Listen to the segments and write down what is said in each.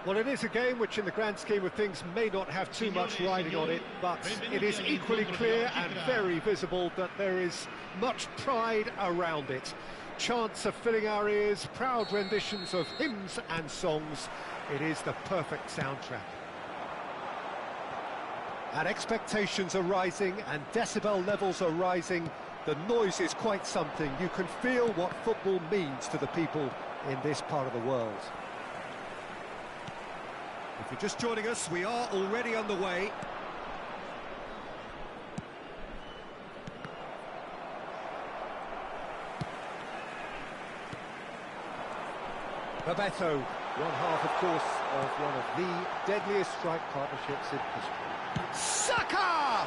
Well, it is a game which in the grand scheme of things may not have too much riding on it, but it is equally clear and very visible that there is much pride around it. Chants are filling our ears, proud renditions of hymns and songs. It is the perfect soundtrack. And expectations are rising and decibel levels are rising. The noise is quite something. You can feel what football means to the people in this part of the world. If you're just joining us, we are already underway. Bebeto, one half, of course, of one of the deadliest strike partnerships in history. Saka!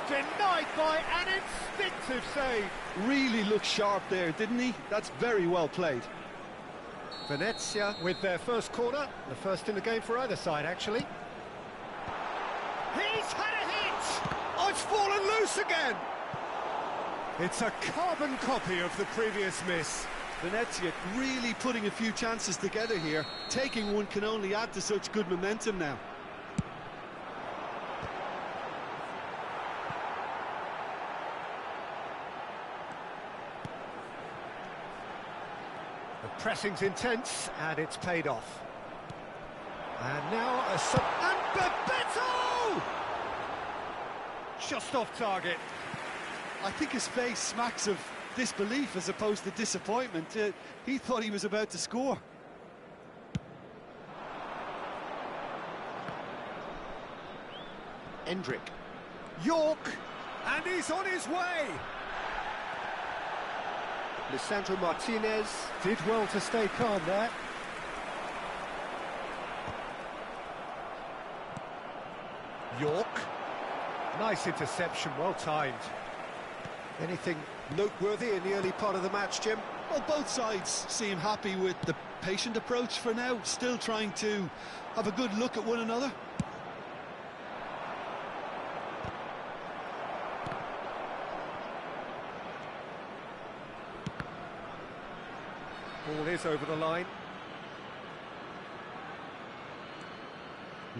Denied by an instinctive save. Really looked sharp there, didn't he? That's very well played. Venezia with their first corner, the first in the game for either side, actually. He's had a hit! Oh, it's fallen loose again! It's a carbon copy of the previous miss. Venezia really putting a few chances together here. Taking one can only add to such good momentum now. The pressing's intense, and it's paid off. And now and Bebeto! Just off target. I think his face smacks of disbelief as opposed to disappointment. He thought he was about to score. Endrick. York! And he's on his way! Lisandro Martinez did well to stay calm there. York. Nice interception, well timed. Anything noteworthy in the early part of the match, Jim? Well, both sides seem happy with the patient approach for now, still trying to have a good look at one another. Ball is over the line.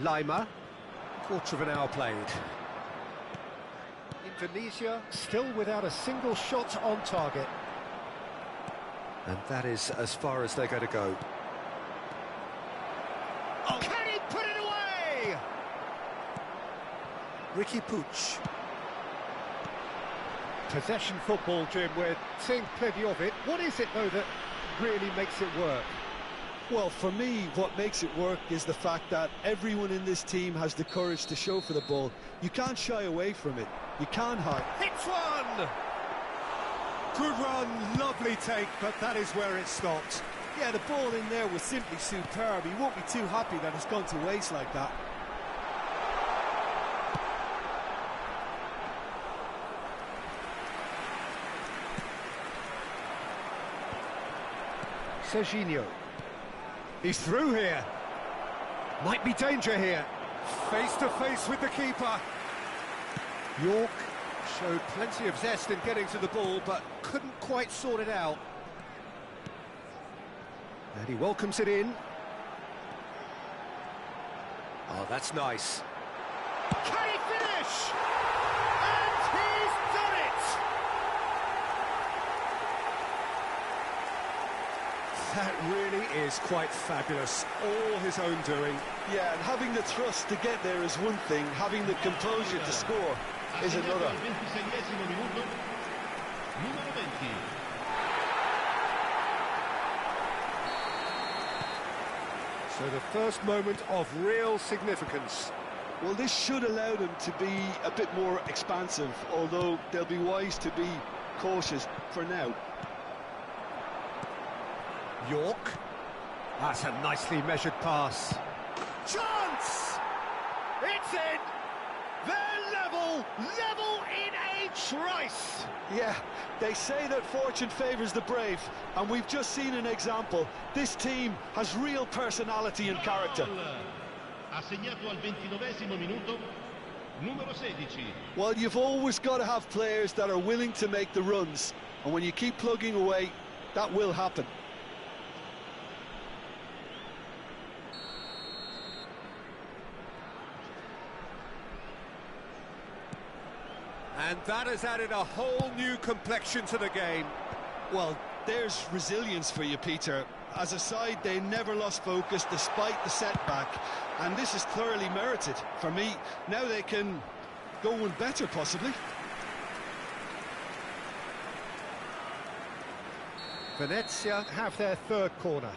Lima, quarter of an hour played. Indonesia still without a single shot on target. And that is as far as they're going to go. Oh, can he put it away? Ricky Puig. Possession football, Jim, we're seeing plenty of it. What is it, though, that really makes it work? Well, for me, what makes it work is the fact that everyone in this team has the courage to show for the ball. You can't shy away from it. You can't hide. Hits one! Good run, lovely take, but that is where it stopped. Yeah, the ball in there was simply superb. He won't be too happy that it's gone to waste like that. Serginho. He's through here. Might be danger here. Face to face with the keeper. York showed plenty of zest in getting to the ball, but couldn't quite sort it out. And he welcomes it in. Oh, that's nice. Can he finish? And he's done it! That really is quite fabulous. All his own doing. Yeah, and having the thrust to get there is one thing. Having the composure to score is another. So the first moment of real significance. Well, this should allow them to be a bit more expansive, although they'll be wise to be cautious for now. York. That's a nicely measured pass. Chance! It's in! They're level in a trice! Yeah, they say that fortune favours the brave, and we've just seen an example. This team has real personality and character. Assegnato al 29esimo minuto, numero 16. Well, you've always got to have players that are willing to make the runs, and when you keep plugging away, that will happen. And that has added a whole new complexion to the game. Well, there's resilience for you, Peter. As a side, they never lost focus despite the setback, and this is thoroughly merited. For me, now they can go one better, possibly. Venezia have their third corner.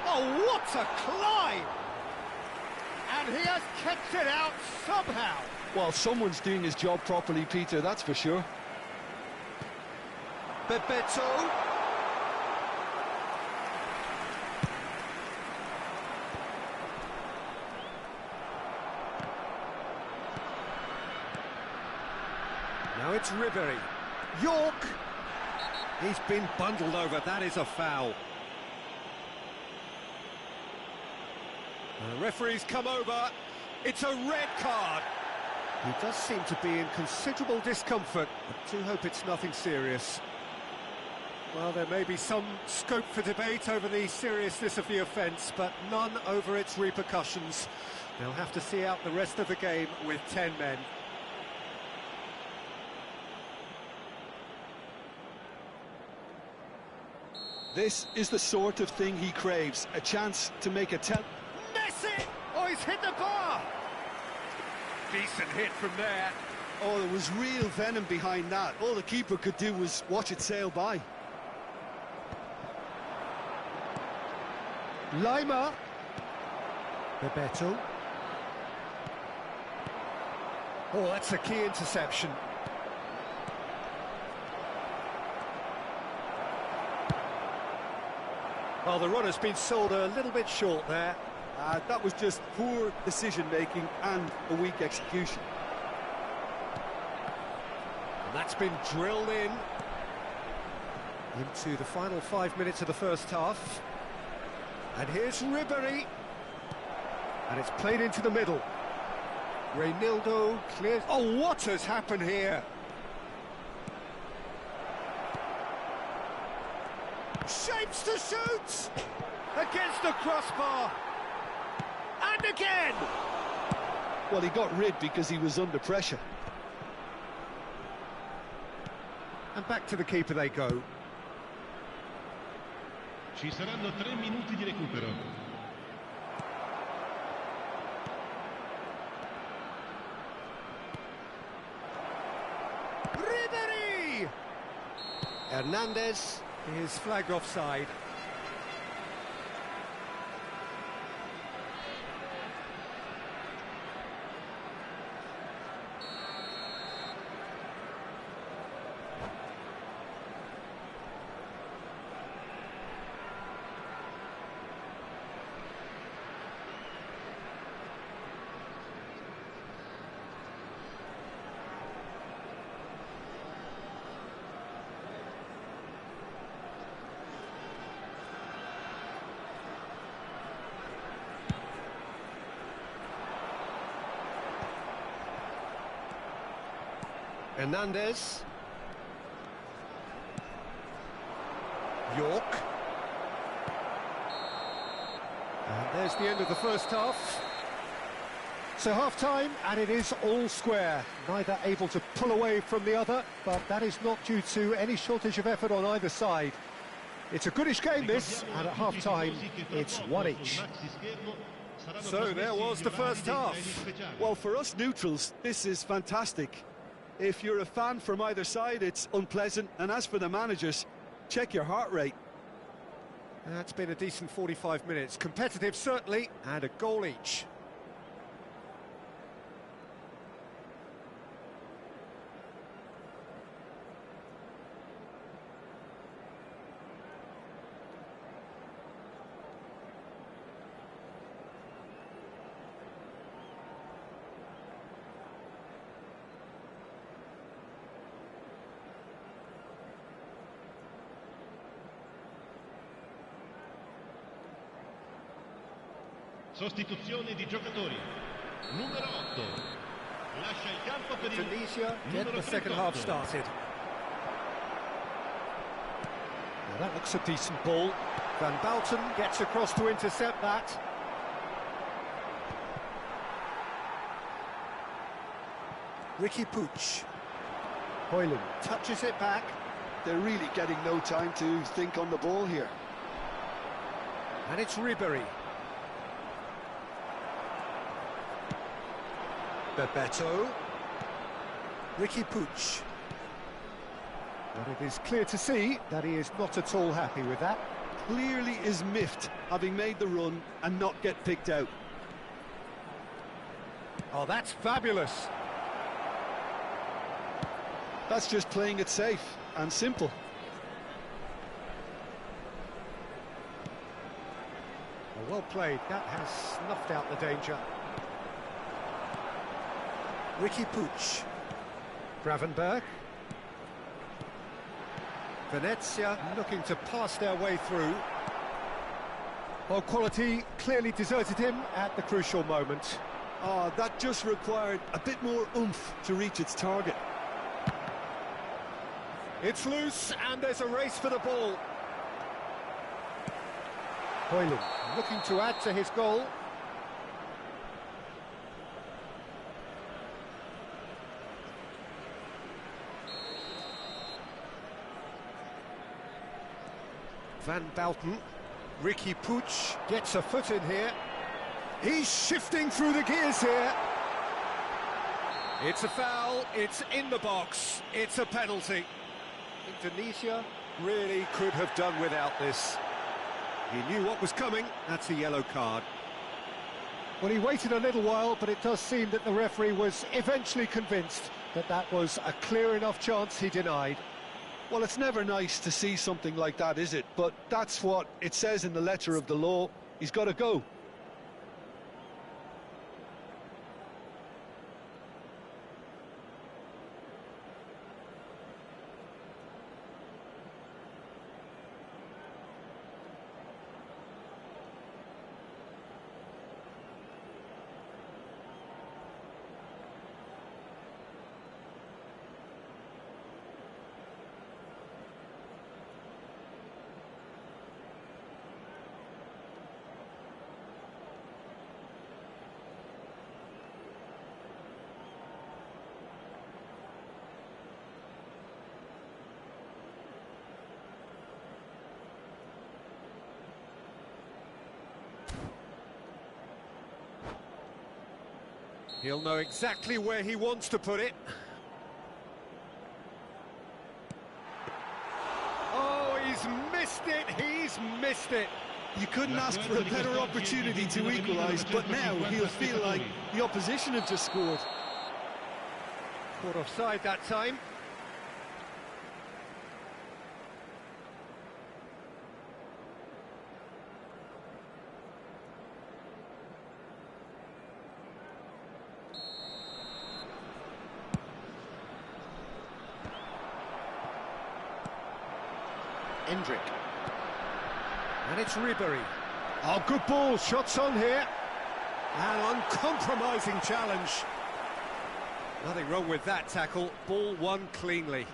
Oh, what a climb! And he has kept it out somehow. Well, someone's doing his job properly, Peter, that's for sure. Bebeto. Now it's Ribery. York. He's been bundled over. That is a foul. The referee's come over. It's a red card. He does seem to be in considerable discomfort. I do hope it's nothing serious. Well, there may be some scope for debate over the seriousness of the offence, but none over its repercussions. They'll have to see out the rest of the game with 10 men. This is the sort of thing he craves, a chance to make a tell. Messi! Oh, he's hit the bar! Decent hit from there. Oh, there was real venom behind that. All the keeper could do was watch it sail by. Lima. Bebeto. Oh, that's a key interception. Well, the runner's been sold a little bit short there. That was just poor decision-making and a weak execution. And that's been drilled in into the final 5 minutes of the first half. And here's Ribery. And it's played into the middle. Reynaldo clears. Oh, what has happened here? Shapes to shoot! Against the crossbar. And again! Well, he got rid because he was under pressure. And back to the keeper they go. Ci saranno 3 minuti di recupero. Ribery! Hernandez is flagged offside. Hernandez. York. And there's the end of the first half. So half-time, and it is all square. Neither able to pull away from the other, but that is not due to any shortage of effort on either side. It's a goodish game, this, and at half-time, it's one each. So there was the first half. Well, for us neutrals, this is fantastic. If you're a fan from either side, it's unpleasant. And as for the managers, check your heart rate. That's been a decent 45 minutes. Competitive, certainly, and a goal each. Sostituzione di giocatori. Numero 8. Lascia il campo per il Tunisia get the second half started. Now that looks a decent ball. Van Bouten gets across to intercept that. Ricky Puig. Hoyland touches it back. They're really getting no time to think on the ball here. And it's Ribery. Bebeto. Ricky Puig. But it is clear to see that he is not at all happy with that. Clearly is miffed, having made the run and not get picked out. Oh, that's fabulous. That's just playing it safe and simple. Well played. That has snuffed out the danger. Ricky Puig. Gravenberg. Venezia looking to pass their way through. Well, quality clearly deserted him at the crucial moment. Oh, that just required a bit more oomph to reach its target. It's loose and there's a race for the ball. Hoyland looking to add to his goal. Van Bouten. Ricky Puig gets a foot in here. He's shifting through the gears here. It's a foul, it's in the box, it's a penalty. Indonesia really could have done without this. He knew what was coming, that's a yellow card. Well, he waited a little while, but it does seem that the referee was eventually convinced that that was a clear enough chance he denied. Well, it's never nice to see something like that, is it? But that's what it says in the letter of the law. He's got to go. He'll know exactly where he wants to put it. Oh, he's missed it, he's missed it. You couldn't ask for a better opportunity to equalise, but now he'll feel like the opposition have just scored. Caught offside that time. Endrick. And it's Ribery. Oh, good ball, shots on here. An uncompromising challenge. Nothing wrong with that tackle, ball won cleanly.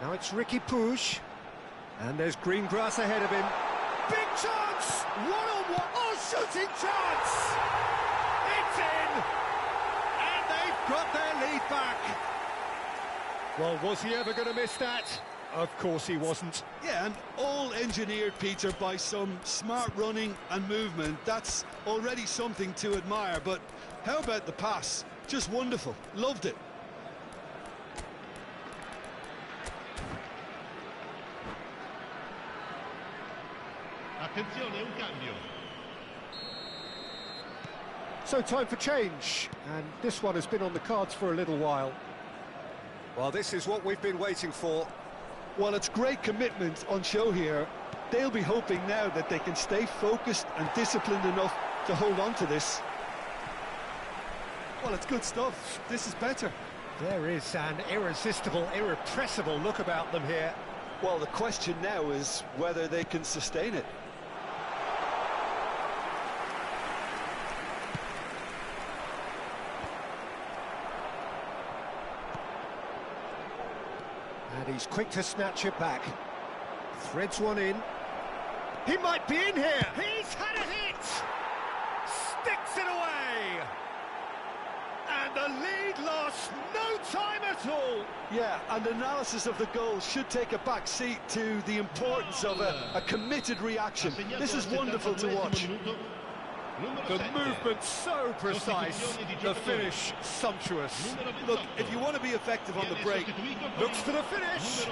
Now it's Ricky Puig. And there's green grass ahead of him. Big chance! One-on-one, oh, shooting chance! It's in! And they've got their lead back. Well, was he ever going to miss that? Of course he wasn't. Yeah, and all engineered, Peter, by some smart running and movement. That's already something to admire, but how about the pass? Just wonderful. Loved it. Attenzione, un cambio. So time for change, and this one has been on the cards for a little while. Well, this is what we've been waiting for. Well, it's great commitment on show here. They'll be hoping now that they can stay focused and disciplined enough to hold on to this. Well, it's good stuff. This is better. There is an irresistible, irrepressible look about them here. Well, the question now is whether they can sustain it. And he's quick to snatch it back. Threads one in. He might be in here. He's had a hit! Sticks it away! the lead lost, no time at all. Yeah, and analysis of the goal should take a back seat to the importance of a committed reaction. This is wonderful to watch. The movement so precise, the finish sumptuous. Look, if you want to be effective on the break, Looks for the finish.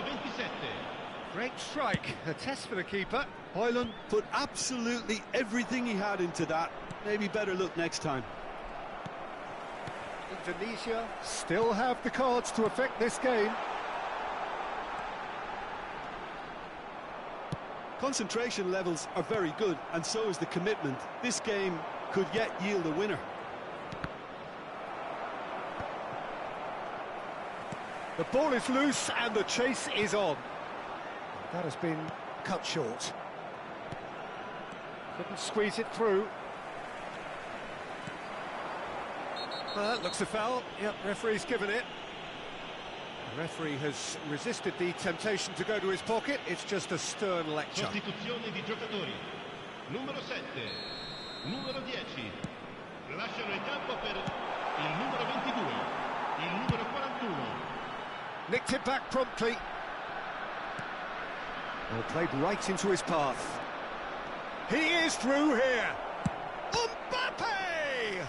Great strike, a test for the keeper. Højlund put absolutely everything he had into that. Maybe better luck next time. Indonesia still have the cards to affect this game. Concentration levels are very good, and so is the commitment. This game could yet yield a winner. The ball is loose and the chase is on. That has been cut short. Couldn't squeeze it through. Well, that looks a foul. Yep, referee's given it. The referee has resisted the temptation to go to his pocket. It's just a stern lecture. Sostituzione di giocatori. Numero 7, numero 10. Lasciano il campo per il numero 22, il numero 41. Nicked it back promptly. Well, played right into his path. He is through here. Mbappe!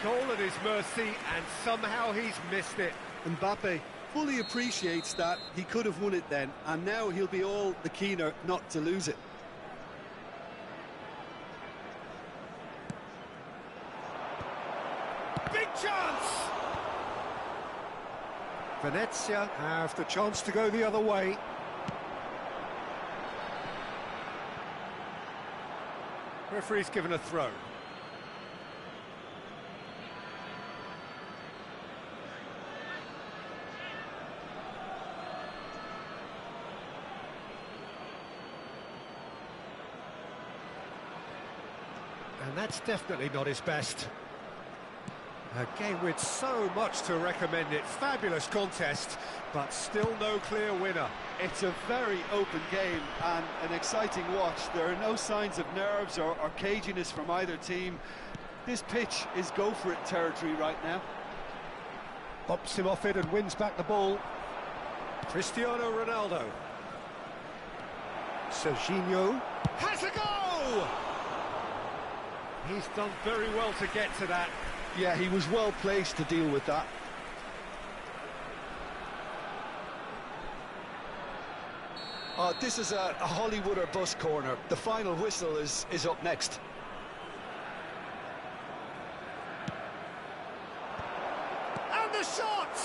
Goal at his mercy, and somehow he's missed it. Mbappe fully appreciates that he could have won it then, and now he'll be all the keener not to lose it. Big chance! Venezia have the chance to go the other way. Referee's given a throw. And that's definitely not his best. A game with so much to recommend it. Fabulous contest, but still no clear winner. It's a very open game and an exciting watch. There are no signs of nerves or caginess from either team. This pitch is go-for-it territory right now. Bumps him off it and wins back the ball. Cristiano Ronaldo. Serginho has a go! He's done very well to get to that. Yeah, he was well placed to deal with that. This is a Hollywood or bust corner. The final whistle is up next. And the shot!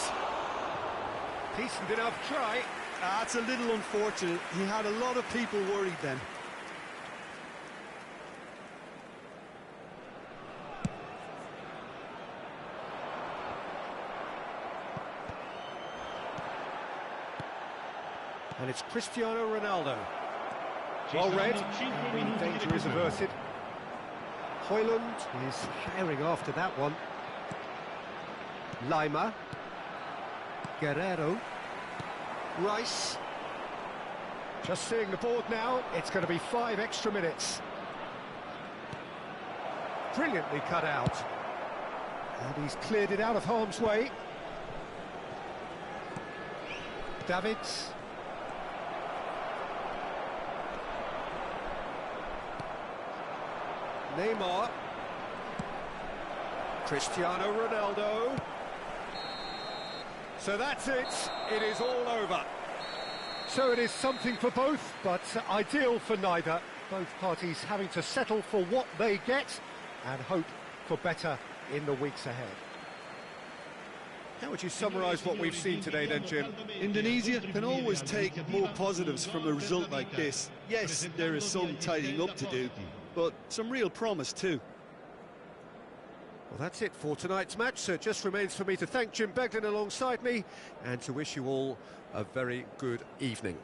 Decent enough try. That's a little unfortunate. He had a lot of people worried then. And it's Cristiano Ronaldo. Well read, and danger is averted. Højlund is firing after that one. Lima. Guerrero. Rice. Just seeing the board now, it's going to be 5 extra minutes. Brilliantly cut out. And he's cleared it out of harm's way. Davids. Neymar. Cristiano Ronaldo. So that's it. It is all over. So it is something for both, but ideal for neither. Both parties having to settle for what they get and hope for better in the weeks ahead. How would you summarise what we've seen today then, Jim? Indonesia can always take more positives from a result like this. Yes, there is some tidying up to do, but some real promise too. Well, that's it for tonight's match, so it just remains for me to thank Jim Beglin alongside me and to wish you all a very good evening.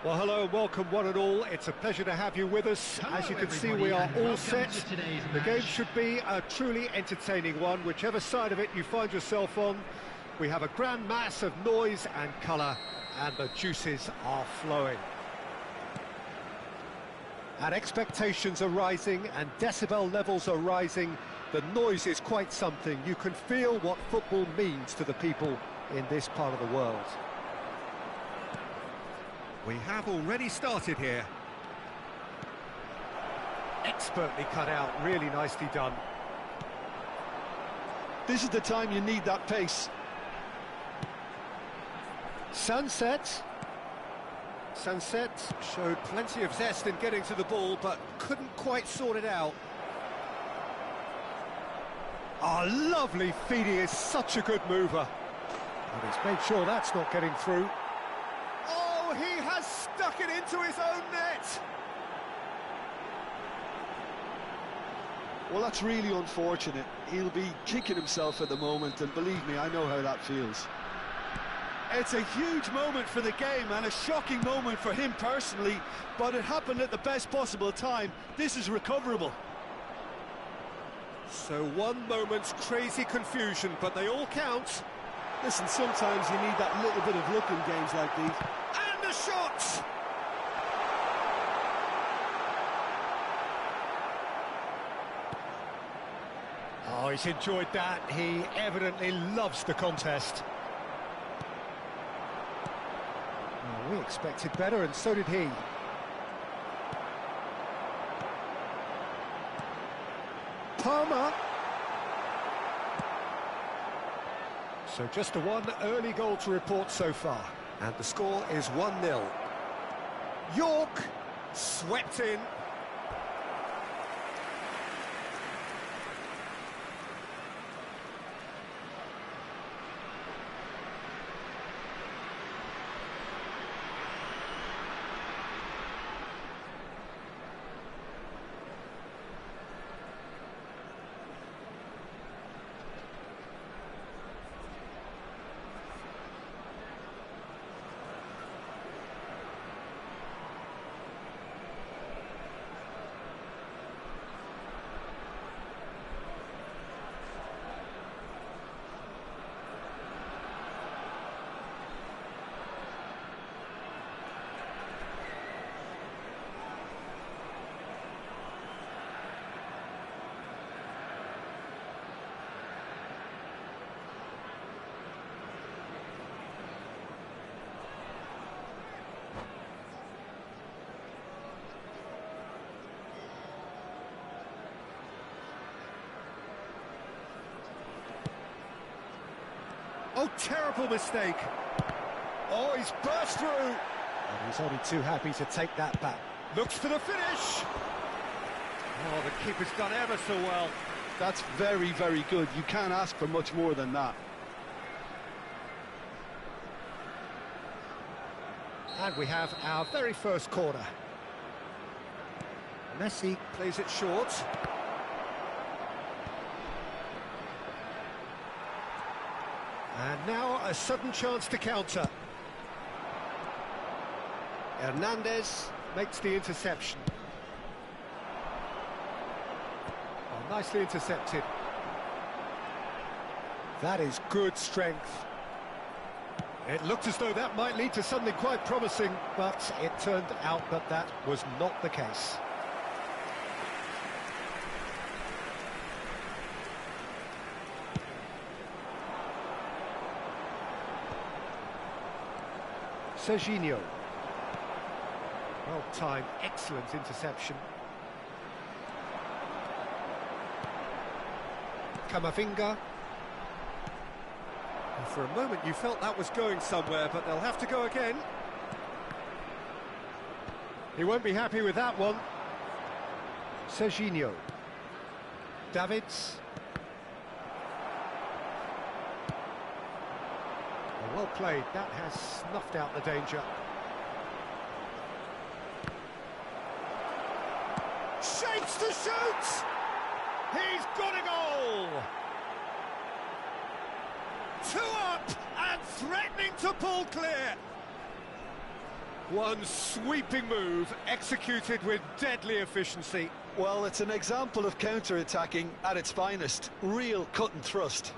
Well, hello and welcome one and all. It's a pleasure to have you with us. Hello, As you can see, everybody, we are and all welcome set. to today's The game match. should be a truly entertaining one, whichever side of it you find yourself on. We have a grand mass of noise and colour, and the juices are flowing. And expectations are rising, and decibel levels are rising. The noise is quite something. You can feel what football means to the people in this part of the world. We have already started here. Expertly cut out, really nicely done. This is the time you need that pace. Sunset showed plenty of zest in getting to the ball, but couldn't quite sort it out. Oh, lovely feed. He is such a good mover. And he's made sure that's not getting through. Oh, he has stuck it into his own net. Well, that's really unfortunate. He'll be kicking himself at the moment, and believe me, I know how that feels. It's a huge moment for the game and a shocking moment for him personally, but it happened at the best possible time. This is recoverable. So one moment's crazy confusion, but they all count. Listen, sometimes you need that little bit of luck in games like these. And the shot! Oh, he's enjoyed that. He evidently loves the contest. Well, we expected better, and so did he. Palmer. So just a one early goal to report so far. And the score is 1-0. York swept in. Oh, terrible mistake. Oh, he's burst through. And he's only too happy to take that back. Looks for the finish. Oh, the keeper's done ever so well. That's very, very good. You can't ask for much more than that. And we have our very first corner. Messi plays it short. And now a sudden chance to counter. Hernandez makes the interception. Oh, nicely intercepted. That is good strength. It looked as though that might lead to something quite promising, but it turned out that that was not the case. Serginho. Well-timed, excellent interception. Camavinga. And for a moment you felt that was going somewhere, but they'll have to go again. He won't be happy with that one. Serginho. Davids. Well played, that has snuffed out the danger. Shapes to shoot! He's got a goal! 2 up and threatening to pull clear. One sweeping move, executed with deadly efficiency. Well, it's an example of counter-attacking at its finest. Real cut and thrust.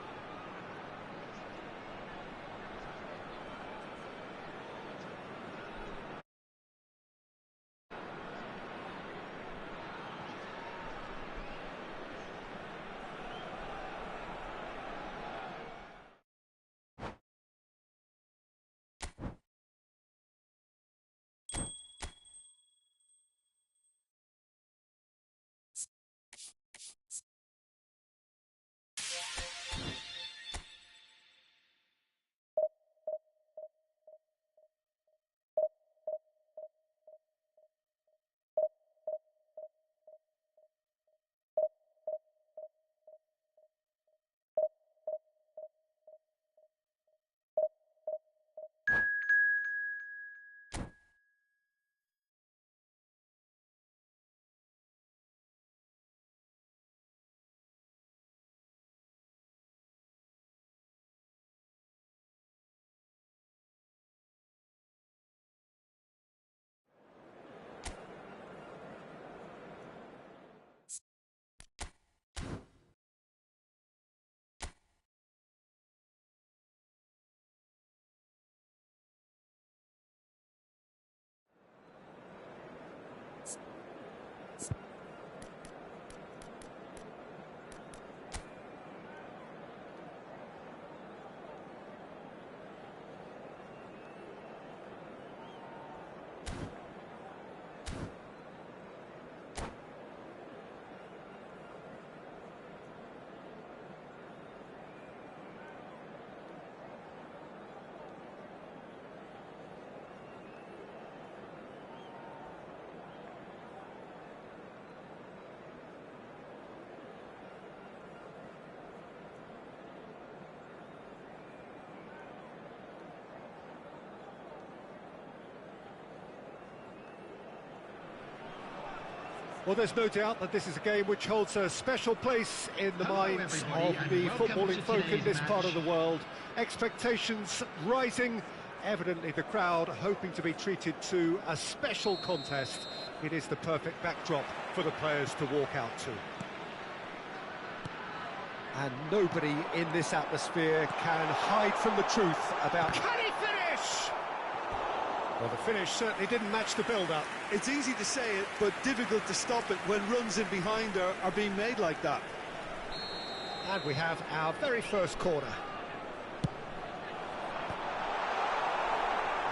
Well, there's no doubt that this is a game which holds a special place in the minds of the footballing folk in this part of the world. Expectations rising, evidently the crowd hoping to be treated to a special contest. It is the perfect backdrop for the players to walk out to. And nobody in this atmosphere can hide from the truth about... Can he finish? Well, the finish certainly didn't match the build-up. It's easy to say it, but difficult to stop it when runs in behind are being made like that. And we have our very first corner.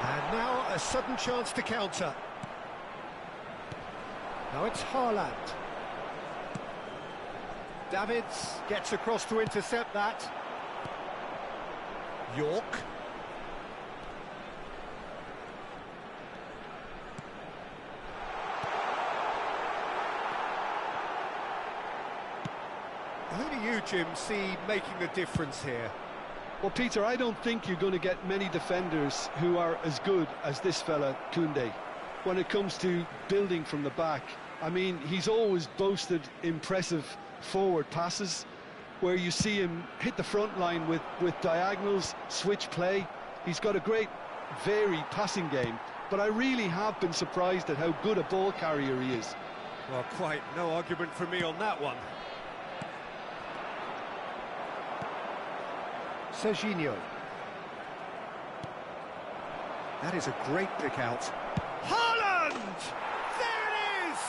And now a sudden chance to counter. Now it's Haaland. Davids gets across to intercept that. York. Who do you, Jim, see making the difference here? Well, Peter, I don't think you're going to get many defenders who are as good as this fella, Koundé, when it comes to building from the back. I mean, he's always boasted impressive forward passes where you see him hit the front line with diagonals, switch play. He's got a great, varied passing game, but I really have been surprised at how good a ball carrier he is. Well, quite no argument from me on that one. Serginho. That is a great pick out. Haaland! There it is!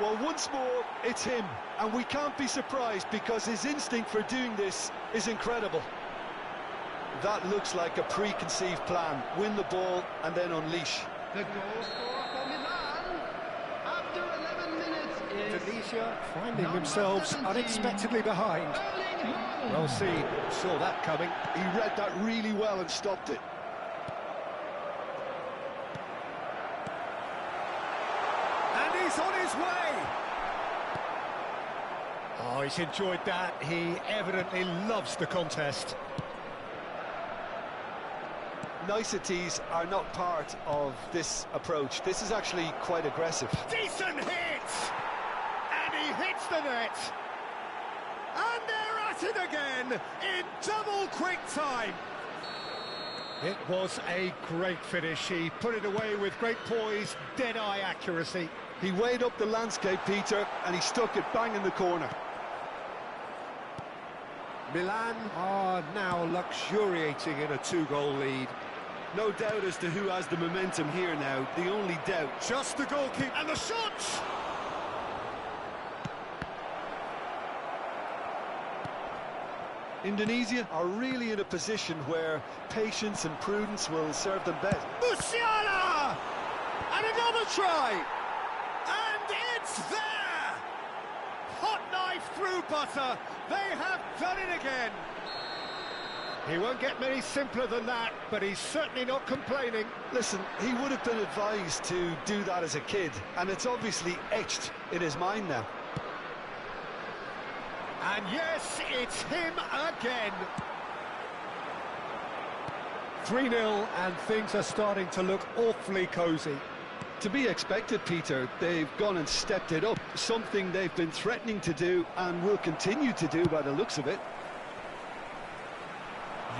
Well, once more, it's him, and we can't be surprised because his instinct for doing this is incredible. That looks like a preconceived plan. Win the ball and then unleash. The goal scorer for Milan after 11 minutes is Tunisia finding themselves unexpectedly behind. Well seen, saw that coming. He read that really well and stopped it. And he's on his way! Oh, he's enjoyed that. He evidently loves the contest. Niceties are not part of this approach. This is actually quite aggressive. Decent hit! And he hits the net! And they're at it again in double quick time. It was a great finish. He put it away with great poise, dead-eye accuracy. He weighed up the landscape, Peter, and he stuck it bang in the corner. Milan are now luxuriating in a 2-goal lead. No doubt as to who has the momentum here now. The only doubt. Just the goalkeeper. And the shot! Indonesia are really in a position where patience and prudence will serve them best. Musiala! And another try! And it's there! Hot knife through butter. They have done it again. He won't get many simpler than that, but he's certainly not complaining. Listen, he would have been advised to do that as a kid, and it's obviously etched in his mind now. And yes, it's him again. 3-0, and things are starting to look awfully cosy. To be expected, Peter. They've gone and stepped it up, something they've been threatening to do and will continue to do by the looks of it.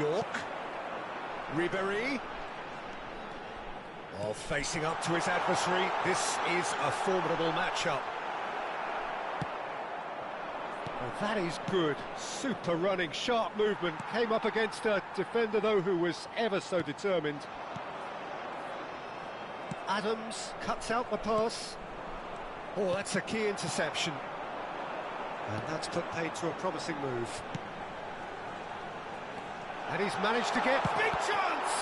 York. Ribéry. While facing up to his adversary, this is a formidable matchup. Well, that is good. Super running, sharp movement. Came up against a defender, though, who was ever so determined. Adams cuts out the pass. Oh, that's a key interception. And that's put paid to a promising move. And he's managed to get big chance!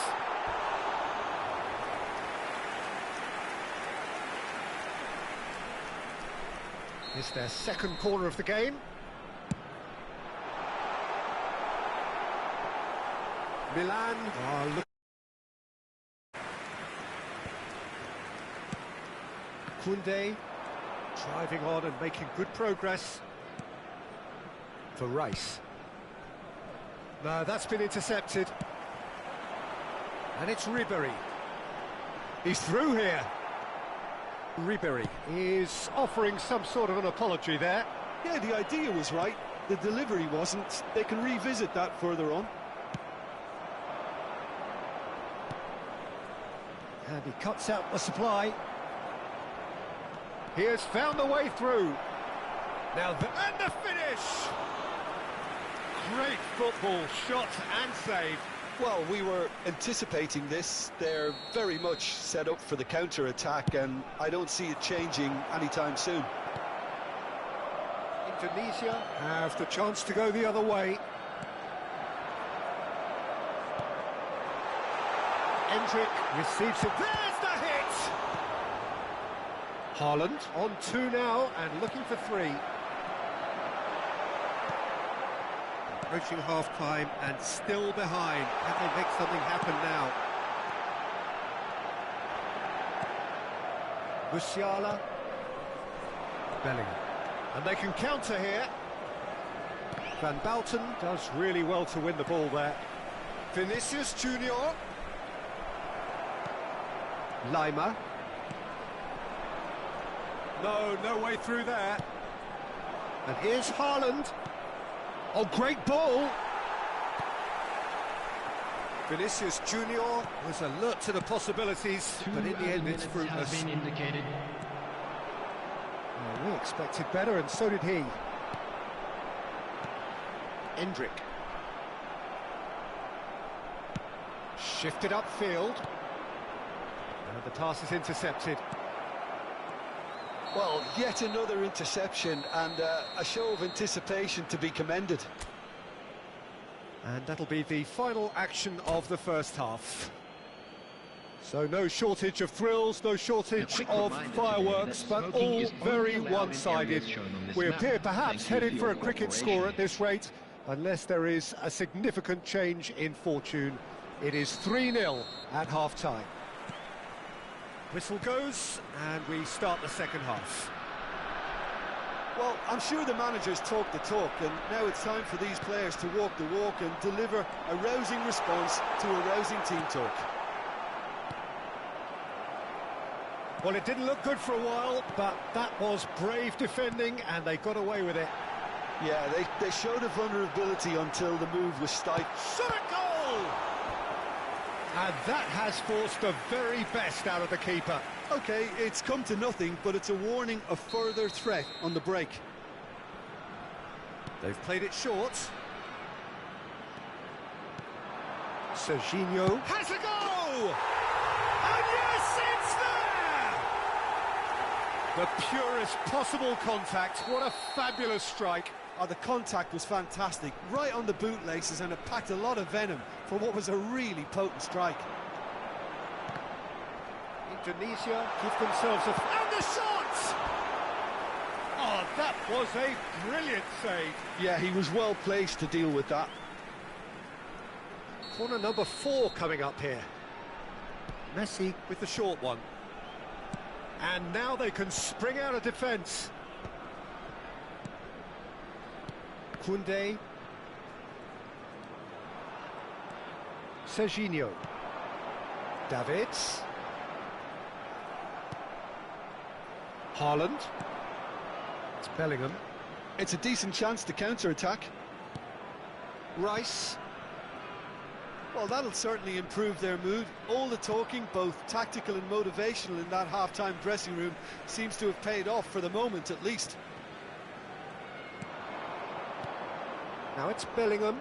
It's their second corner of the game. Milan are looking. Koundé driving on and making good progress. For Rice. No, that's been intercepted. And it's Ribéry. He's through here. Ribéry is offering some sort of an apology there. Yeah, the idea was right. The delivery wasn't. They can revisit that further on. And he cuts out the supply. He has found the way through. Now, and the finish! Great football, shot and save. Well, we were anticipating this. They're very much set up for the counter-attack, and I don't see it changing anytime soon. Indonesia have the chance to go the other way. Endrick receives it. There's the hit! Haaland on 2 now and looking for 3. Approaching half-time and still behind. Can they make something happen now? Musiala. Bellingham. And they can counter here. Van Bouten does really well to win the ball there. Vinicius Junior. Lima. No way through there. And here's Haaland. Oh, great ball! Vinicius Junior was alert to the possibilities, but in the end it's fruitless. Well, we expected better, and so did he. Endrick. Shifted upfield. And the pass is intercepted. Well, yet another interception and a show of anticipation to be commended. And that'll be the final action of the first half. So no shortage of thrills, no shortage of fireworks, but all very one-sided. We appear perhaps headed for a cricket score at this rate, unless there is a significant change in fortune. It is 3-0 at half-time. Whistle goes, and we start the second half. Well, I'm sure the managers talk the talk, and now it's time for these players to walk the walk and deliver a rousing response to a rousing team talk. Well, it didn't look good for a while, but that was brave defending, and they got away with it. Yeah, they showed a vulnerability until the move was stifled. Shot at goal! And that has forced the very best out of the keeper. OK, it's come to nothing, but it's a warning of further threat on the break. They've played it short. Serginho has a go! And yes, it's there! The purest possible contact. What a fabulous strike. Oh, the contact was fantastic, right on the bootlaces, and it packed a lot of venom for what was a really potent strike. Indonesia give themselves a... And the shot! Oh, that was a brilliant save. Yeah, he was well placed to deal with that. Corner number 4 coming up here. Messi with the short one. And now they can spring out of defence. Koundé. Serginho. Davids. Haaland. It's Bellingham. It's a decent chance to counter-attack. Rice. Well, that'll certainly improve their mood. All the talking, both tactical and motivational, in that half-time dressing room seems to have paid off for the moment, at least. Now it's Bellingham.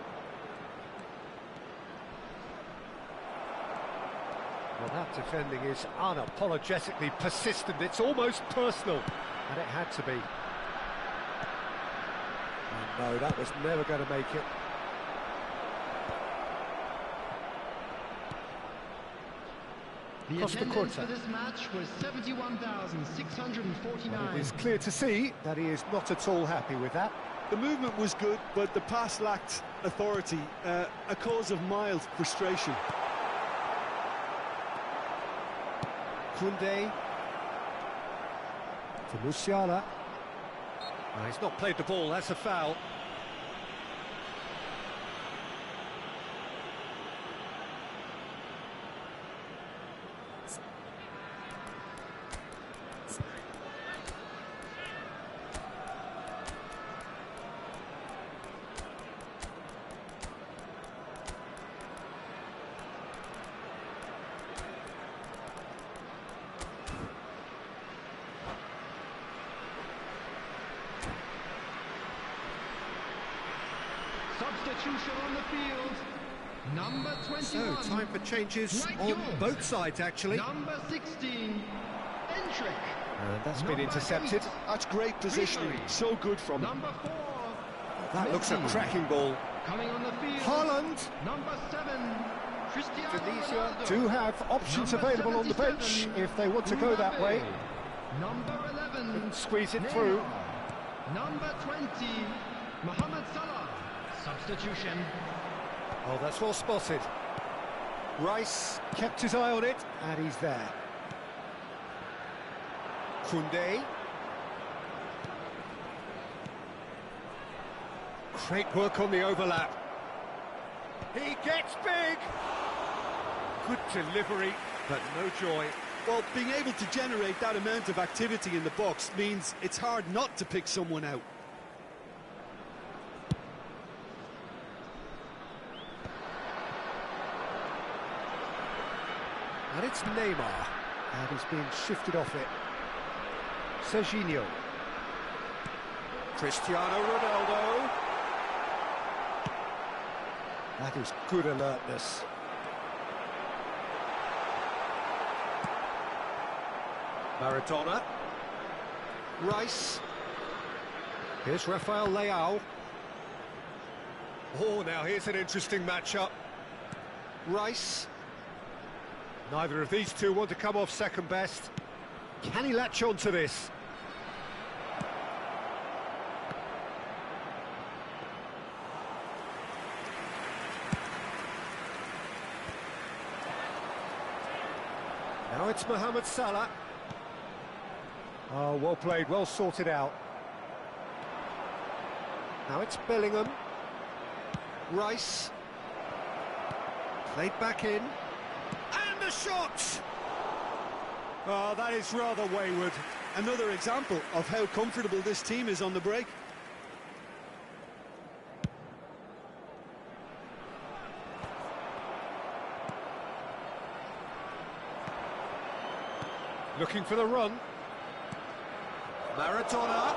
Well, that defending is unapologetically persistent. It's almost personal, and it had to be. Oh, no, that was never going to make it. The attendance for this match was 71,649. Well, it is clear to see that he is not at all happy with that. The movement was good, but the pass lacked authority, a cause of mild frustration. Koundé to Musiala. Oh, he's not played the ball, that's a foul. Substitution on the field. Number 21. So, time for changes on both sides, actually. Number 16, Endrick. And that's been intercepted. 8, That's great positioning, so good from him. Number 4. That looks a cracking ball. Coming on the field. Haaland. Number 7, Cristiano Indonesia Ronaldo. do have options Number available on the bench 77, if they want to go that way. Number 11, And squeeze it Neymar. through. Number 20, Mohamed Salah. Substitution. Oh, that's well spotted. Rice kept his eye on it, and he's there. Koundé. Great work on the overlap. He gets big! Good delivery, but no joy. Well, being able to generate that amount of activity in the box means it's hard not to pick someone out. And it's Neymar, and he's being shifted off it. Serginho. Cristiano Ronaldo. That is good alertness. Maradona. Rice. Here's Rafael Leao. Oh, now here's an interesting matchup. Rice. Neither of these two want to come off second best. Can he latch on to this? Now it's Mohamed Salah. Oh, well played, well sorted out. Now it's Bellingham. Rice. Played back in. And the shot! Oh, that is rather wayward. Another example of how comfortable this team is on the break. Looking for the run. Maradona.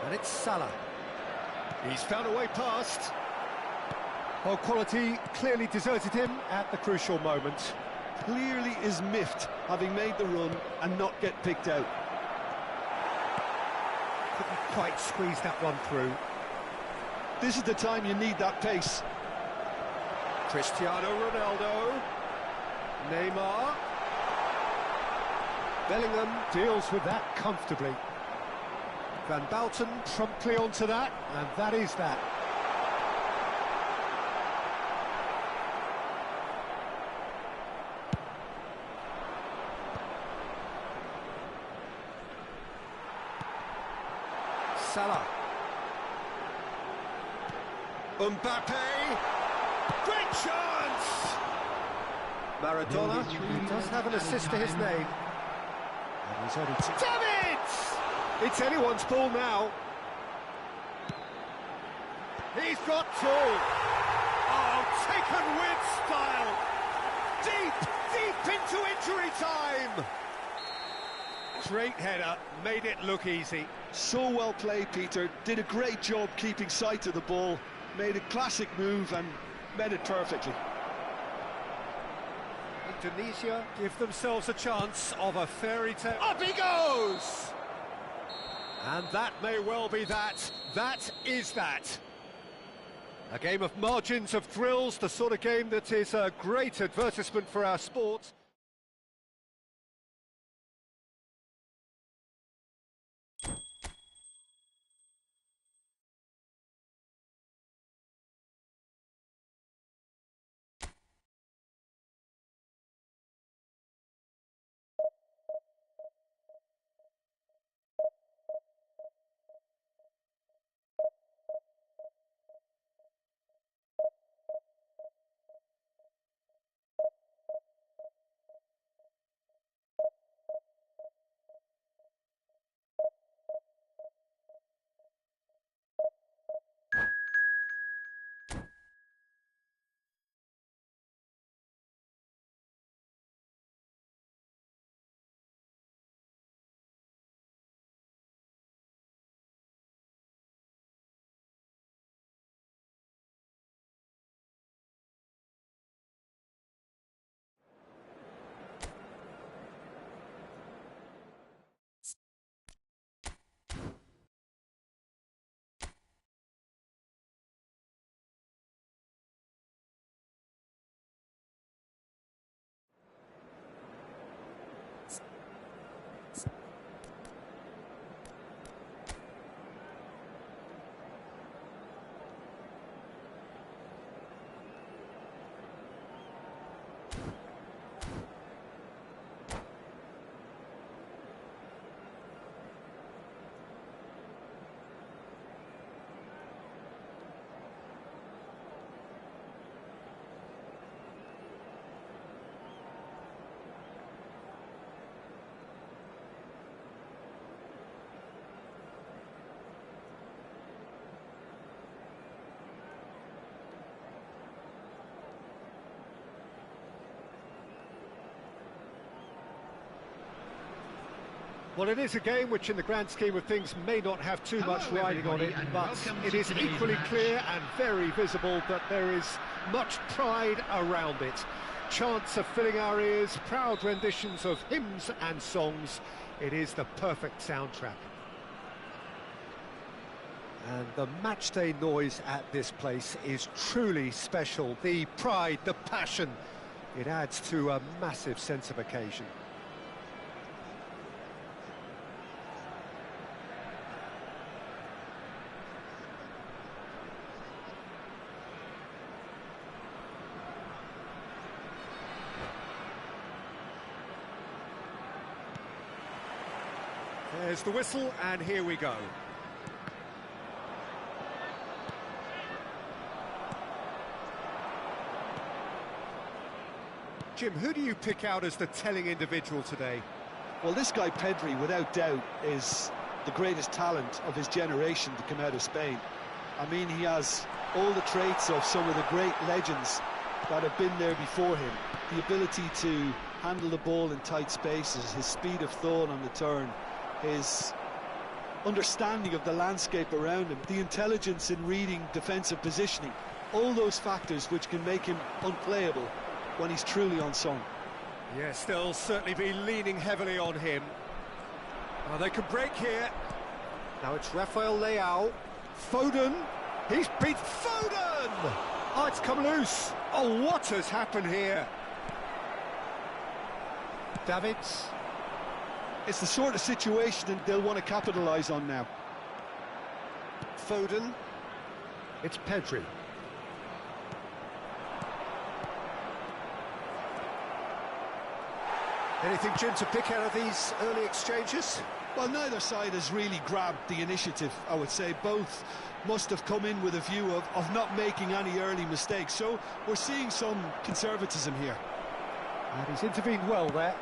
And it's Salah. He's found a way past. Well, quality clearly deserted him at the crucial moment. Clearly is miffed, having made the run and not get picked out. Couldn't quite squeeze that one through. This is the time you need that pace. Cristiano Ronaldo. Neymar. Bellingham deals with that comfortably. Van Bouten promptly onto that, and that is that. Salah. Mbappe. Great chance! Maradona, he does have an assist to his name. And he's only damn it! It's anyone's ball now. He's got through. Oh, taken with style. Deep into injury time. Great header, made it look easy. So well played, Peter. Did a great job keeping sight of the ball. Made a classic move and met it perfectly. Indonesia give themselves a chance of a fairy tale. Up he goes! And that may well be that. That is that. A game of margins, of thrills, the sort of game that is a great advertisement for our sport. Well, it is a game which in the grand scheme of things may not have too much riding on it, but it is equally clear and very visible that there is much pride around it. Chants are filling our ears, proud renditions of hymns and songs. It is the perfect soundtrack. And the matchday noise at this place is truly special. The pride, the passion, it adds to a massive sense of occasion. There's the whistle, and here we go. Jim, who do you pick out as the telling individual today? Well, this guy Pedri, without doubt, is the greatest talent of his generation to come out of Spain. I mean, he has all the traits of some of the great legends that have been there before him. The ability to handle the ball in tight spaces, his speed of thought on the turn, his understanding of the landscape around him, the intelligence in reading defensive positioning, all those factors which can make him unplayable when he's truly on song. Yes, they'll certainly be leaning heavily on him. Well, they could break here. Now it's Rafael Leao. Foden. He's beat Foden! Oh, it's come loose. Oh, what has happened here? Davids. It's the sort of situation that they'll want to capitalise on now. Foden. It's Pedri. Anything, Jim, to pick out of these early exchanges? Well, neither side has really grabbed the initiative, I would say. Both must have come in with a view of not making any early mistakes. So we're seeing some conservatism here. And he's intervened well there.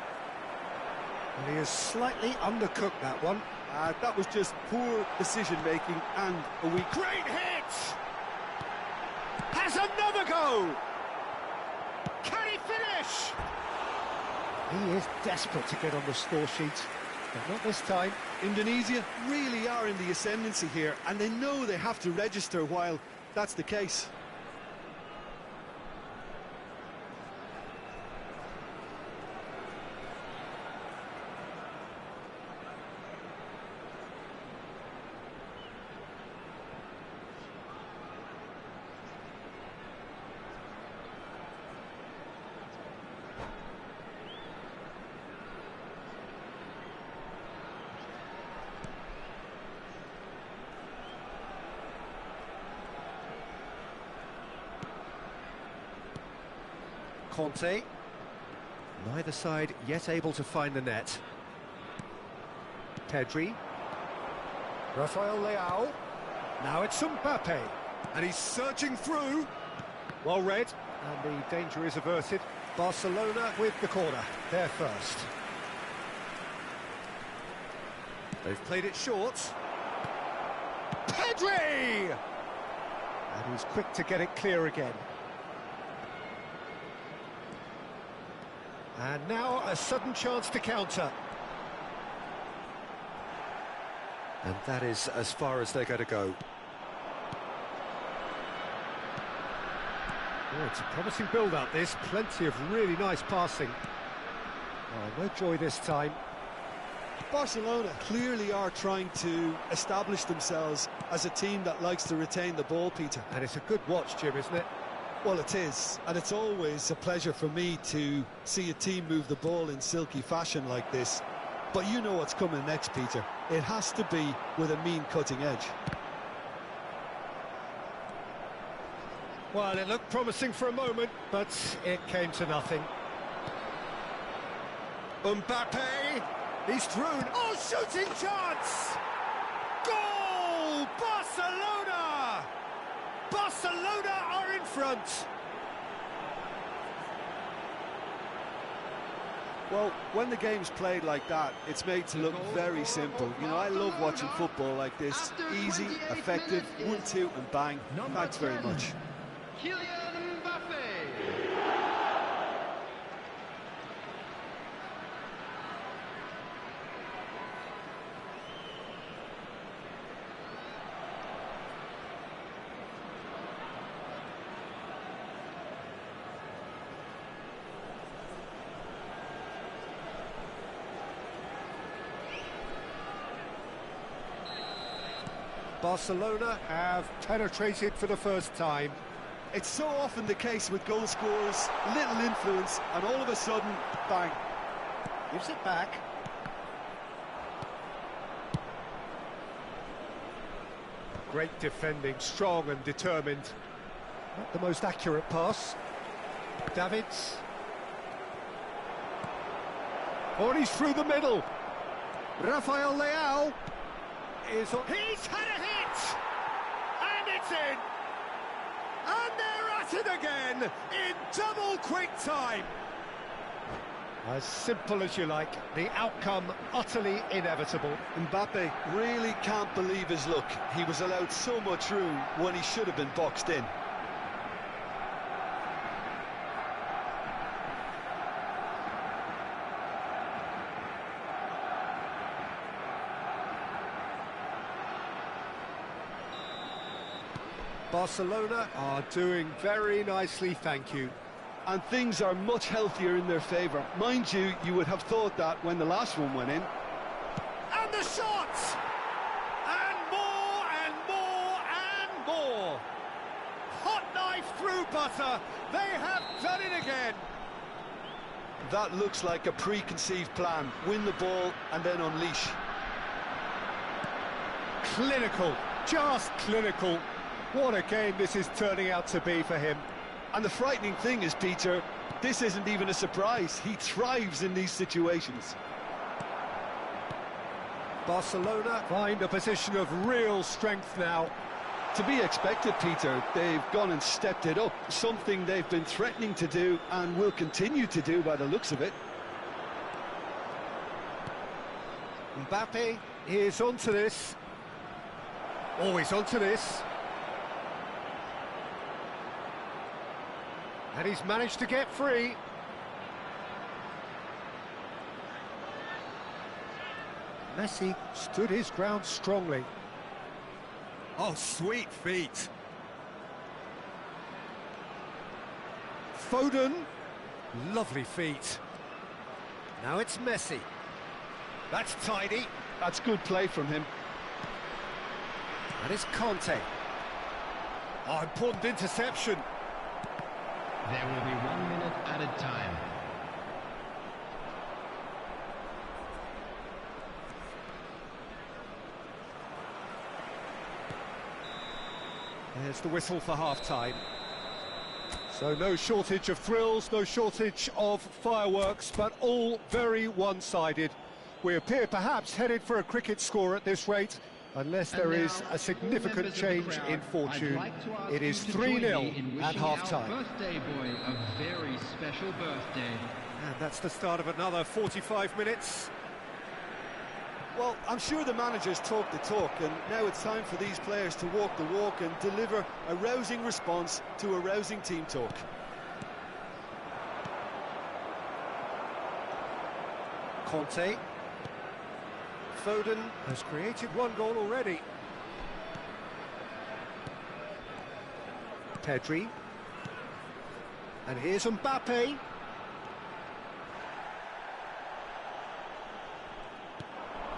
And he has slightly undercooked that one. That was just poor decision-making and a weak... Great hit! Has another go! Can he finish? He is desperate to get on the score sheet, but not this time. Indonesia really are in the ascendancy here, and they know they have to register while that's the case. Conte. Neither side yet able to find the net. Pedri. Rafael Leao. Now it's Mbappe. And he's surging through. Well read. And the danger is averted. Barcelona with the corner. They're first. They've played it short. Pedri! And he's quick to get it clear again. And now a sudden chance to counter. And that is as far as they're going to go. Oh, it's a promising build-up, this. Plenty of really nice passing. Oh, no joy this time. Barcelona clearly are trying to establish themselves as a team that likes to retain the ball, Peter. And it's a good watch, Jim, isn't it? Well, it is, and it's always a pleasure for me to see a team move the ball in silky fashion like this. But you know what's coming next, Peter. It has to be with a mean cutting edge. Well, it looked promising for a moment, but it came to nothing. Mbappe, he's through. Oh, shooting chance! Goal! Barcelona! Barcelona are in front. Well, when the game's played like that, it's made to look very simple. You know, I love watching football like this. Easy, effective, 1-2 and bang. Thanks very much. Barcelona have penetrated for the first time. It's so often the case with goal scorers, little influence, and all of a sudden, bang. Gives it back. Great defending, strong and determined. Not the most accurate pass. Davids. Oh, and he's through the middle. Rafael Leao is on. He's had a hit! And it's in! And they're at it again in double quick time. As simple as you like, the outcome utterly inevitable. Mbappe really can't believe his luck. He was allowed so much room when he should have been boxed in. Barcelona are doing very nicely, thank you. And things are much healthier in their favour. Mind you, you would have thought that when the last one went in. And the shots! And more and more and more! Hot knife through butter, they have done it again! That looks like a preconceived plan. Win the ball and then unleash. Clinical, just clinical. What a game this is turning out to be for him. And the frightening thing is, Peter, this isn't even a surprise. He thrives in these situations. Barcelona find a position of real strength now. To be expected, Peter. They've gone and stepped it up, something they've been threatening to do and will continue to do by the looks of it. Mbappe is onto this. Always onto this. And he's managed to get free. Messi stood his ground strongly. Oh, sweet feet. Foden. Lovely feet. Now it's Messi. That's tidy. That's good play from him. That is Conte. Oh, important interception. There will be 1 minute added time. There's the whistle for half-time. So no shortage of thrills, no shortage of fireworks, but all very one-sided. We appear perhaps headed for a cricket score at this rate, unless there is a significant change in fortune. It is 3-0 at half-time. Birthday boy, a very special birthday. And that's the start of another 45 minutes. Well, I'm sure the managers talk the talk, and now it's time for these players to walk the walk and deliver a rousing response to a rousing team talk. Conte. Foden has created one goal already. Pedri. And here's Mbappe.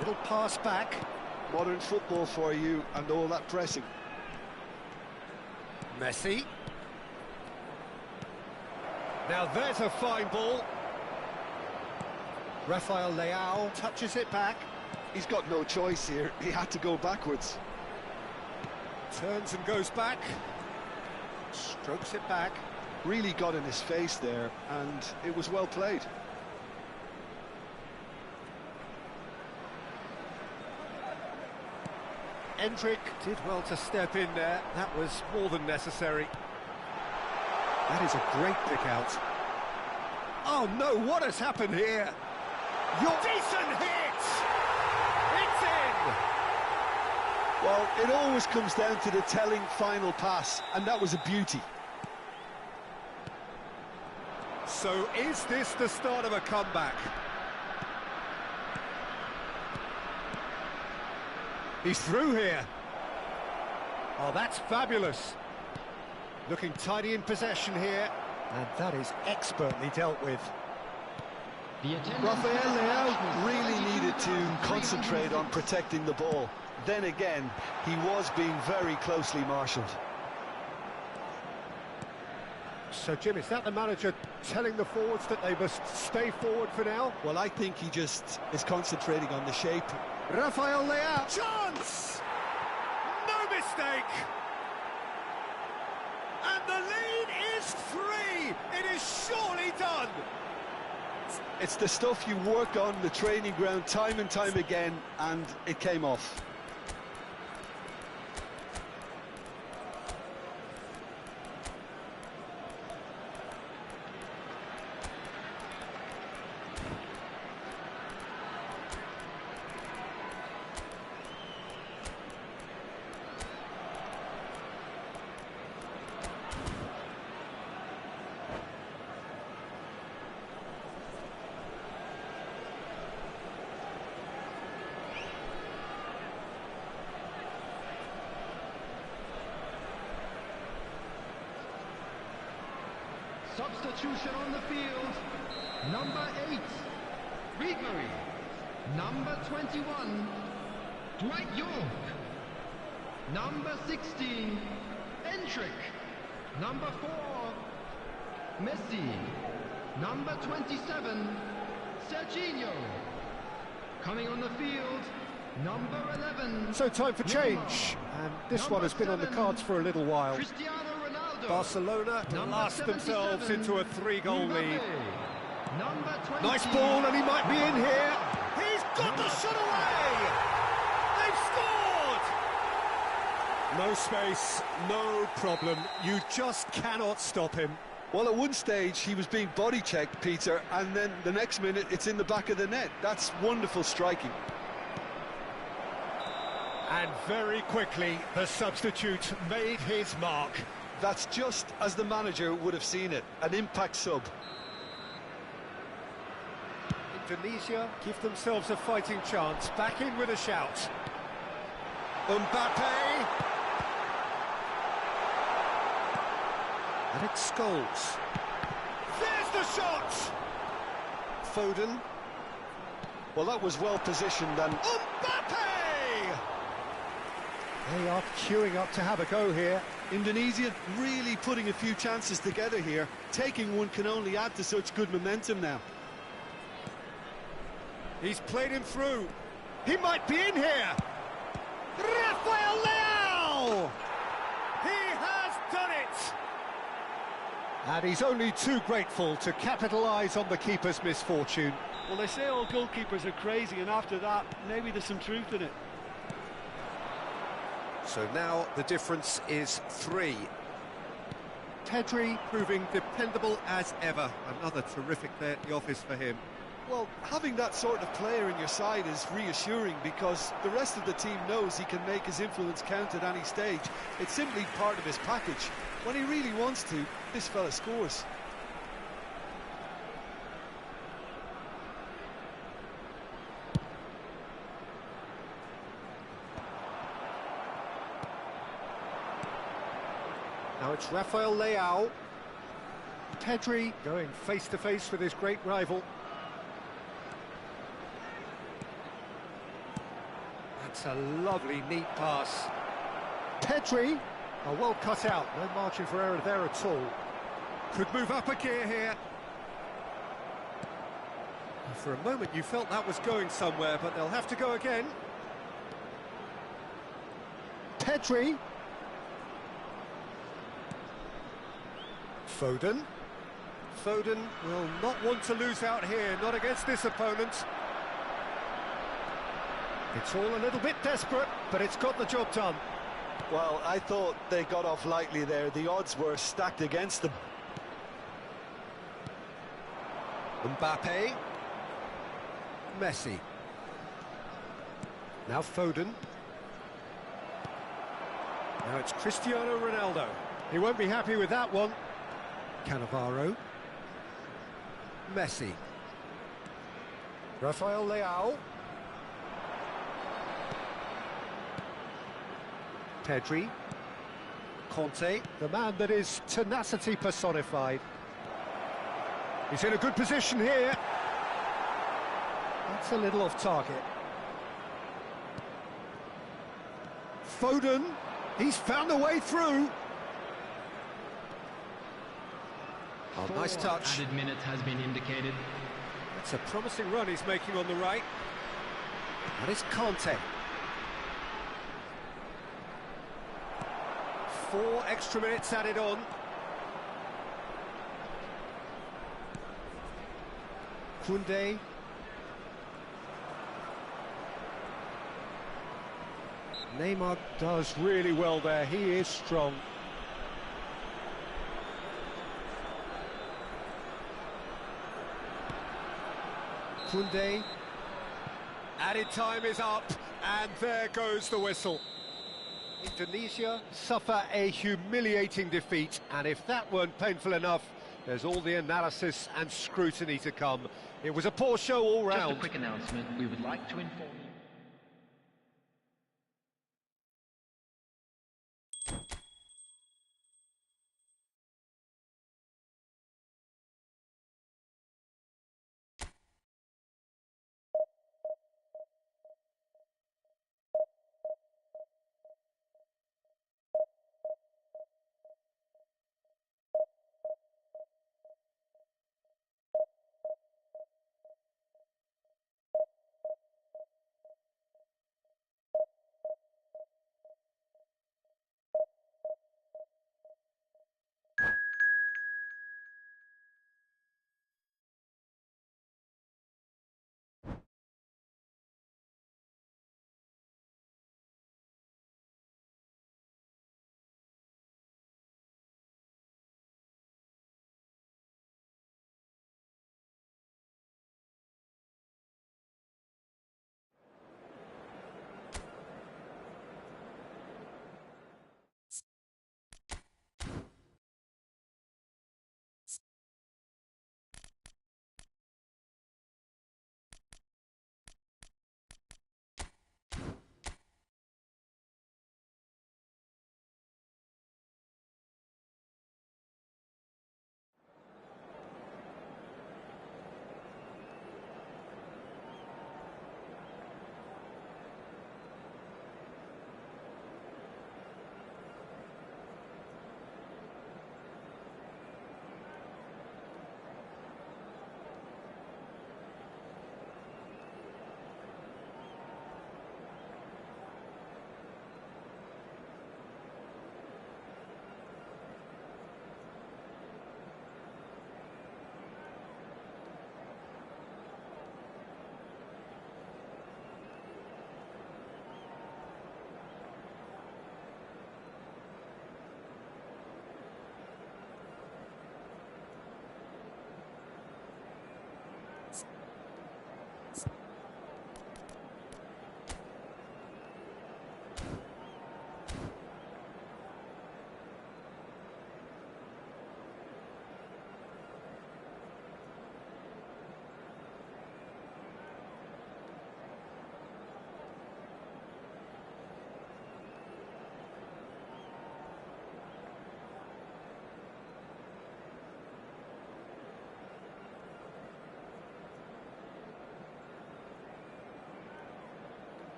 Little pass back. Modern football for you and all that pressing. Messi. Now there's a fine ball. Rafael Leao touches it back. He's got no choice here. He had to go backwards. Turns and goes back. Strokes it back. Really got in his face there, and it was well played. Endrick did well to step in there. That was more than necessary. That is a great pick out. Oh no, what has happened here? Decent hit! It's in! Well, it always comes down to the telling final pass, and that was a beauty. So is this the start of a comeback? He's through here. Oh, that's fabulous. Looking tidy in possession here. And that is expertly dealt with. Rafael Leao really needed to concentrate on protecting the ball. Then again, he was being very closely marshalled. So, Jim, is that the manager telling the forwards that they must stay forward for now? Well, I think he just is concentrating on the shape. Rafael Leao. Chance! No mistake! And the lead is 3! It is surely done! It's the stuff you work on the training ground time and time again, and it came off. Substitution on the field. Number 8, Ribery. Number 21, Dwight York. Number 16, Endrick. Number 4, Messi. Number 27, Serginho. Coming on the field, number 11. So time for change, and this one has been on the cards for a little while. Cristiano Ronaldo. Barcelona blast themselves into a 3-goal lead. Number 20. Nice ball, and he might be in here. He's got the shot away! They've scored! No space, no problem. You just cannot stop him. Well, at one stage he was being body checked, Peter, and then the next minute it's in the back of the net. That's wonderful striking. And very quickly the substitute made his mark. That's just as the manager would have seen it, an impact sub. Indonesia give themselves a fighting chance. Back in with a shout. Mbappe. And it Scholes. There's the shot! Foden. Well, that was well positioned and... Mbappe! They are queuing up to have a go here. Indonesia really putting a few chances together here. Taking one can only add to such good momentum now. He's played him through. He might be in here. Rafael Leao! He has done it! And he's only too grateful to capitalise on the keeper's misfortune. Well, they say all goalkeepers are crazy, and after that, maybe there's some truth in it. So now the difference is 3. Pedri proving dependable as ever. Another terrific day at the office for him. Well, having that sort of player in your side is reassuring because the rest of the team knows he can make his influence count at any stage. It's simply part of his package. When he really wants to, this fella scores. Now it's Rafael Leao. Pedri going face-to-face with his great rival. That's a lovely, neat pass. Pedri, well cut out, no margin for error there at all. Could move up a gear here. For a moment you felt that was going somewhere, but they'll have to go again. Pedri. Foden. Foden will not want to lose out here, not against this opponent. It's all a little bit desperate, but it's got the job done. Well, I thought they got off lightly there. The odds were stacked against them. Mbappe. Messi. Now Foden. Now it's Cristiano Ronaldo. He won't be happy with that one. Cannavaro. Messi. Rafael Leao. Pedri. Conte, the man that is tenacity personified. He's in a good position here. That's a little off target. Foden, he's found a way through. Oh, nice touch. Added minutes has been indicated. It's a promising run he's making on the right. That is Conte. 4 extra minutes added on. Koundé. Neymar does really well there. He is strong. Koundé. Added time is up, and there goes the whistle. Indonesia suffer a humiliating defeat, and if that weren't painful enough, there's all the analysis and scrutiny to come. It was a poor show all round. Just a quick announcement. We would like to inform you.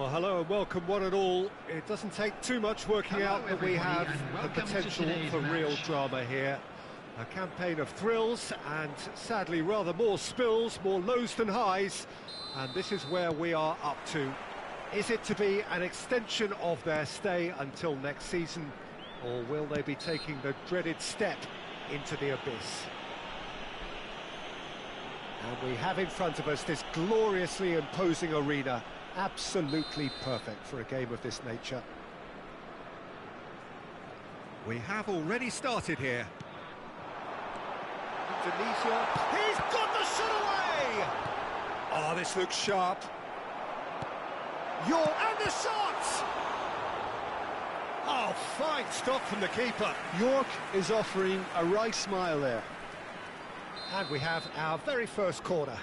Well, hello and welcome one and all. It doesn't take too much working Hello, out that we everybody, have and the welcome to potential today's for real match. drama here. A campaign of thrills and sadly rather more spills, more lows than highs. And this is where we are up to. Is it to be an extension of their stay until next season, or will they be taking the dreaded step into the abyss? And we have in front of us this gloriously imposing arena, absolutely perfect for a game of this nature. We have already started here. Indonesia, he's got the shot away! Oh, this looks sharp. And the shot! Oh, fine stop from the keeper. York is offering a wry smile there. And we have our very first corner.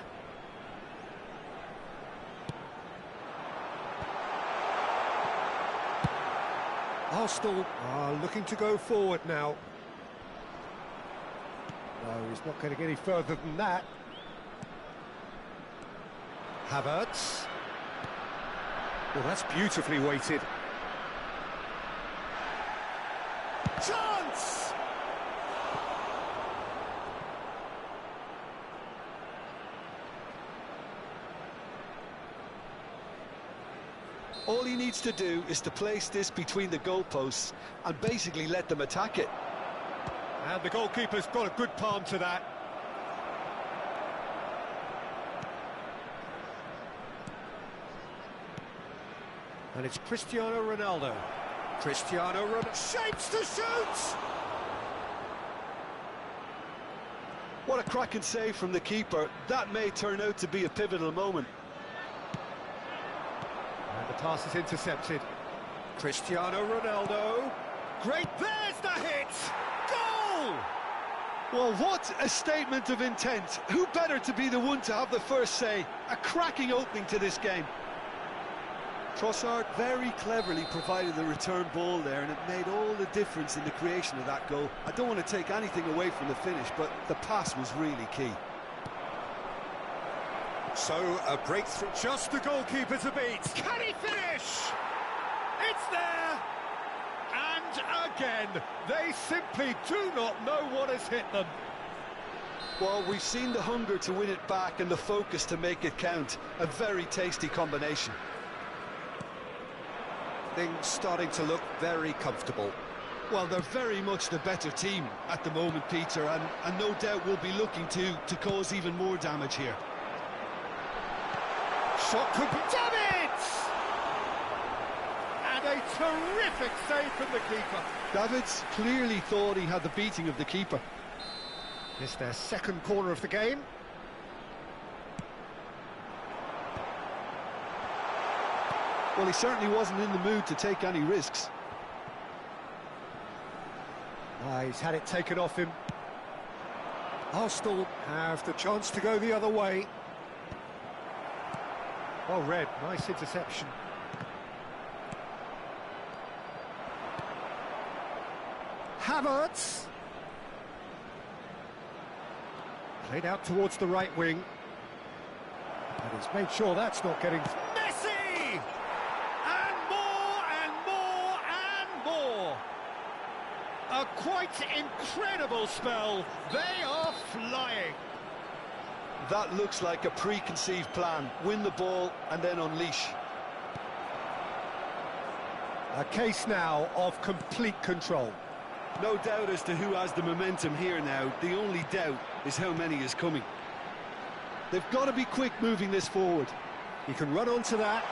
Arsenal are looking to go forward now. No, he's not going to get any further than that. Havertz. Well, that's beautifully weighted. Chance! All he needs to do is to place this between the goalposts and basically let them attack it. And the goalkeeper's got a good palm to that. And it's Cristiano Ronaldo. Cristiano Ronaldo shapes to shoot! What a cracking save from the keeper. That may turn out to be a pivotal moment. And the pass is intercepted. Cristiano Ronaldo. Great, there's the hit! Goal! Well, what a statement of intent. Who better to be the one to have the first say? A cracking opening to this game. Trossard very cleverly provided the return ball there, and it made all the difference in the creation of that goal. I don't want to take anything away from the finish, but the pass was really key. So, a breakthrough. Just the goalkeeper to beat. Can he finish? It's there! And again, they simply do not know what has hit them. Well, we've seen the hunger to win it back and the focus to make it count. A very tasty combination. Things starting to look very comfortable. Well, they're very much the better team at the moment, Peter, and no doubt will be looking to cause even more damage here. Shot could be... Damn it! And a terrific save from the keeper. Davids clearly thought he had the beating of the keeper. It's their second corner of the game. Well, he certainly wasn't in the mood to take any risks. He's had it taken off him. Arsenal have the chance to go the other way. Well read, nice interception. Havertz. Played out towards the right wing. And he's made sure that's not getting... Messi! And more, and more, and more! A quite incredible spell. They are flying. That looks like a preconceived plan. Win the ball and then unleash. A case now of complete control. No doubt as to who has the momentum here now. The only doubt is how many is coming. They've got to be quick moving this forward. He can run onto that.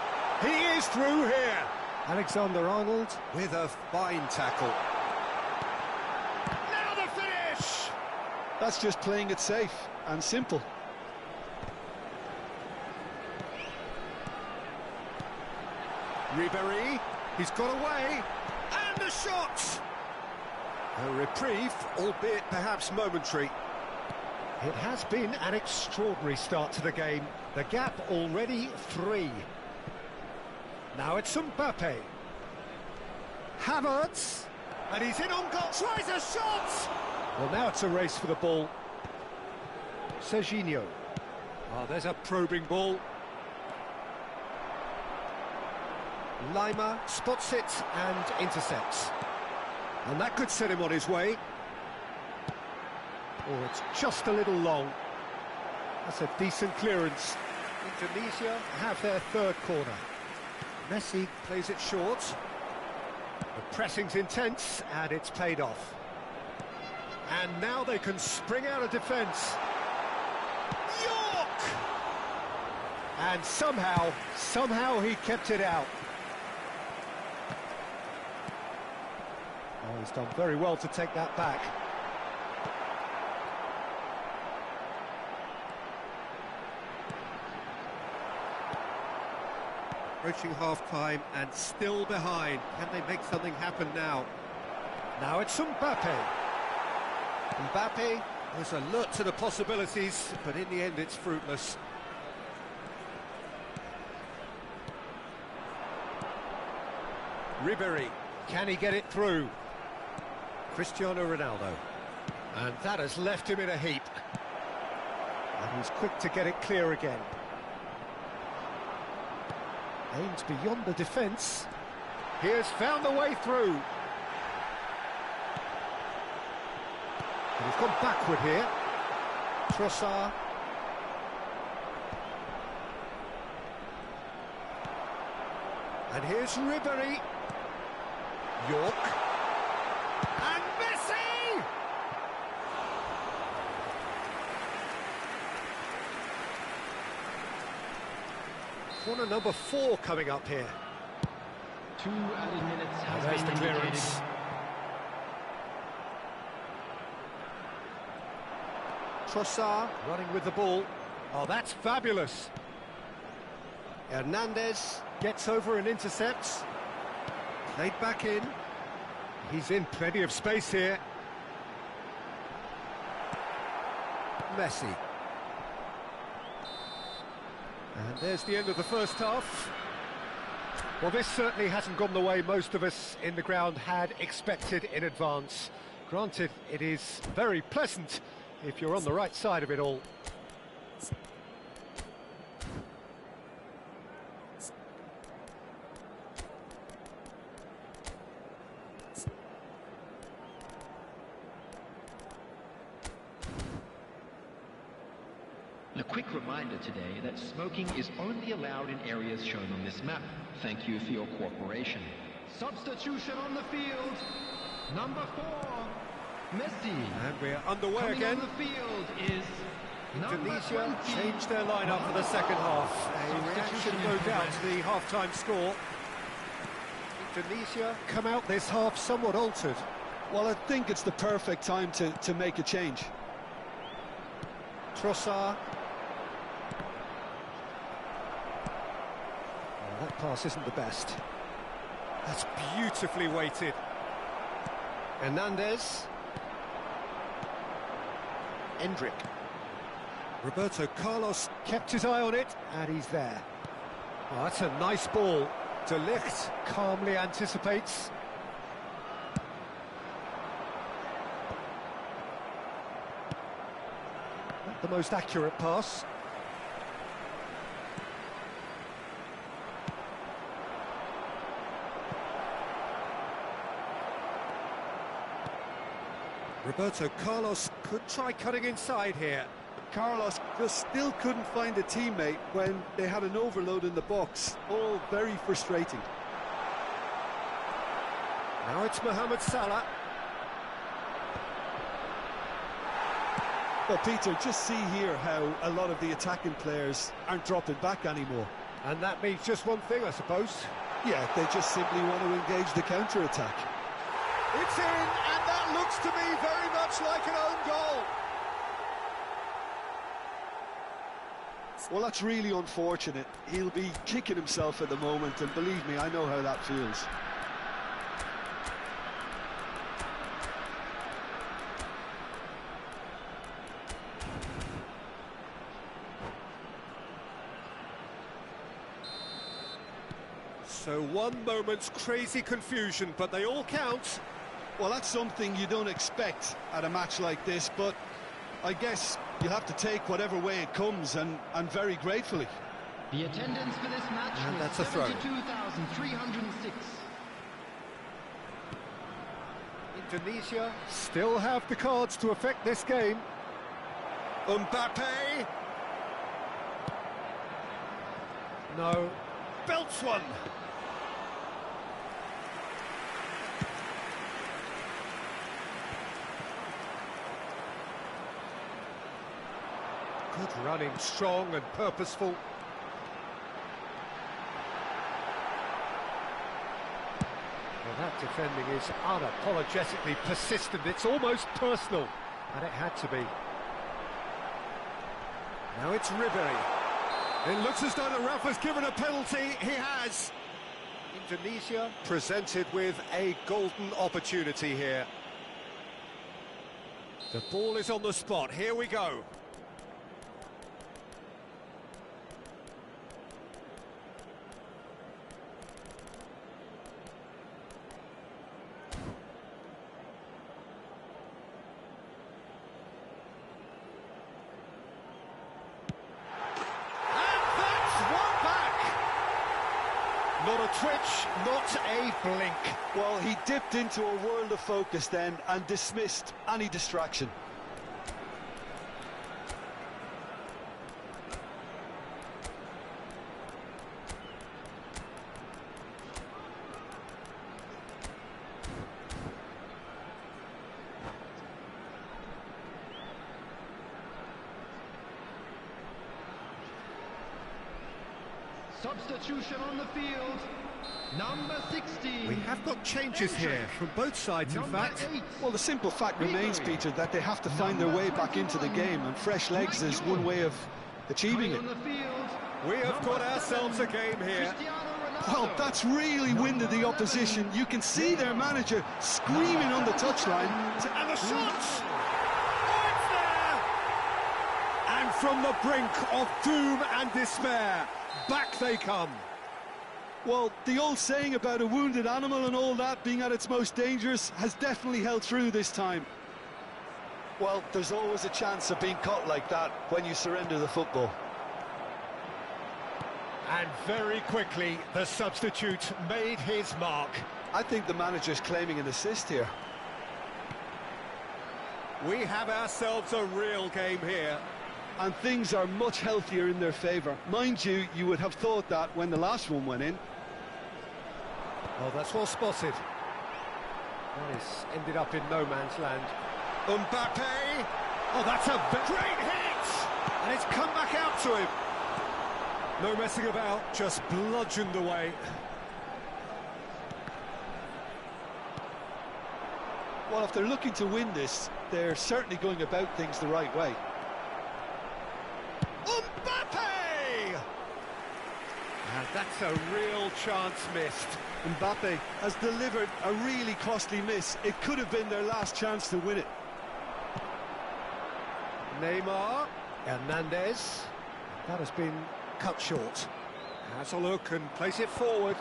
He is through here. Alexander-Arnold with a fine tackle. Now the finish! That's just playing it safe and simple. Ribéry, he's got away, and the shot! A reprieve, albeit perhaps momentary. It has been an extraordinary start to the game. The gap already 3. Now it's Mbappe. Havertz, and he's in on goal, tries a shot! Well, now it's a race for the ball. Serginho. Oh, there's a probing ball. Lima spots it and intercepts. And that could set him on his way. Oh, it's just a little long. That's a decent clearance. Indonesia have their third corner. Messi plays it short. The pressing's intense, and it's paid off. And now they can spring out of defence. York! And somehow he kept it out. Oh, he's done very well to take that back. Approaching half-time and still behind. Can they make something happen now? Now it's Mbappe. Mbappe was alert to the possibilities, but in the end it's fruitless. Ribéry, can he get it through? Cristiano Ronaldo. And that has left him in a heap. And he's quick to get it clear again. Aims beyond the defence. He has found the way through. And he's gone backward here. Trossard. And here's Ribéry. York. And Messi! Corner number 4 coming up here. 2 added minutes has There's been the indicated. clearance. Trossard running with the ball. Oh, that's fabulous. Hernandez gets over and intercepts. Played back in. He's in plenty of space here. Messi. And there's the end of the first half. Well, this certainly hasn't gone the way most of us in the ground had expected in advance. Granted, it is very pleasant if you're on the right side of it all. A quick reminder today that smoking is only allowed in areas shown on this map. Thank you for your cooperation. Substitution on the field. Number 4, Messi. And we're underway Coming again. on the field is Indonesia number 20. changed their lineup for the second half. A reaction, no doubt, to the half-time score. Indonesia come out this half somewhat altered. Well, I think it's the perfect time to make a change. Trossard. Oh, that pass isn't the best. That's beautifully weighted. Hernandez. Endrick. Roberto Carlos kept his eye on it, and he's there. Oh, that's a nice ball. De Ligt calmly anticipates. Not the most accurate pass. Roberto Carlos could try cutting inside here. Carlos just still couldn't find a teammate when they had an overload in the box. All very frustrating. Now it's Mohamed Salah. Well, Peter, just see here how a lot of the attacking players aren't dropping back anymore. And that means just one thing, I suppose. Yeah, they just simply want to engage the counter-attack. It's in, and that looks to me very much like an own goal. Well, that's really unfortunate. He'll be kicking himself at the moment, and believe me, I know how that feels. So one moment's crazy confusion, but they all count. Well, that's something you don't expect at a match like this, but I guess you'll have to take whatever way it comes, and very gratefully. The attendance for this match And was that's a throw. 72,306. Indonesia still have the cards to affect this game. Mbappe. No. Belts one. Good running, strong and purposeful. Well, that defending is unapologetically persistent. It's almost personal, and it had to be. Now it's Ribery. It looks as though the ref has given a penalty. He has. Indonesia presented with a golden opportunity here. The ball is on the spot. Here we go. Not a twitch, not a blink. Well, he dipped into a world of focus then and dismissed any distraction. Substitution on the field, number 16. We have got changes here from both sides, in fact. Well, the simple fact remains, Peter, that they have to find their way back into the game, and fresh legs is one way of achieving it. We have got ourselves a game here. Well, that's really winded the opposition. You can see their manager screaming on the touchline. And the shots! Oh, it's there! And from the brink of doom and despair, back they come. Well, the old saying about a wounded animal and all that being at its most dangerous has definitely held through this time. Well, there's always a chance of being caught like that when you surrender the football. And very quickly, the substitute made his mark. I think the manager's claiming an assist here. We have ourselves a real game here. And things are much healthier in their favour. Mind you, you would have thought that when the last one went in. Well, that's well spotted. That has ended up in no man's land. Mbappe! Oh, that's a great hit! And it's come back out to him. No messing about, just bludgeoned away. Well, if they're looking to win this, they're certainly going about things the right way. Mbappe! And that's a real chance missed. Mbappe has delivered a really costly miss. It could have been their last chance to win it. Neymar, Hernandez. That has been cut short. Has a look and plays it forward.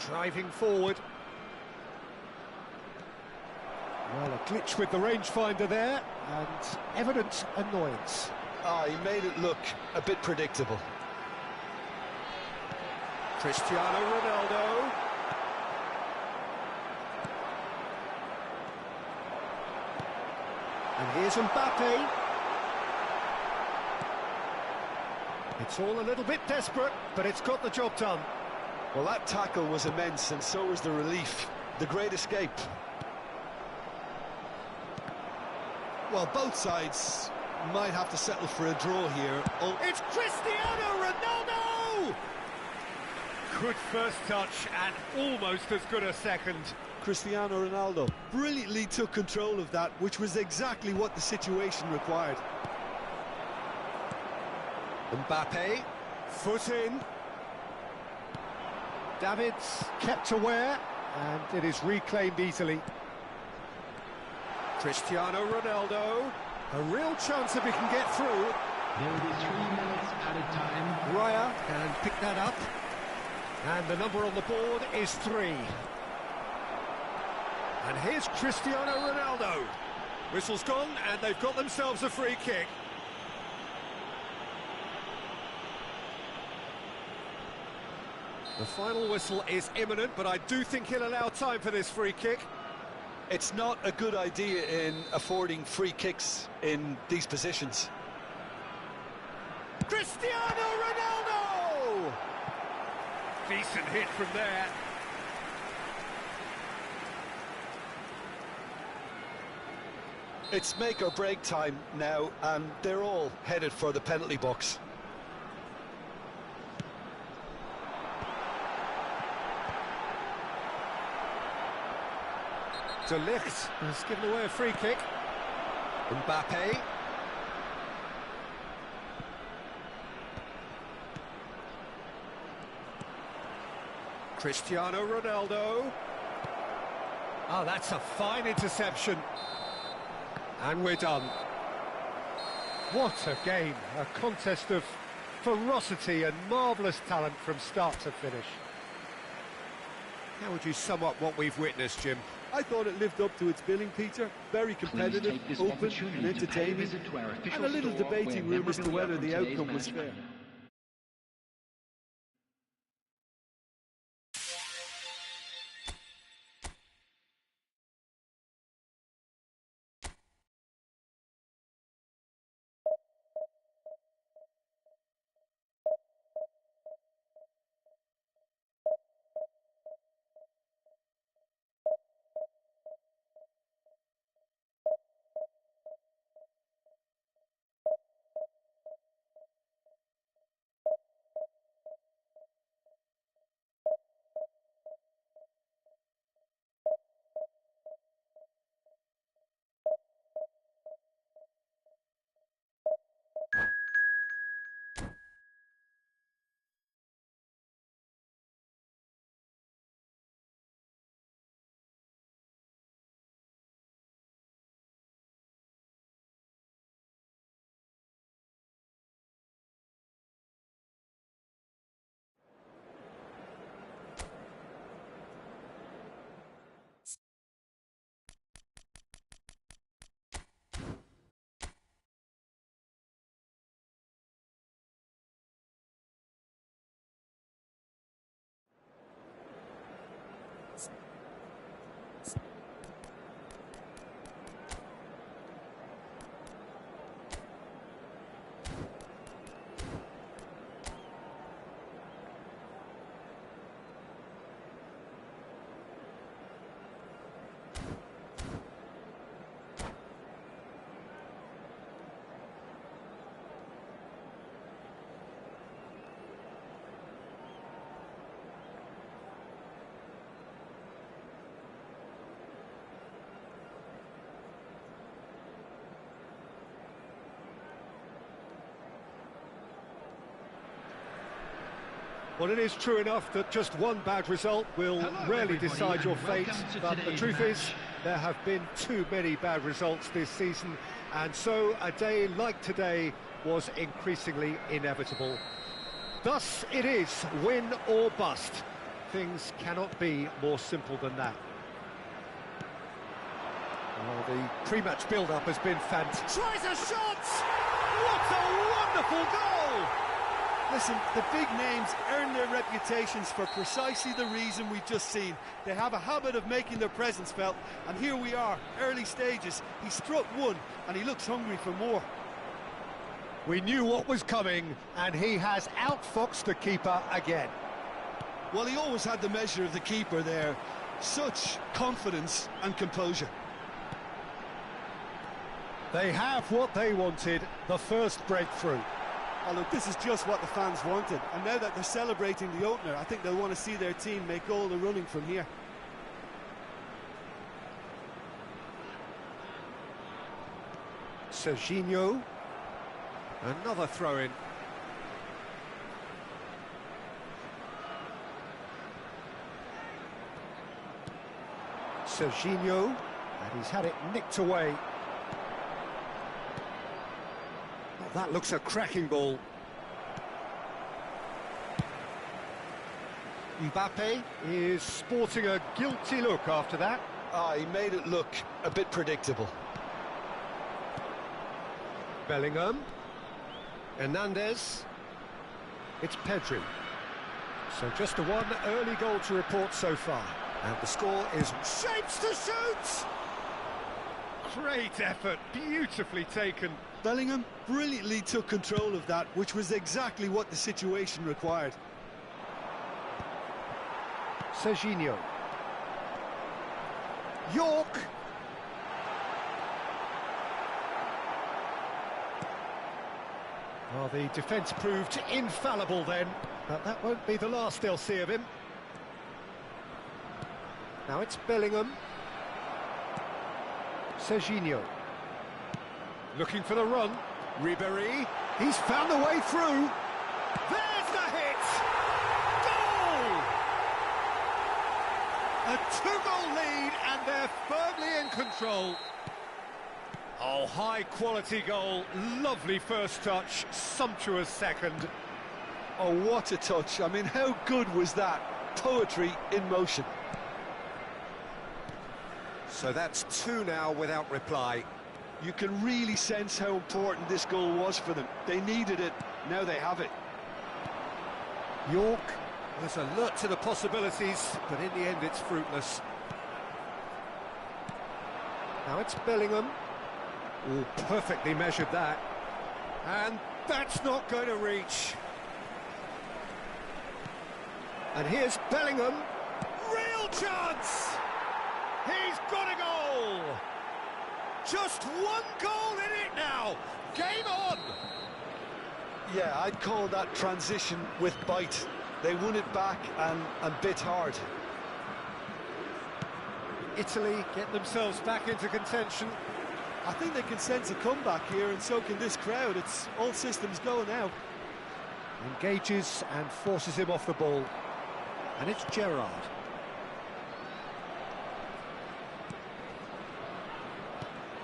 Driving forward. Well, a glitch with the rangefinder there, and evident annoyance. He made it look a bit predictable. Cristiano Ronaldo. And here's Mbappe. It's all a little bit desperate, but it's got the job done. Well, that tackle was immense, and so was the relief. The great escape. Well, both sides might have to settle for a draw here. Oh, it's Cristiano Ronaldo! Good first touch and almost as good a second. Cristiano Ronaldo brilliantly took control of that, which was exactly what the situation required. Mbappe, foot in. Davids kept aware, and it is reclaimed easily. Cristiano Ronaldo, a real chance if he can get through. There will be 3 minutes added time. Raya can pick that up. And the number on the board is 3. And here's Cristiano Ronaldo. Whistle's gone, and they've got themselves a free kick. The final whistle is imminent, but I do think he'll allow time for this free kick. It's not a good idea in affording free kicks in these positions. Cristiano Ronaldo! Decent hit from there. It's make or break time now, and they're all headed for the penalty box. De Ligt has given away a free kick. Mbappe. Cristiano Ronaldo. Oh, that's a fine interception. And we're done. What a game. A contest of ferocity and marvellous talent from start to finish. How would you sum up what we've witnessed, Jim? I thought it lived up to its billing, Peter. Very competitive, open and entertaining, and a little debating room as to whether the outcome was fair. Well, it is true enough that just one bad result will rarely decide your fate, but the truth is there have been too many bad results this season, and so a day like today was increasingly inevitable. Thus it is win or bust. Things cannot be more simple than that. Well, the pre-match build-up has been fantastic. Tries a shot! What a wonderful goal! Listen, the big names earn their reputations for precisely the reason we've just seen. They have a habit of making their presence felt, and here we are, early stages. He struck one, and he looks hungry for more. We knew what was coming, and he has outfoxed the keeper again. Well, he always had the measure of the keeper there. Such confidence and composure. They have what they wanted, the first breakthrough. Oh, look, this is just what the fans wanted, and now that they're celebrating the opener, I think they'll want to see their team make all the running from here. Serginho, another throw-in. Serginho, and he's had it nicked away. That looks a cracking ball. Mbappe is sporting a guilty look after that. He made it look a bit predictable. Bellingham. Hernandez. It's Pedri. So just the one early goal to report so far. And the score is shapes to shoot! Great effort, beautifully taken. Bellingham brilliantly took control of that, which was exactly what the situation required. Serginho. York. Well, the defence proved infallible then, but that won't be the last they'll see of him. Now it's Bellingham. Serginho. Looking for the run. Ribéry. He's found the way through. There's the hit! Goal! A two-goal lead, and they're firmly in control. Oh, high-quality goal. Lovely first touch. Sumptuous second. Oh, what a touch. I mean, how good was that? Poetry in motion. So that's two now without reply. You can really sense how important this goal was for them. They needed it, now they have it. York was alert to the possibilities, but in the end it's fruitless. Now it's Bellingham. Oh, perfectly measured that. And that's not going to reach. And here's Bellingham. Real chance! He's got a goal! Just one goal in it now! Game on! Yeah, I'd call that transition with bite. They won it back and bit hard. Italy get themselves back into contention. I think they can sense a comeback here, and so can this crowd. It's all systems go now. Engages and forces him off the ball. And it's Gerrard.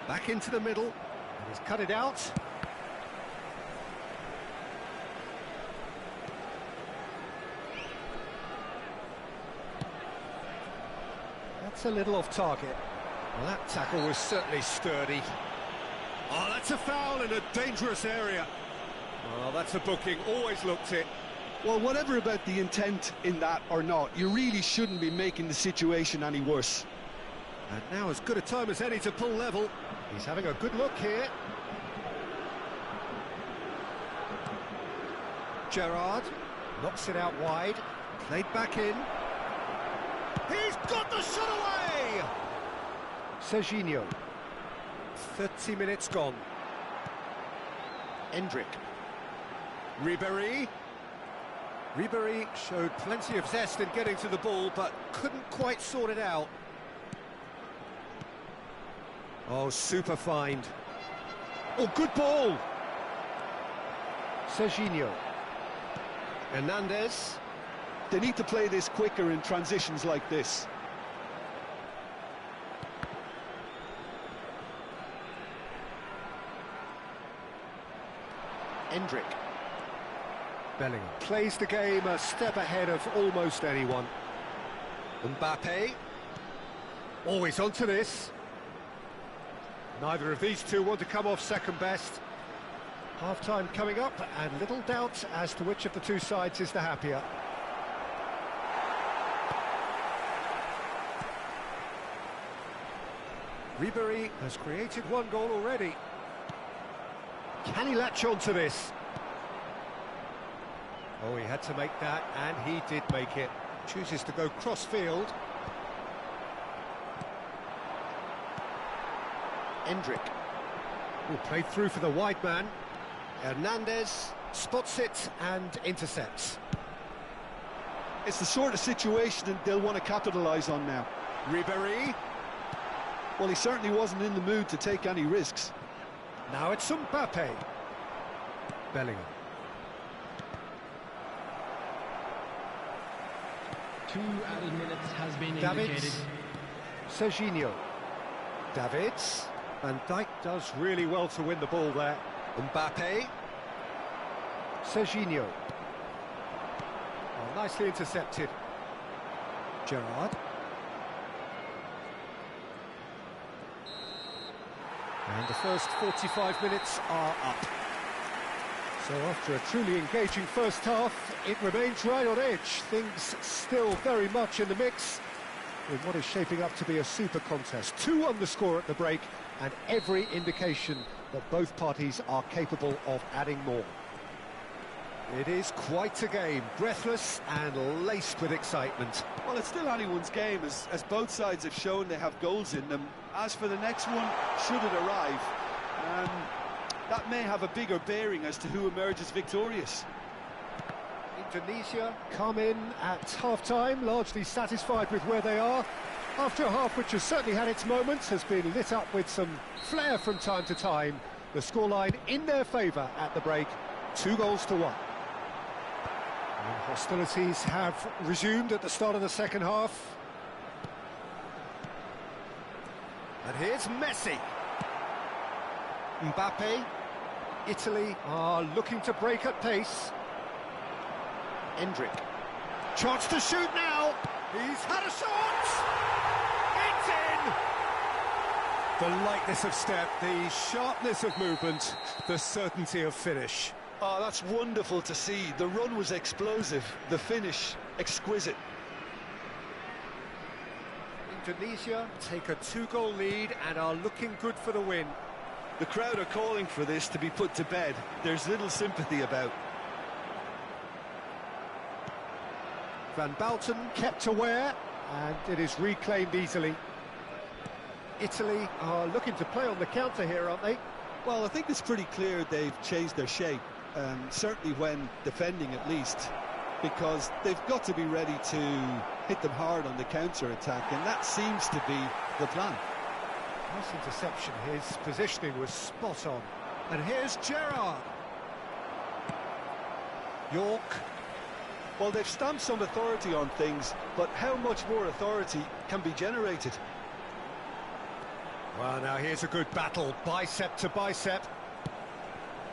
Back into the middle, and he's cut it out. That's a little off target. Well, that tackle was certainly sturdy. Oh, that's a foul in a dangerous area. Well, that's a booking, always looked it. Well, whatever about the intent in that or not, you really shouldn't be making the situation any worse. And now as good a time as any to pull level. He's having a good look here. Gerrard knocks it out wide, played back in. He's got the shot away! Serginho. 30 minutes gone. Endrick. Ribéry. Ribéry showed plenty of zest in getting to the ball, but couldn't quite sort it out. Oh, super find. Oh, good ball. Serginho. Hernandez. They need to play this quicker in transitions like this. Endrick. Bellingham plays the game a step ahead of almost anyone. Mbappe. Always onto this. Neither of these two want to come off second best. Half-time coming up, and little doubt as to which of the two sides is the happier. Ribéry has created one goal already. Can he latch on to this? Oh, he had to make that, and he did make it. Chooses to go cross-field. Endrick. Oh, played through for the wide man. Hernandez spots it and intercepts. It's the sort of situation that they'll want to capitalise on now. Ribéry. Well, he certainly wasn't in the mood to take any risks. Now it's Mbappe. Bellingham. 2 added minutes has been Davids. indicated. Serginho. Davids. Van Dijk does really well to win the ball there. Mbappe. Serginho. Oh, nicely intercepted. Gerrard. And the first 45 minutes are up. So So after a truly engaging first half, it remains right on edge. Things still very much in the mix in what is shaping up to be a super contest. 2 on the score at the break, and every indication that both parties are capable of adding more. It is quite a game, breathless and laced with excitement. Well, it's still anyone's game, as both sides have shown they have goals in them. As for the next one, should it arrive, that may have a bigger bearing as to who emerges victorious. Indonesia come in at half-time, largely satisfied with where they are. After a half which has certainly had its moments, has been lit up with some flair from time to time. The scoreline in their favour at the break, 2-1. And hostilities have resumed at the start of the second half. And here's Messi. Mbappe. Italy are looking to break at pace. Endrick. Chance to shoot now. He's had a shot. It's in. The lightness of step, the sharpness of movement, the certainty of finish. Oh, that's wonderful to see. The run was explosive, the finish exquisite. Indonesia take a 2-goal lead and are looking good for the win. The crowd are calling for this to be put to bed. There's little sympathy about. Van Balten kept aware, and it is reclaimed easily. Italy are looking to play on the counter here, aren't they? Well, I think it's pretty clear they've changed their shape, certainly when defending at least, because they've got to be ready to hit them hard on the counter-attack, and that seems to be the plan. Nice interception, his positioning was spot on. And here's Gerrard. York. Well, they've stamped some authority on things, but how much more authority can be generated? Well, now here's a good battle, bicep to bicep.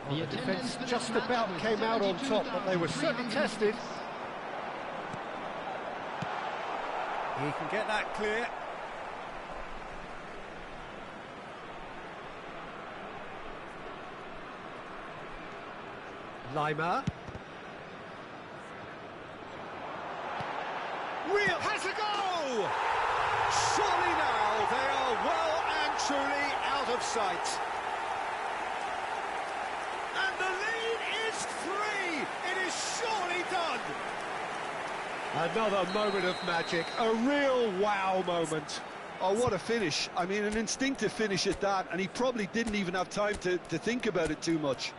Well, the defence just about came out on top, but they were certainly tested. He can get that clear. Lima. Real has a goal! Surely now they are well and truly out of sight. And the lead is 3! It is surely done! Another moment of magic, a real wow moment. Oh, what a finish. I mean, an instinctive finish at that, and he probably didn't even have time to think about it too much.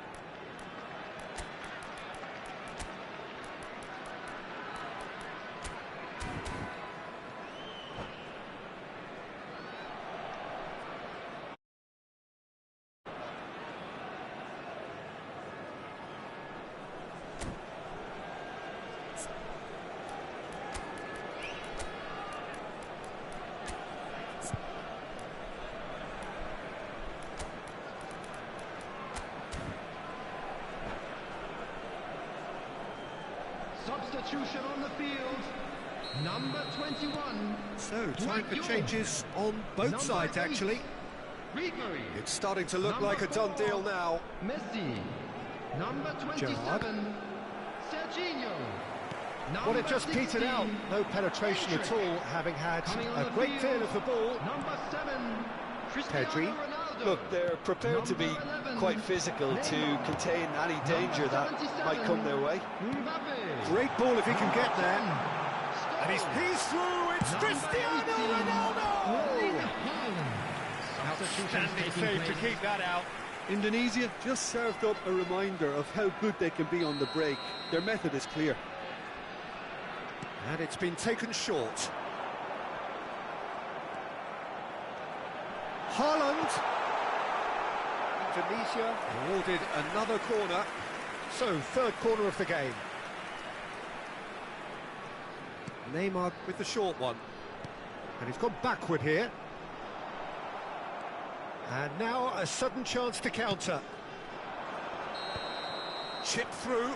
Substitution on the field, number 21. So, time for changes on both sides, actually. It's starting to look like a done deal now. Messi, number 27. Serginho. Well, it just petered out. No penetration at all, having had a great deal of the ball. Number 7. Pedri. Look, they're prepared to be quite physical to contain any danger that might come their way. Great ball if he can get there. And he's through, it's Cristiano Ronaldo! Outstanding save to keep that out. Indonesia just served up a reminder of how good they can be on the break. Their method is clear. And it's been taken short. Haaland. Indonesia awarded another corner. So, third corner of the game. Neymar with the short one. And he's gone backward here. And now a sudden chance to counter. Chip through.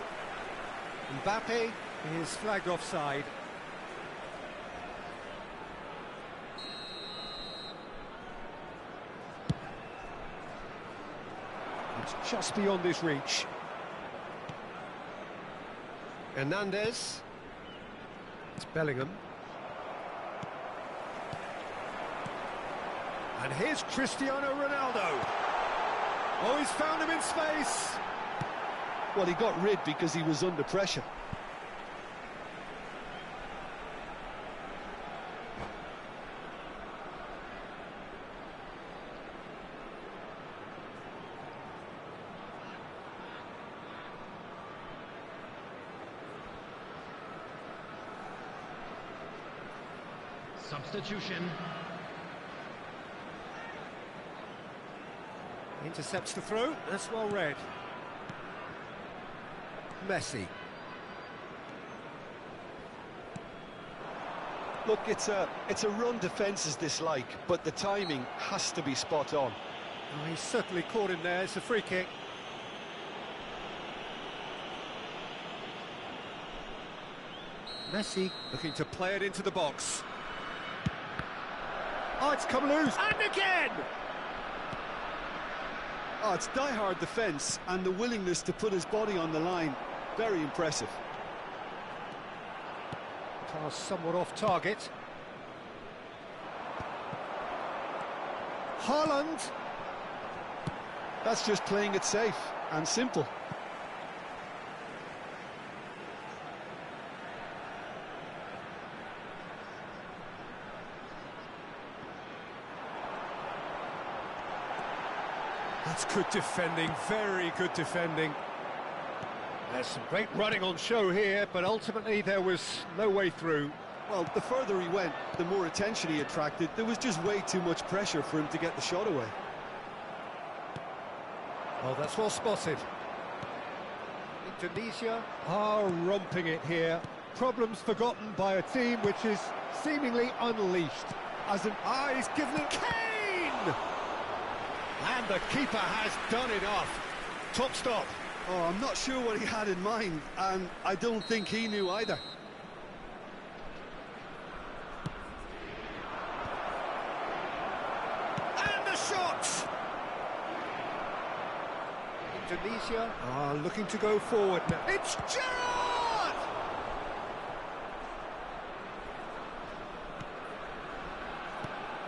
Mbappe is flagged offside. It's just beyond his reach. Hernandez. It's Bellingham. And here's Cristiano Ronaldo. Oh, he's found him in space. Well, he got rid because he was under pressure. Substitution. Intercepts the throw. That's well read. Messi. Look, it's a run defence's dislike, but the timing has to be spot on. Oh, he's certainly caught him there. It's a free kick. Messi looking to play it into the box. Oh, it's come loose. And again! Oh, it's die-hard defence and the willingness to put his body on the line. Very impressive. Pass somewhat off target. Haaland. That's just playing it safe and simple. That's good defending, very good defending. There's some great running on show here, but ultimately there was no way through. Well, the further he went, the more attention he attracted. There was just way too much pressure for him to get the shot away. Oh, that's well spotted. Indonesia are romping it here. Problems forgotten by a team which is seemingly unleashed. As an he's given it. Kane! And the keeper has done enough. Top stop. Oh, I'm not sure what he had in mind, and I don't think he knew either. And the shot! Indonesia are looking to go forward now. It's Gerrard!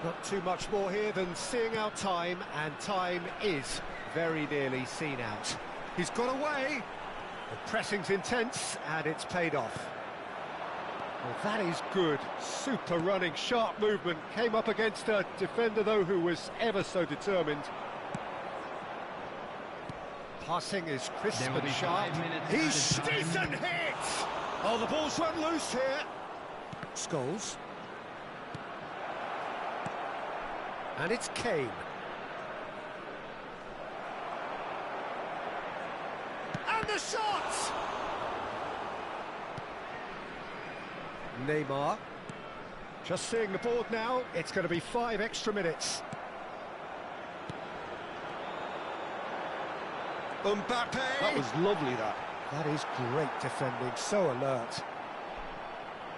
Not too much more here than seeing out time, and time is very nearly seen out. He's got away. The pressing's intense, and it's paid off. Well, that is good. Super running, sharp movement. Came up against a defender, though, who was ever so determined. Passing is crisp and sharp. He's decent hit! Oh, the ball's run loose here. Scholes. And it's Kane. And the shot! Neymar. Just seeing the board now, it's going to be 5 extra minutes. Mbappe! That was lovely, that. That is great defending, so alert.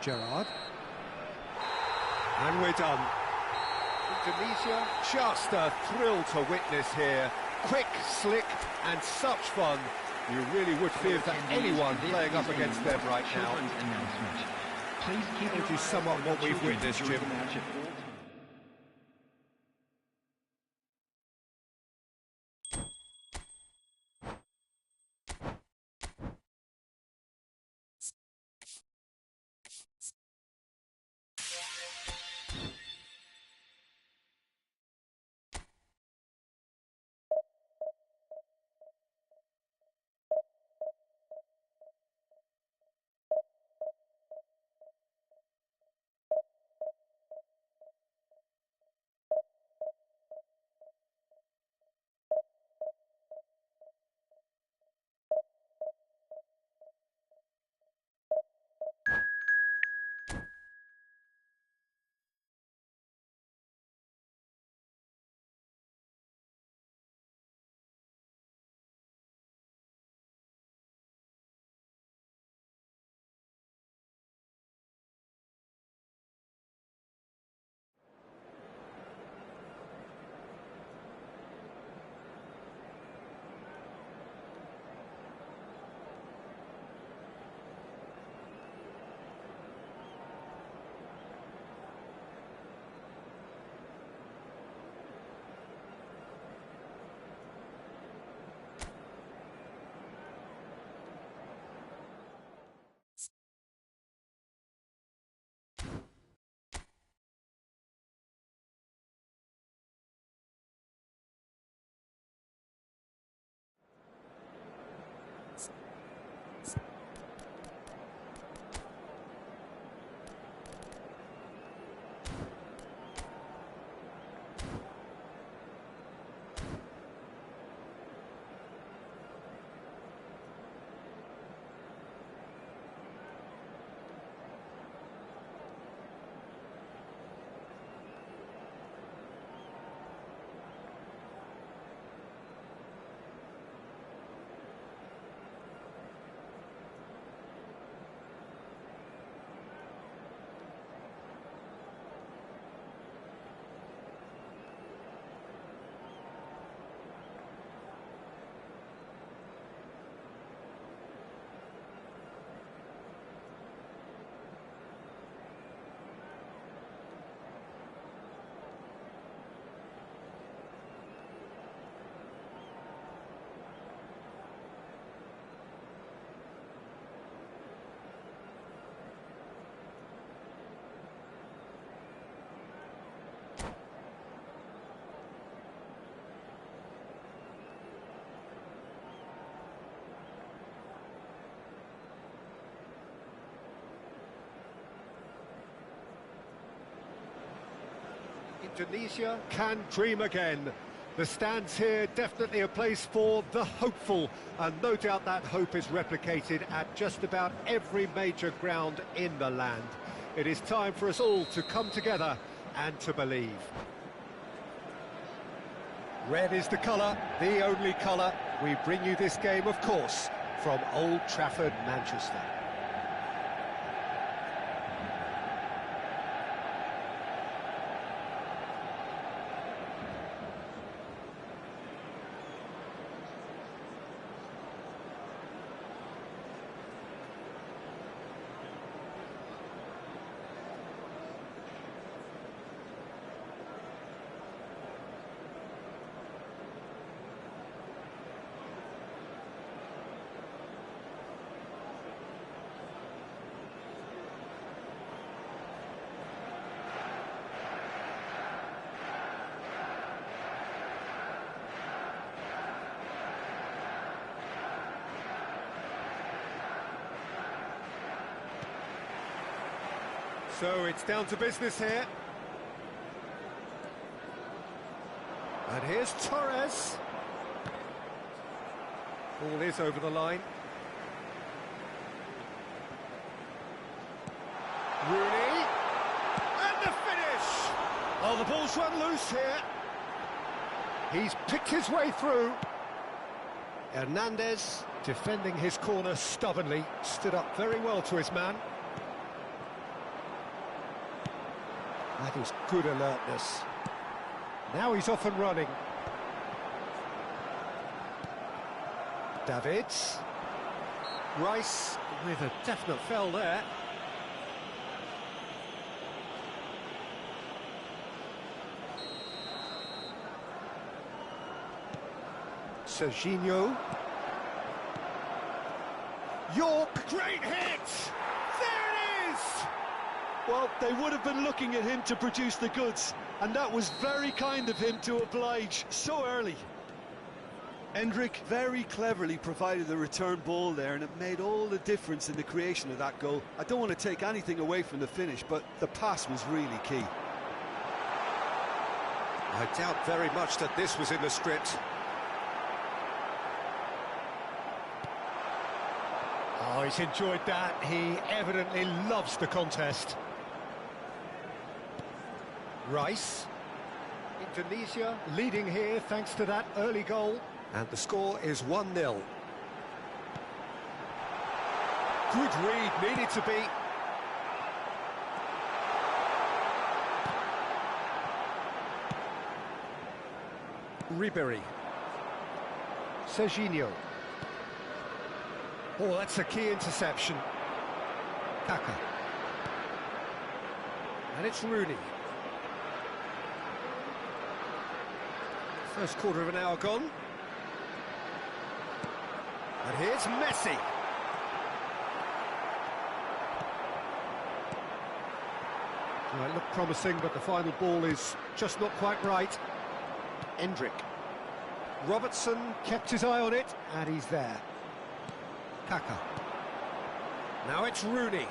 Gerrard. And we're done. Indonesia, just a thrill to witness here. Quick, slick, and such fun. You really would fear for anyone playing up against them right now. It is somewhat what we've witnessed, Jim. Indonesia can dream again. The stands here definitely a place for the hopeful, and no doubt that hope is replicated at just about every major ground in the land. It is time for us all to come together and to believe. Red is the colour, the only colour. We bring you this game, of course, from Old Trafford, Manchester. So it's down to business here. And here's Torres. Ball is over the line. Rooney. And the finish! Oh, the ball's run loose here. He's picked his way through. Hernandez, defending his corner stubbornly, stood up very well to his man. That is good alertness. Now he's off and running. Davids. Rice with a definite foul there. Serginho. York, great hit! There it is! Well, they would have been looking at him to produce the goods, and that was very kind of him to oblige so early. Hendrick very cleverly provided the return ball there, and it made all the difference in the creation of that goal. I don't want to take anything away from the finish, but the pass was really key. I doubt very much that this was in the script. Oh, he's enjoyed that. He evidently loves the contest. Rice. Indonesia leading here thanks to that early goal. And the score is 1-0. Good read, needed to be. Ribery. Serginho. Oh, that's a key interception. Kaka. And it's Rooney. First quarter of an hour gone. And here's Messi. Well, it looked promising, but the final ball is just not quite right. Hendrick. Robertson kept his eye on it, and he's there. Kaka. Now it's Rooney.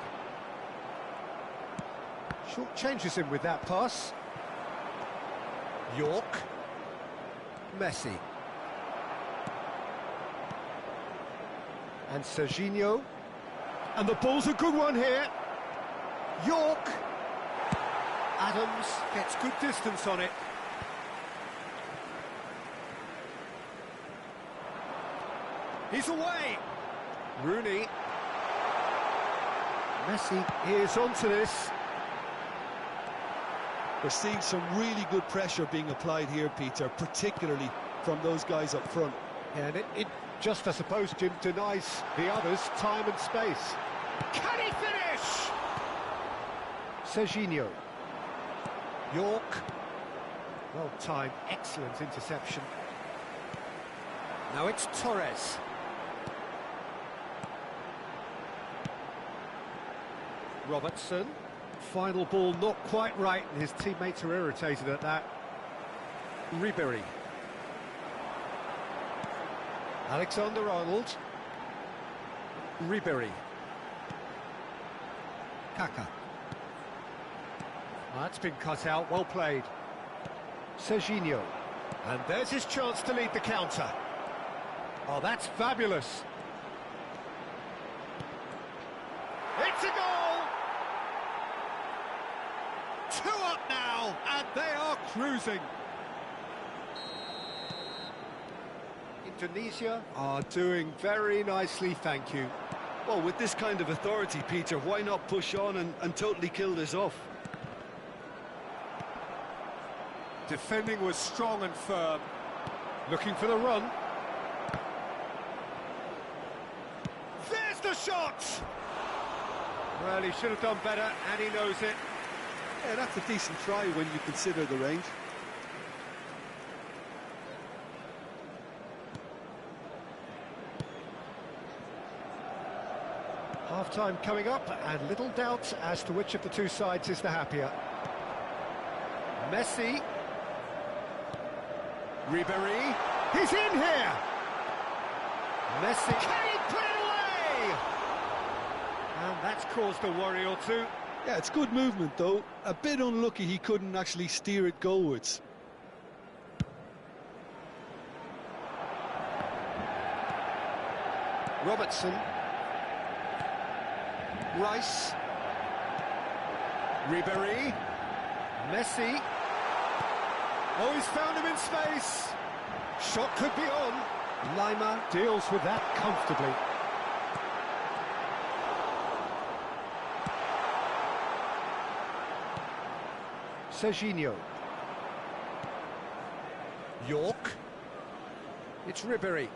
Short changes him with that pass. York. Messi. And Serginho. And the ball's a good one here. York. Adams gets good distance on it. He's away. Rooney. Messi is onto this. We're seeing some really good pressure being applied here, Peter, particularly from those guys up front. And it just, I suppose, Jim, denies the others time and space. Can he finish? Serginho. York. Well timed, excellent interception. Now it's Torres. Robertson. Final ball not quite right, and his teammates are irritated at that. Ribery. Alexander-Arnold. Ribery. Kaka. That's been cut out, well played. Serginho. And there's his chance to lead the counter. Oh, that's fabulous. It's a goal! 2 up now, and they are cruising. Indonesia are doing very nicely, thank you. Well, with this kind of authority, Peter, why not push on and totally kill this off? Defending was strong and firm. Looking for the run. There's the shot! Well, he should have done better, and he knows it. Yeah, that's a decent try when you consider the range. Half-time coming up, and little doubt as to which of the two sides is the happier. Messi. Ribéry. He's in here! Messi. Can he put it away? And that's caused a worry or two. Yeah, it's good movement, though. A bit unlucky he couldn't actually steer it goalwards. Robertson. Rice. Ribéry. Messi. Oh, he's found him in space. Shot could be on. Lima deals with that comfortably. Serginho. York. It's Ribéry.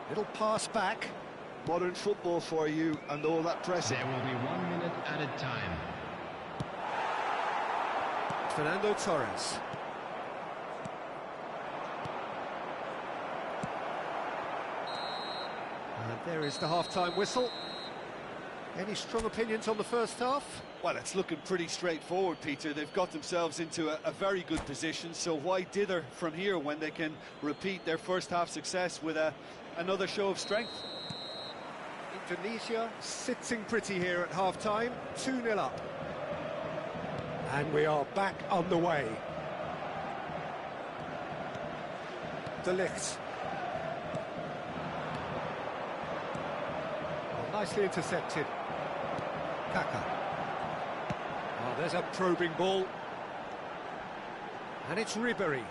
Little pass back. Modern football for you and all that pressing. There will be 1 minute added time. Fernando Torres. And there is the half-time whistle. Any strong opinions on the first half? Well, it's looking pretty straightforward, Peter. They've got themselves into a very good position, so why dither from here when they can repeat their first half success with another show of strength? Indonesia sitting pretty here at half-time, 2-0 up. And we are back on the way. De Ligt. Well, nicely intercepted. Kaka. Oh, there's a probing ball. And it's Ribéry.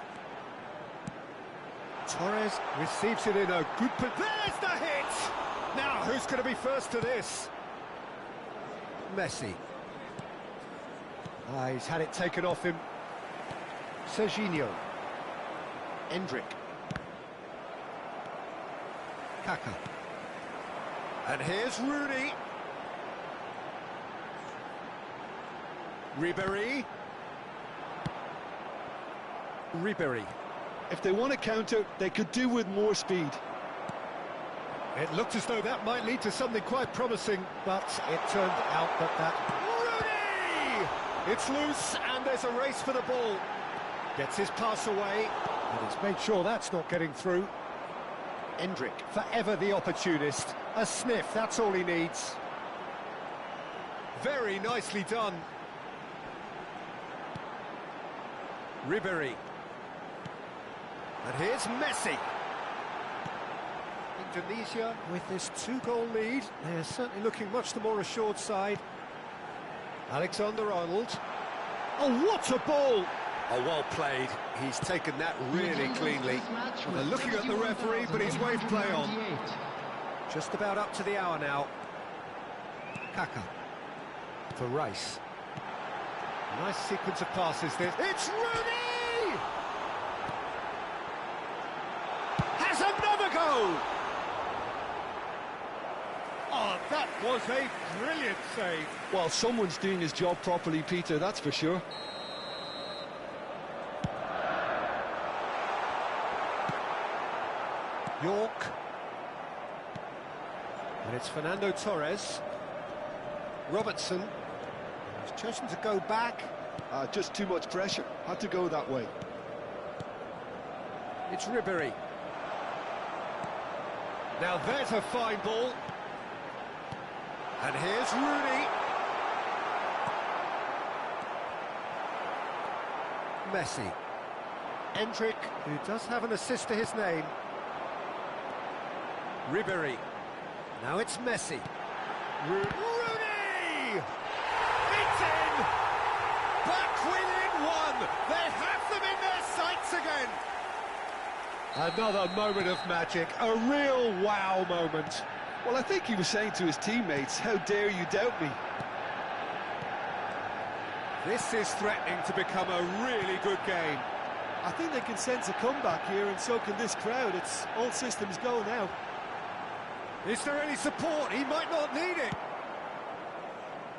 Torres receives it in a good position. There's the hit! Now, who's going to be first to this? Messi. He's had it taken off him. Serginho. Endrick. Kaka. And here's Rooney. Ribéry. Ribéry. If they want to counter, they could do with more speed. It looked as though that might lead to something quite promising, but it turned out that... Rooney! It's loose, and there's a race for the ball. Gets his pass away, and he's made sure that's not getting through. Endrick, forever the opportunist. A sniff, that's all he needs. Very nicely done. Ribéry. And here's Messi. Indonesia with this 2-goal lead. They're certainly looking much the more assured side. Alexander-Arnold. Oh, what a ball! Oh, well played. He's taken that really cleanly. They're looking at the referee, but he's waved play on. Just about up to the hour now. Kaka. For Rice. Nice sequence of passes this. It's Rooney! Has another go! Oh, that was a brilliant save. Well, someone's doing his job properly, Peter, that's for sure. York. And it's Fernando Torres. Robertson. He's chosen to go back. Just too much pressure. Had to go that way. It's Ribéry. Now there's a fine ball. And here's Rooney. Messi. Endrick, who does have an assist to his name. Ribéry. Now it's Messi. Rooney! It's in! Back within one! They have them in their sights again! Another moment of magic, a real wow moment. Well, I think he was saying to his teammates, how dare you doubt me? This is threatening to become a really good game. I think they can sense a comeback here, and so can this crowd. It's all systems go now. Is there any support? He might not need it.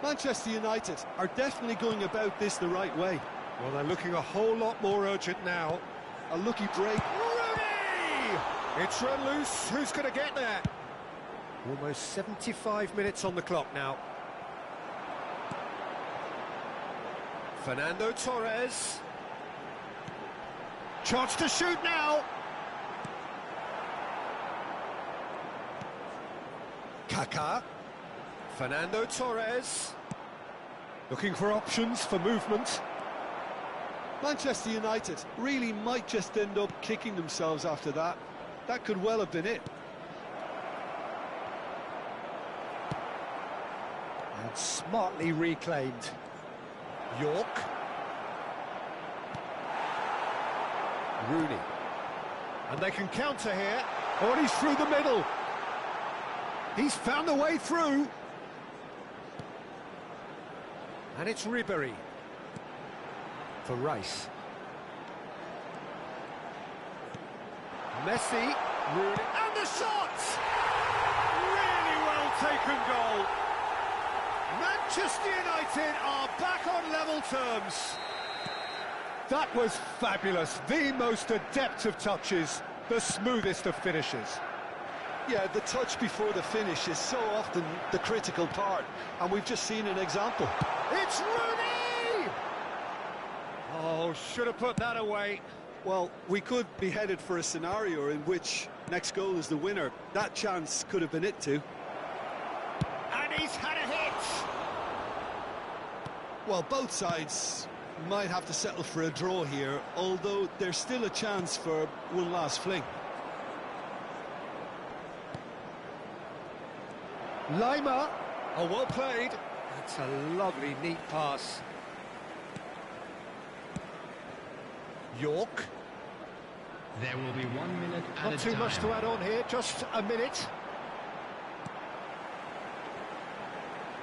Manchester United are definitely going about this the right way. Well, they're looking a whole lot more urgent now. A lucky break. Rooney! It's run loose. Who's going to get there? Almost 75 minutes on the clock now. Fernando Torres. Chance to shoot now. Kaká. Fernando Torres. Looking for options for movement. Manchester United really might just end up kicking themselves after that. That could well have been it. And smartly reclaimed. York. Rooney. And they can counter here. Oh, and he's through the middle. He's found a way through. And it's Ribéry. For Rice. Messi. Rooney. And the shot! Really well taken goal. Manchester United are back on level terms. That was fabulous. The most adept of touches, the smoothest of finishes. Yeah, the touch before the finish is so often the critical part, and we've just seen an example. It's Rooney! Oh, should have put that away. Well, we could be headed for a scenario in which next goal is the winner. That chance could have been it too. And he's had a hit! Well, both sides might have to settle for a draw here, although there's still a chance for one last fling. Lima. Oh, well played. That's a lovely, neat pass. York. There will be 1 minute at Not a too much time. to add on here, just a minute.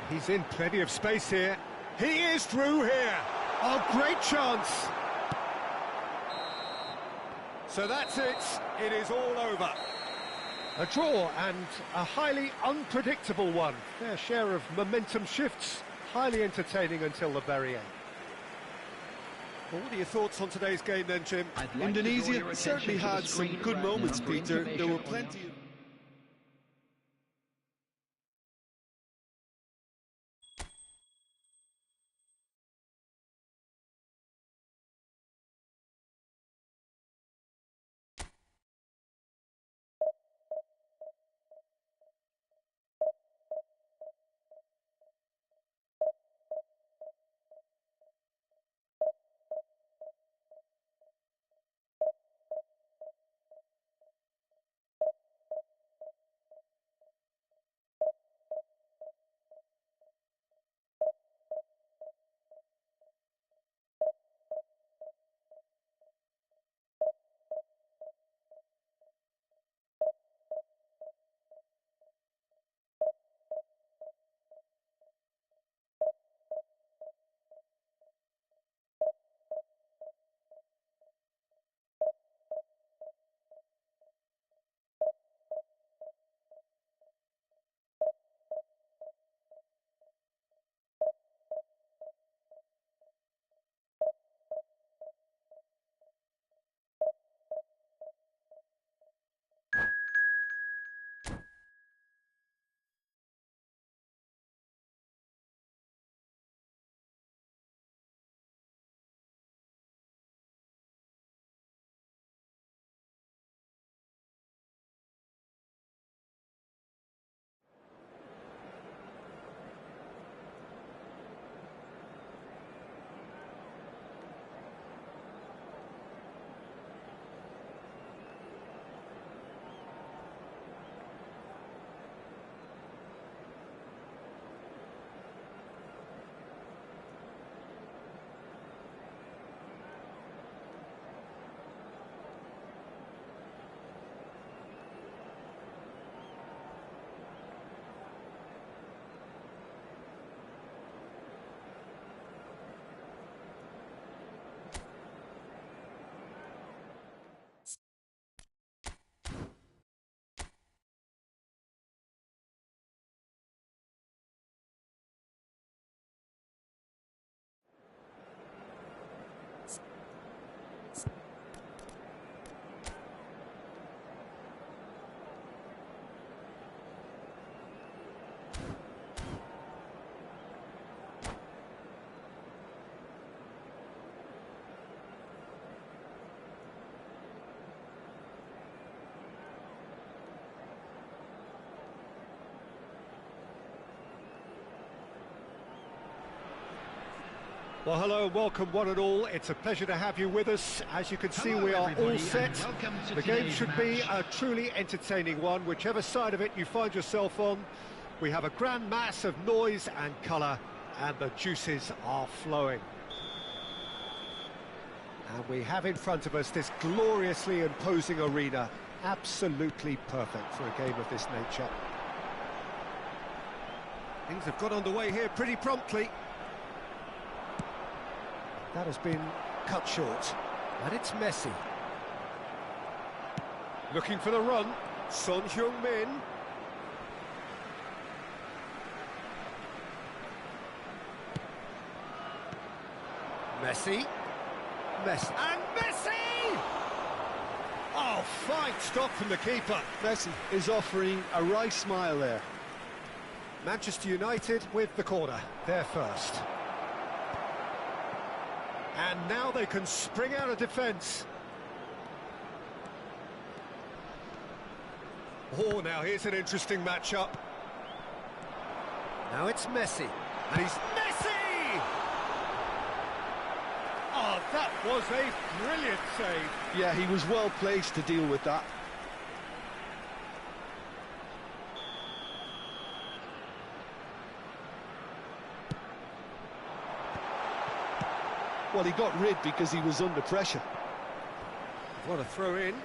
He's in plenty of space here. He is through here. Oh, great chance. So that's it. It is all over. A draw, and a highly unpredictable one. Fair share of momentum shifts. Highly entertaining until the very end. Well, what are your thoughts on today's game then, Jim? I'd like to draw Indonesia your certainly attention to the had some screen good right moments, now for Peter. There were information on plenty of... Well, hello and welcome one and all. It's a pleasure to have you with us. As you can see, we are all set. The game should be a truly entertaining one, whichever side of it you find yourself on. We have a grand mass of noise and colour, and the juices are flowing. And we have in front of us this gloriously imposing arena, absolutely perfect for a game of this nature. Things have got underway here pretty promptly. That has been cut short, and it's Messi. Looking for the run, Son Heung-min. Messi. And Messi! Oh, fine stop from the keeper. Messi is offering a wry smile there. Manchester United with the corner, they're first. And now they can spring out of defence. Oh, now here's an interesting matchup. Now it's Messi, and he's Messi! Oh, that was a brilliant save. Yeah, he was well placed to deal with that. Well, he got rid because he was under pressure. What a throw in.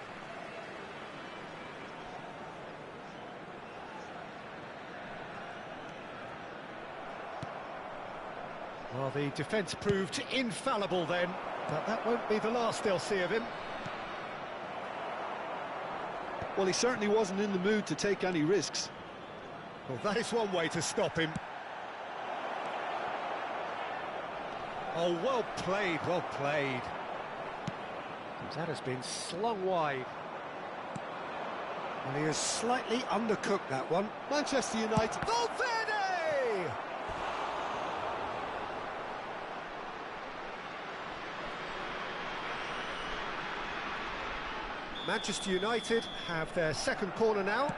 Well, the defence proved infallible then, but that won't be the last they'll see of him. Well, he certainly wasn't in the mood to take any risks. Well, that is one way to stop him. Oh, well played, well played. That has been slung wide. And he has slightly undercooked that one. Manchester United. Valverde! Manchester United have their second corner now.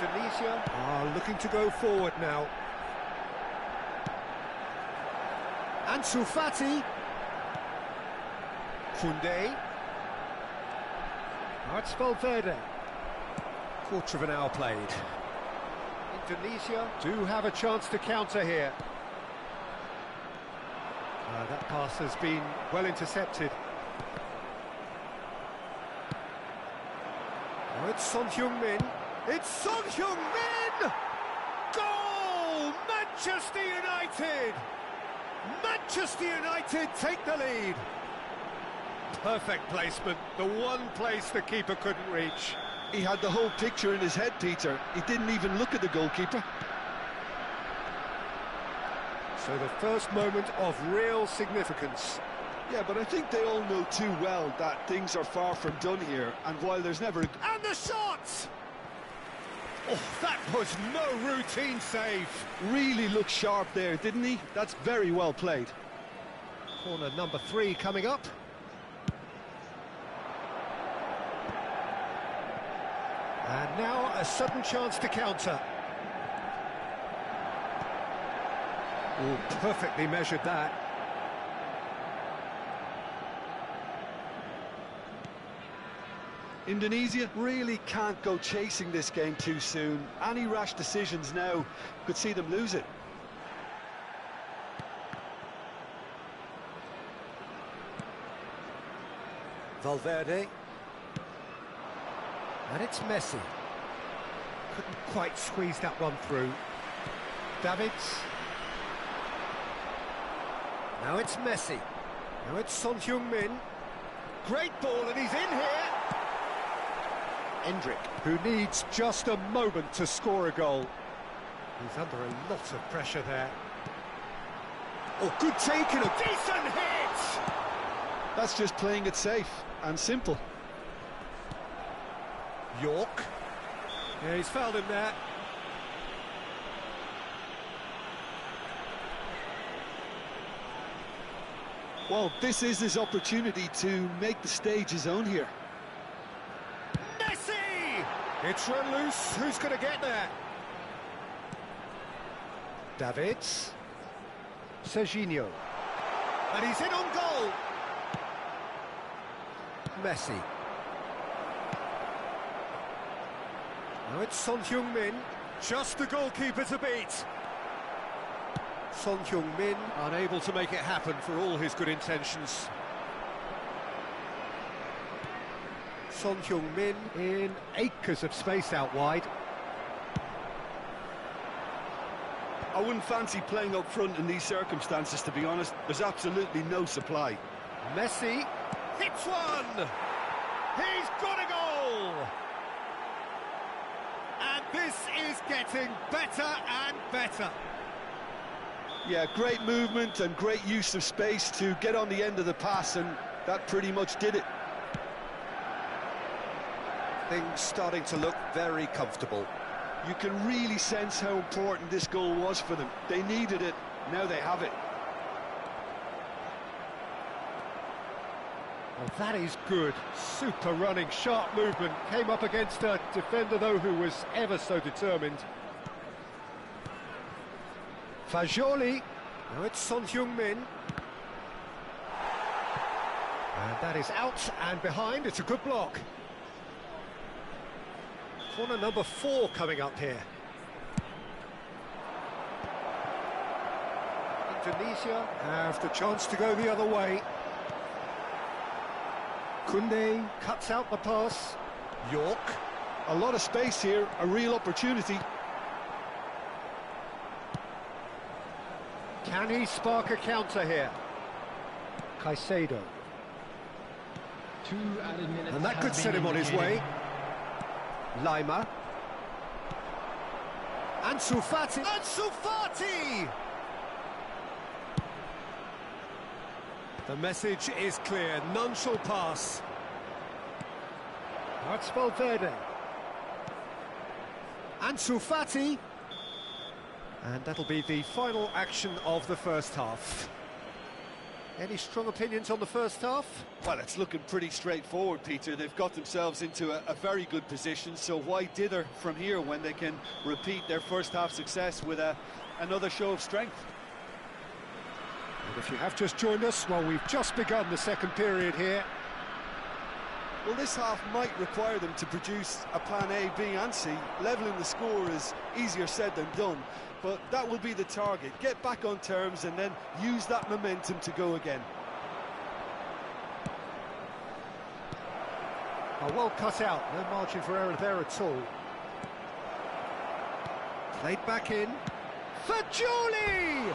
Indonesia are looking to go forward now. Ansu Fati. Koundé. Now it's Valverde. Quarter of an hour played. Indonesia do have a chance to counter here. That pass has been well intercepted. Now it's Son Heung-min. It's Son Heung-min! Goal! Manchester United! Manchester United take the lead. Perfect placement, the one place the keeper couldn't reach. He had the whole picture in his head, Peter. He didn't even look at the goalkeeper. So the first moment of real significance. Yeah, but I think they all know too well that things are far from done here, and while there's never... And the shot! Oh, that was no routine save. Really looked sharp there, didn't he? That's very well played. Corner number 3 coming up. And now a sudden chance to counter. Oh, perfectly measured that. Indonesia really can't go chasing this game too soon. Any rash decisions now could see them lose it. Valverde. And it's Messi. Couldn't quite squeeze that one through. Davids. Now it's Messi. Now it's Son Heung-min. Great ball, and he's in here. Endrick, who needs just a moment to score a goal. He's under a lot of pressure there. Oh, good take and a decent hit! That's just playing it safe and simple. York. Yeah, he's fouled him there. Well, this is his opportunity to make the stage his own here. Messi! It's run loose. Who's going to get there? Davids. Serginho. And he's in on goal. Messi. Now it's Son Heung-min. Just the goalkeeper to beat. Son Heung-min unable to make it happen for all his good intentions. Son Heung-min in acres of space out wide. I wouldn't fancy playing up front in these circumstances, to be honest. There's absolutely no supply. Messi hits one! He's got a goal! And this is getting better and better. Yeah, great movement and great use of space to get on the end of the pass, and that pretty much did it. Things starting to look very comfortable. You can really sense how important this goal was for them. They needed it, now they have it. Well, that is good. Super running, sharp movement. Came up against a defender, though, who was ever so determined. Fagioli. Now it's Son Heung-min. And that is out and behind. It's a good block. Corner number 4 coming up here. Indonesia have the chance to go the other way. Koundé cuts out the pass. York. A lot of space here, a real opportunity. Can he spark a counter here? Caicedo. 2 added minutes. And that could set him on his way. Lima. Ansu Fati. Ansu Fati! The message is clear. None shall pass. That's Valverde. Ansu Fati. And that'll be the final action of the first half. Any strong opinions on the first half? Well, it's looking pretty straightforward, Peter. They've got themselves into a very good position, so why dither from here when they can repeat their first half success with another show of strength? And if you have just joined us, well, we've just begun the second period here. Well, this half might require them to produce a plan A, B and C. Levelling the score is easier said than done, but that will be the target. Get back on terms and then use that momentum to go again. Oh, well cut out, no margin for error there at all. Played back in. Fagioli!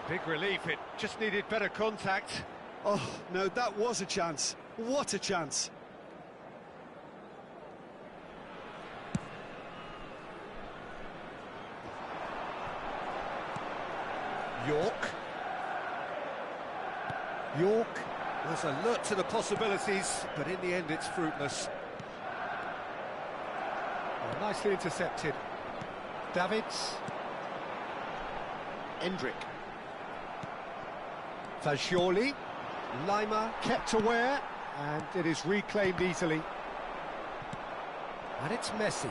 Big relief, it just needed better contact. Oh, no, that was a chance. What a chance. York. York was alert to the possibilities, but in the end it's fruitless. Oh, nicely intercepted. Davids. Endrick. Fagioli. Lima kept aware, and it is reclaimed easily. And it's Messi.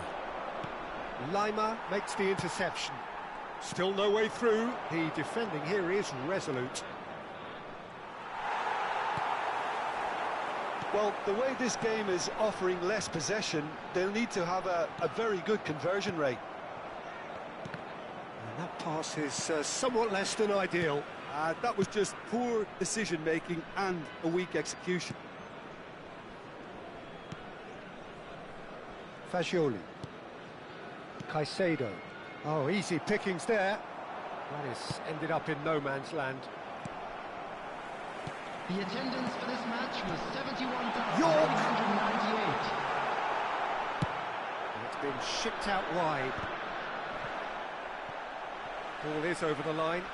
Lima makes the interception. Still no way through. The defending here is resolute. Well, the way this game is offering less possession, they'll need to have a very good conversion rate. And that pass is somewhat less than ideal. That was just poor decision-making and a weak execution. Fagioli. Caicedo. Oh, easy pickings there. That is ended up in no man's land. The attendance for this match was 71,898. And it's been shipped out wide. Ball is over the line.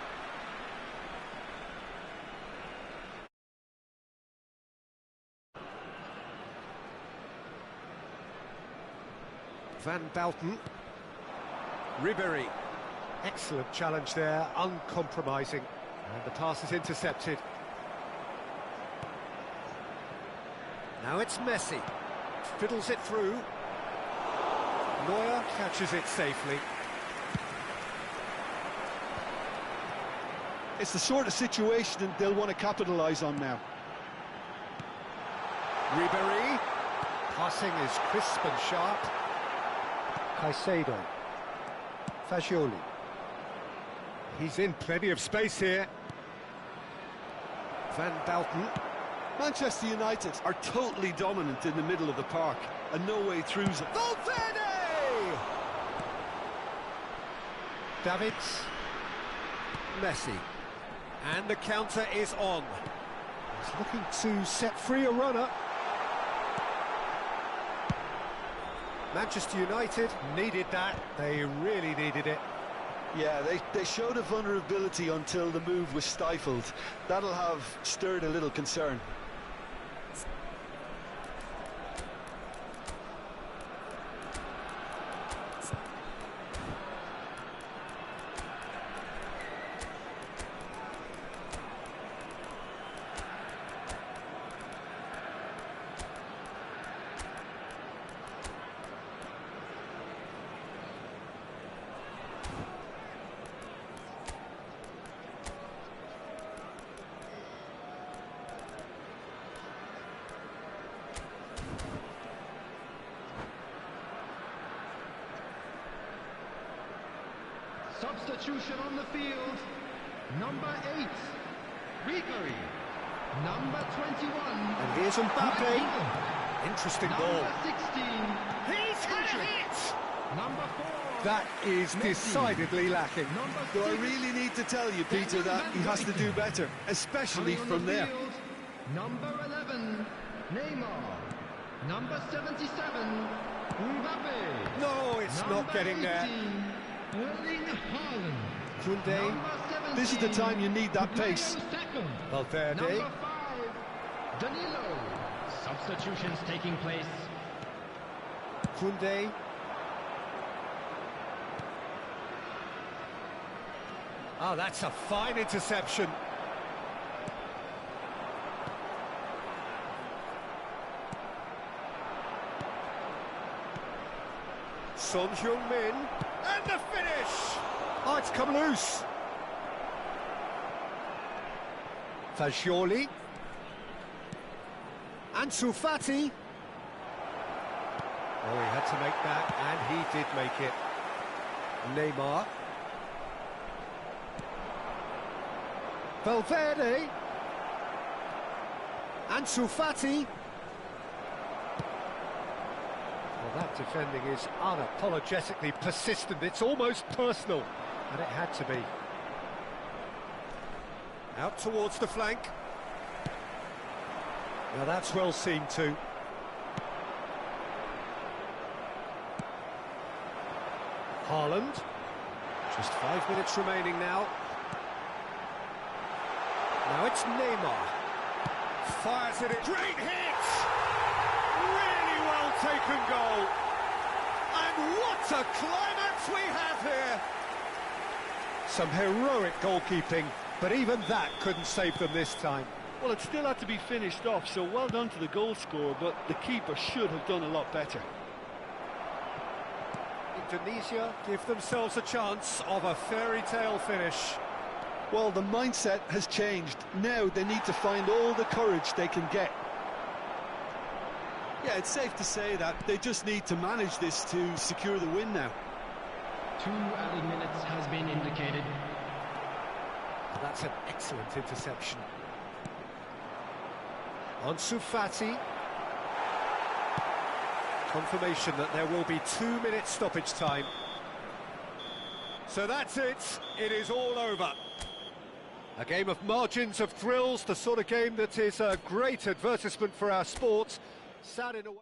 Van Bouten. Ribéry. Excellent challenge there, uncompromising. And the pass is intercepted. Now it's Messi. Fiddles it through. Neuer catches it safely. It's the sort of situation they'll want to capitalise on now. Ribéry. Passing is crisp and sharp. Caicedo. Fagioli. He's in plenty of space here. Van Dalton. Manchester United are totally dominant in the middle of the park, and no way through's it. Valverde! Davids. Messi. And the counter is on. He's looking to set free a runner. Manchester United needed that. They really needed it. Yeah, they showed a vulnerability until the move was stifled. That'll have stirred a little concern. Substitution on the field. Number 8, Ribéry. Number 21. And here's Mbappe. Interesting ball. Number 16. He's had it! Number 4. That is decidedly lacking. Number Do I 6. really need to tell you, Peter, that he has to do better, especially Coming on from the there? field, number 11, Neymar. Number 77, Mbappe. No, it's Number not getting there. 18, Erling Haaland. Koundé. Number 17, This is the time you need that Bukayo pace. Saka. Valverde. Number 5, Danilo. Substitutions taking place. Koundé. Oh, that's a fine interception. Son Heung-min, and the finish! Oh, it's come loose. Fagioli. Ansu Fati. Oh, he had to make that, and he did make it. Neymar. Valverde. Ansu Fati. Well, that defending is unapologetically persistent. It's almost personal, and it had to be. Out towards the flank. Now that's well seen too. Haaland. Just 5 minutes remaining now. Now it's Neymar. Fires it in. Great hit! Really well taken goal. And what a climax we have here! Some heroic goalkeeping, but even that couldn't save them this time. Well, it still had to be finished off, so well done to the goal scorer, but the keeper should have done a lot better. Indonesia give themselves a chance of a fairy tale finish. Well, the mindset has changed. Now they need to find all the courage they can get. Yeah, it's safe to say that they just need to manage this to secure the win now. 2 added minutes has been indicated. That's an excellent interception. Ansu Fati. Confirmation that there will be 2 minutes stoppage time. So that's it. It is all over. A game of margins of thrills, the sort of game that is a great advertisement for our sport. Sad in a way.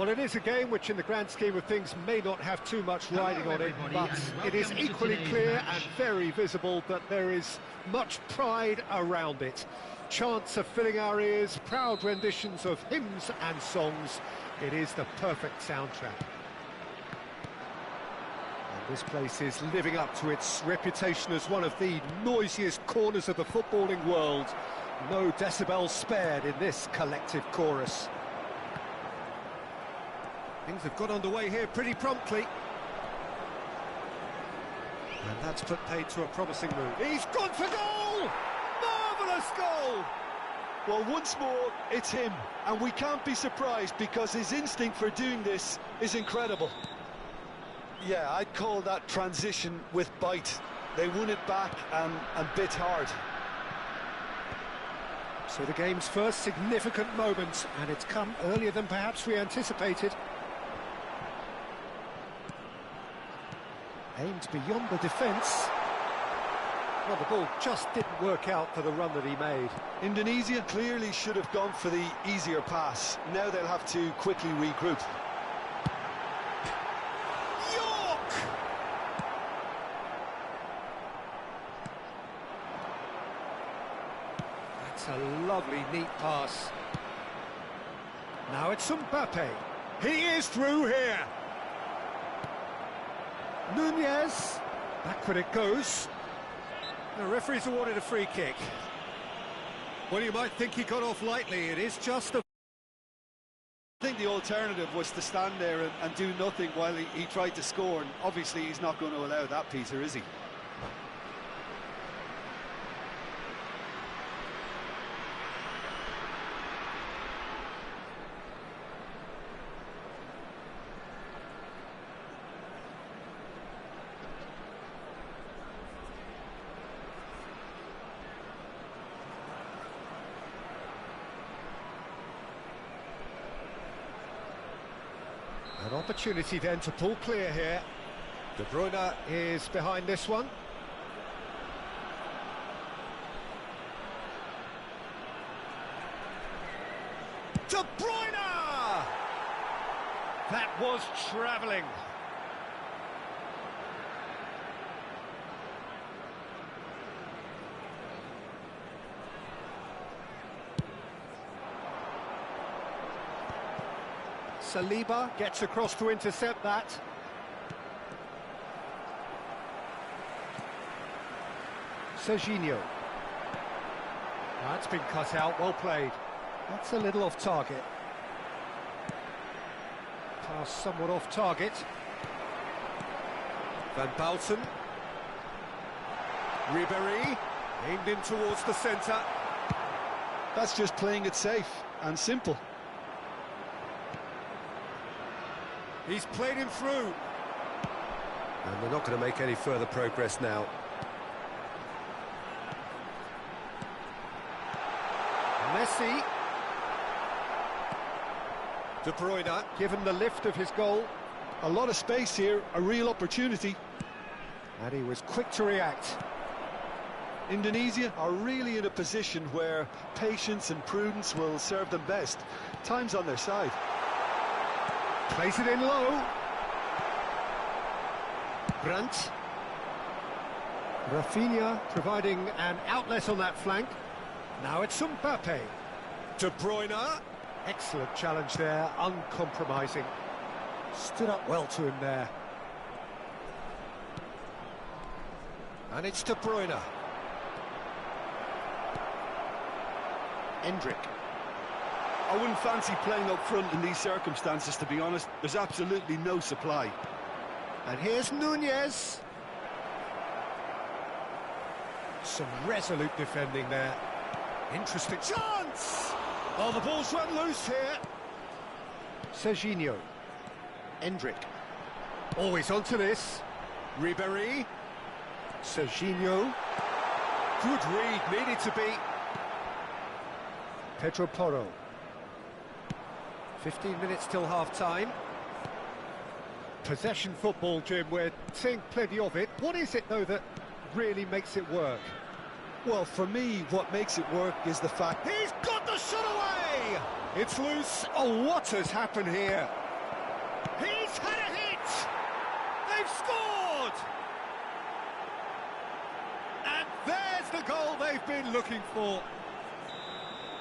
Well, it is a game which in the grand scheme of things may not have too much riding on it, but it is equally clear and very visible that there is much pride around it. Chants are filling our ears, proud renditions of hymns and songs. It is the perfect soundtrack. And this place is living up to its reputation as one of the noisiest corners of the footballing world. No decibels spared in this collective chorus. Things have got underway here pretty promptly. And that's put paid to a promising move. He's gone for goal! Marvellous goal! Well, once more, it's him. And we can't be surprised because his instinct for doing this is incredible. Yeah, I'd call that transition with bite. They won it back and bit hard. So the game's first significant moment, and it's come earlier than perhaps we anticipated. Aimed beyond the defence. Well, the ball just didn't work out for the run that he made. Indonesia clearly should have gone for the easier pass. Now they'll have to quickly regroup. York! That's a lovely, neat pass. Now it's Mbappe. He is through here. Nunez, backward it goes. The referee's awarded a free kick. Well, you might think he got off lightly. It is just a... I think the alternative was to stand there and do nothing while he tried to score, and obviously he's not going to allow that, Peter, is he? An opportunity then to pull clear here. De Bruyne is behind this one. De Bruyne! That was travelling. Saliba gets across to intercept that. Serginho. That's been cut out, well played. That's a little off target. Pass somewhat off target. Van Bauten. Ribéry, aimed in towards the centre. That's just playing it safe and simple. He's played him through. And they're not going to make any further progress now. Messi. De Bruyne, given the lift of his goal. A lot of space here, a real opportunity. And he was quick to react. Indonesia are really in a position where patience and prudence will serve them best. Time's on their side. Plays it in low. Brandt. Rafinha providing an outlet on that flank. Now it's Mbappe. De Bruyne. Excellent challenge there, uncompromising. Stood up well to him there. And it's De Bruyne. Endrick. I wouldn't fancy playing up front in these circumstances, to be honest. There's absolutely no supply. And here's Nunez. Some resolute defending there. Interesting chance! Oh, the ball's run loose here. Serginho. Endrick. Always onto this. Ribéry. Serginho. Good read, needed to be. Pedro Porro. 15 minutes till half-time. Possession football, Jim, we're seeing plenty of it. What is it, though, that really makes it work? Well, for me, what makes it work is the fact... He's got the shot away! It's loose. Oh, what has happened here? They've scored! And there's the goal they've been looking for.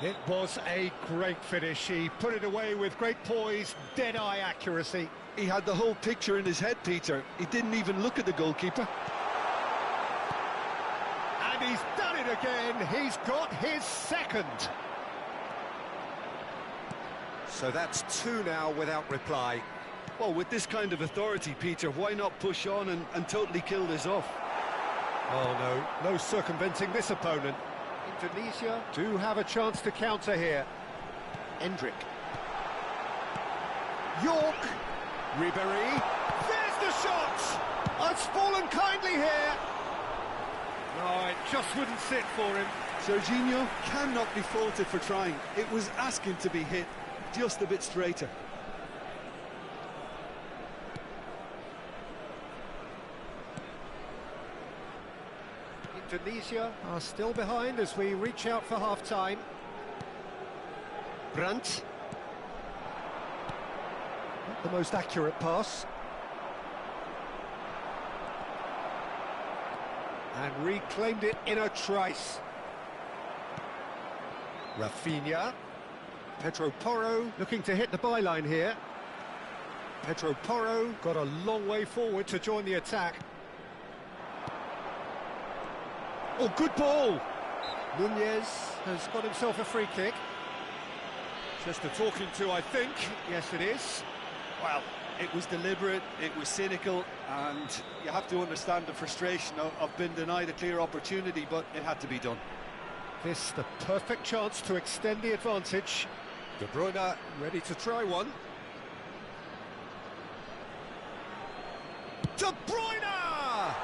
It was a great finish. He put it away with great poise, dead-eye accuracy. He had the whole picture in his head, Peter. He didn't even look at the goalkeeper. And he's done it again. He's got his second. So that's two now without reply. Well, with this kind of authority, Peter, why not push on and totally kill this off? Oh, no circumventing this opponent. Indonesia do have a chance to counter here. Endrick. York. Ribéry. There's the shot! It's fallen kindly here. No, it just wouldn't sit for him. Serginho cannot be faulted for trying. It was asking to be hit just a bit straighter. Indonesia are still behind as we reach out for half-time. Brandt. Not the most accurate pass. And reclaimed it in a trice. Rafinha. Pedro Porro looking to hit the byline here. Pedro Porro got a long way forward to join the attack. Oh, good ball! Nunez has got himself a free kick. Just a talking to, I think. Yes, it is. Well, it was deliberate, it was cynical, and you have to understand the frustration of being denied a clear opportunity, but it had to be done. This the perfect chance to extend the advantage. De Bruyne ready to try one. De Bruyne!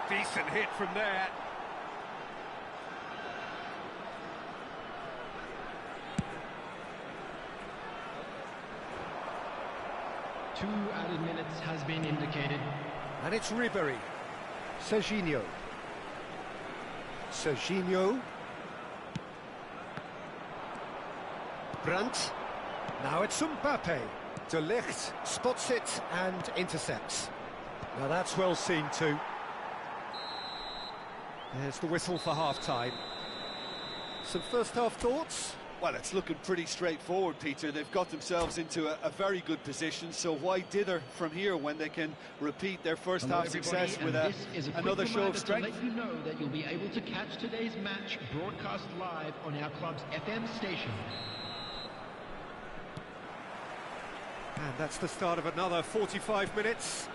Decent hit from there. Two added minutes has been indicated. And it's Ribéry. Serginho. Serginho. Brandt. Now it's Mbappe. De Ligt spots it and intercepts. Now that's well seen too. There's the whistle for half-time. Some first-half thoughts? Well, it's looking pretty straightforward, Peter. They've got themselves into a very good position, so why dither from here when they can repeat their first-half success with another show of strength? To let you know that you'll be able to catch today's match broadcast live on our club's FM station. And that's the start of another 45 minutes.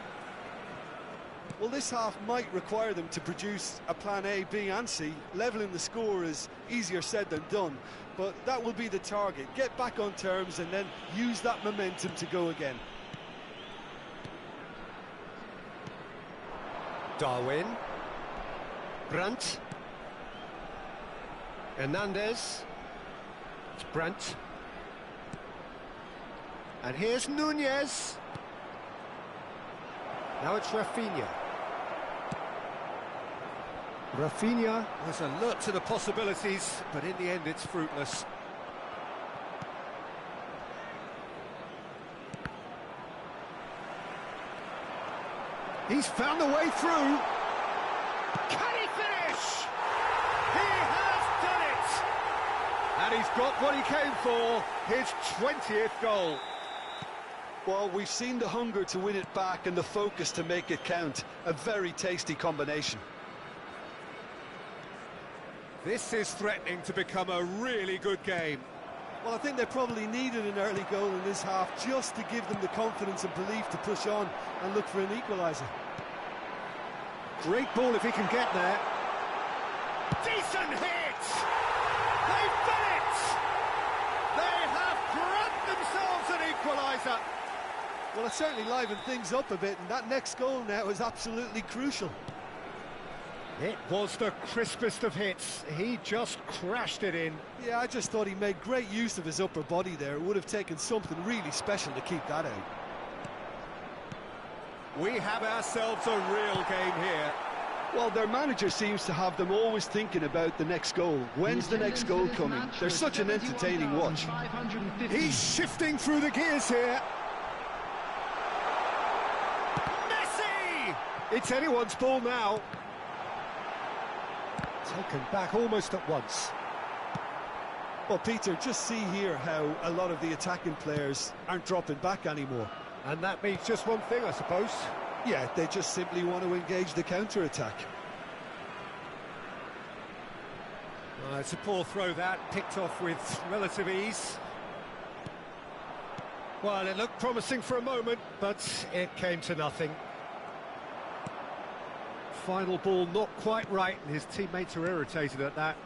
Well, this half might require them to produce a plan A, B and C. Levelling the score is easier said than done, but that will be the target. Get back on terms and then use that momentum to go again. Darwin. Brandt. Hernandez. It's Brandt. And here's Nunez. Now it's Rafinha. Rafinha was alert to the possibilities, but in the end it's fruitless. He's found the way through. Can he finish? He has done it! And he's got what he came for, his 20th goal. Well, we've seen the hunger to win it back and the focus to make it count. A very tasty combination. This is threatening to become a really good game. Well, I think they probably needed an early goal in this half just to give them the confidence and belief to push on and look for an equaliser. Great ball if he can get there. Decent hit! They've done it! They have grabbed themselves an equaliser. Well, it certainly livened things up a bit, and that next goal now is absolutely crucial. It was the crispest of hits. He just crashed it in. Yeah, I just thought he made great use of his upper body there. It would have taken something really special to keep that out. We have ourselves a real game here. Well, their manager seems to have them always thinking about the next goal. When's the next goal coming? They're such an entertaining watch. He's shifting through the gears here. It's anyone's ball now. Taken back almost at once. Well, Peter, just see here how a lot of the attacking players aren't dropping back anymore. And that means just one thing, I suppose. Yeah, they just simply want to engage the counter-attack. It's a poor throw that, picked off with relative ease. Well, it looked promising for a moment, but it came to nothing. Final ball not quite right, and his teammates are irritated at that.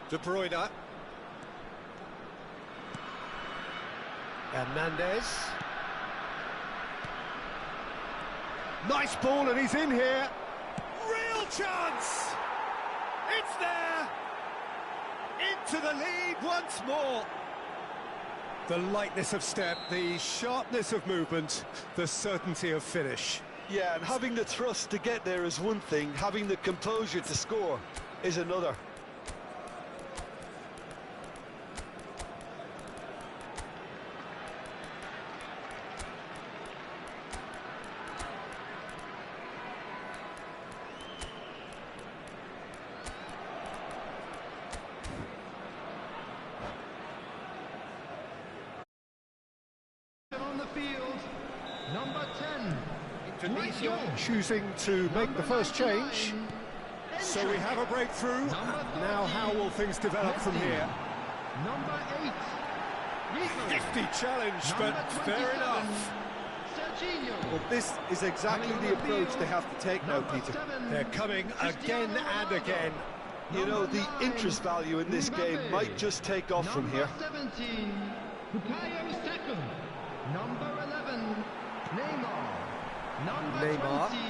De Bruyne. Hernandez. Nice ball, and he's in here. Real chance! It's there! Into the lead once more. The lightness of step, the sharpness of movement, the certainty of finish. Yeah, and having the thrust to get there is one thing, having the composure to score is another. On the field, number 10. Divisi choosing to make the first change. So we have a breakthrough. Now how will things develop from here? Number 8. Nifty challenge, but fair enough. Well, this is exactly the approach they have to take now, Peter. They're coming again and again. You know, the interest value in this game might just take off from here. Number 17, Bukayo Saka. Number 11, Neymar. Number Neymar. 20.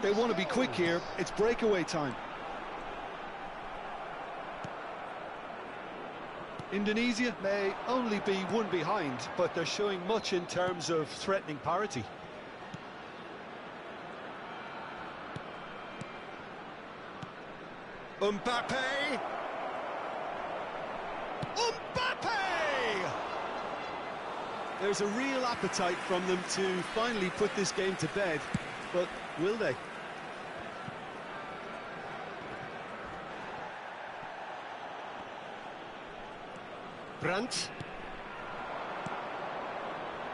They want to be quick here. It's breakaway time. Indonesia may only be one behind, but they're showing much in terms of threatening parity. Mbappe! Mbappe! There's a real appetite from them to finally put this game to bed, but will they? Brandt.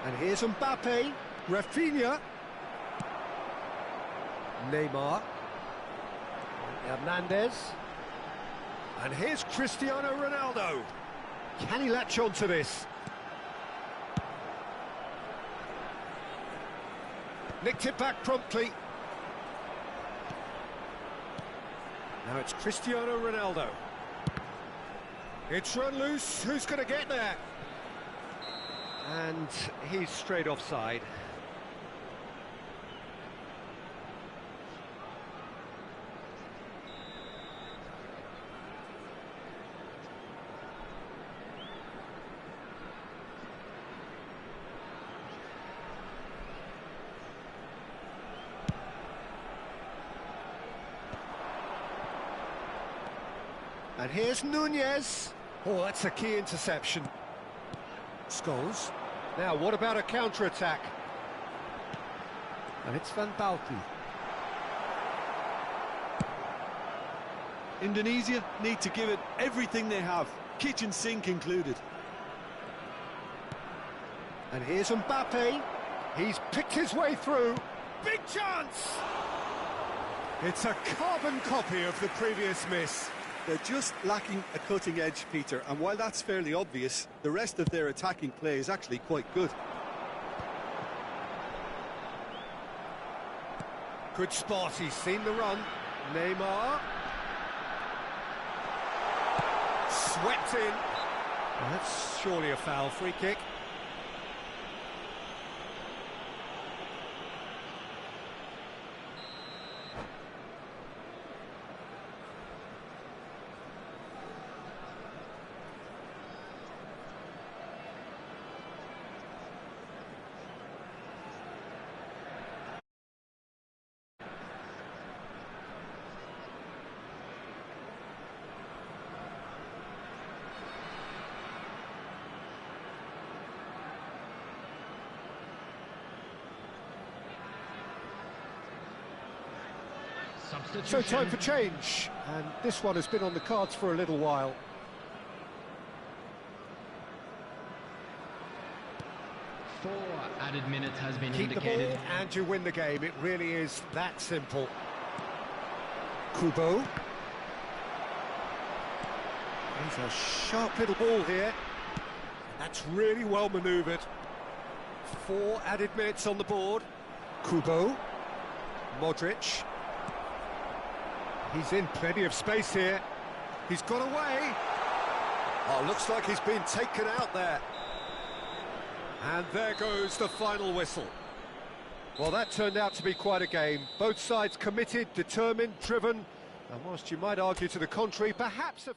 And here's Mbappe. Rafinha. Neymar. Hernandez. And here's Cristiano Ronaldo. Can he latch on to this? Nicked it back promptly. Now it's Cristiano Ronaldo. It's run loose. Who's going to get there? And he's straight offside. And here's Nunez. Oh, that's a key interception. Scholes. Now, what about a counter-attack? And it's Van Basten. Indonesia need to give it everything they have, kitchen sink included. And here's Mbappe. He's picked his way through. Big chance! It's a carbon copy of the previous miss. They're just lacking a cutting edge, Peter, and while that's fairly obvious, the rest of their attacking play is actually quite good. Good spot, he's seen the run. Neymar. Swept in. Well, that's surely a foul, free kick. So time for change, and this one has been on the cards for a little while. Four added minutes has been Keep indicated. the ball and you win the game. It really is that simple. Kubo. He's a sharp little ball here. That's really well manoeuvred. 4 added minutes on the board. Kubo. Modric. He's in plenty of space here. He's got away. Oh, looks like he's been taken out there. And there goes the final whistle. Well, that turned out to be quite a game. Both sides committed, determined, driven. And whilst you might argue to the contrary, perhaps a...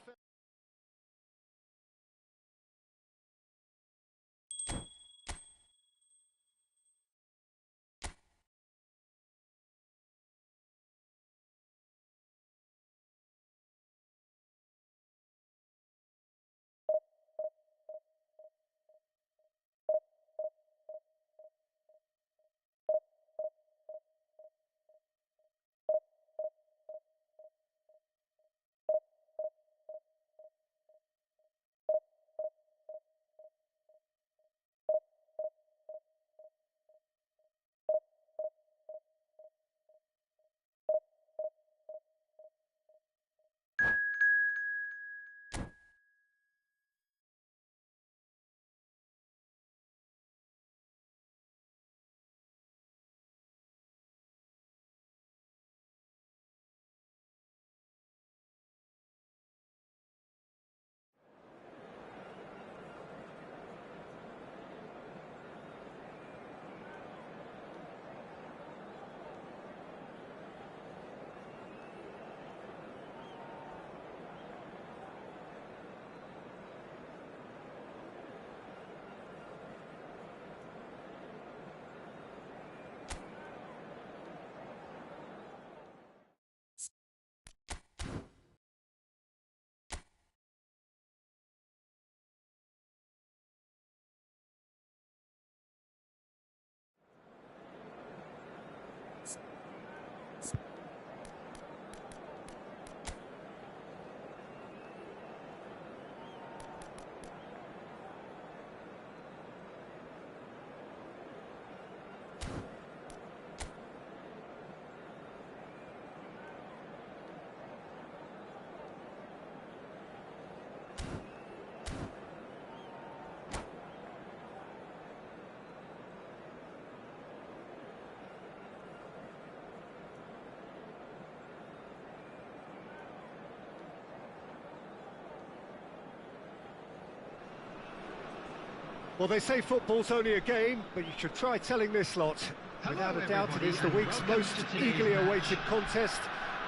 Well, they say football's only a game, but you should try telling this lot. Without a doubt, it is the week's most eagerly awaited contest,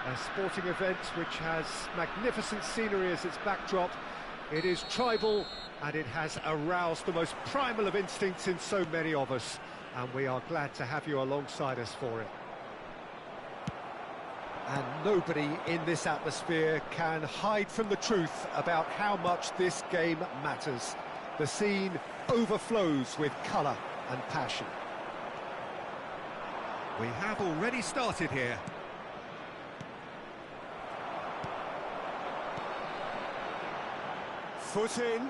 a sporting event which has magnificent scenery as its backdrop. It is tribal, and it has aroused the most primal of instincts in so many of us, and we are glad to have you alongside us for it. And nobody in this atmosphere can hide from the truth about how much this game matters. The scene overflows with colour and passion. We have already started here. Foot in.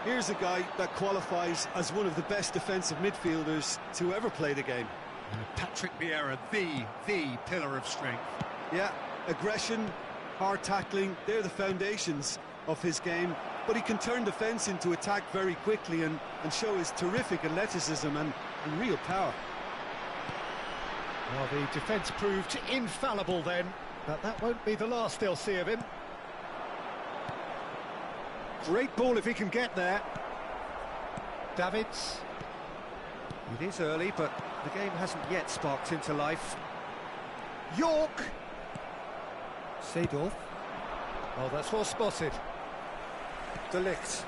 Here's a guy that qualifies as one of the best defensive midfielders to ever play the game. Patrick Vieira, the pillar of strength. Yeah, aggression, hard tackling, they're the foundations of his game, but he can turn defence into attack very quickly and show his terrific athleticism and real power. Well, the defence proved infallible then, but that won't be the last they'll see of him. Great ball if he can get there. Davids. It is early, but the game hasn't yet sparked into life. York. Seedorf. Oh, that's well spotted. De Ligt.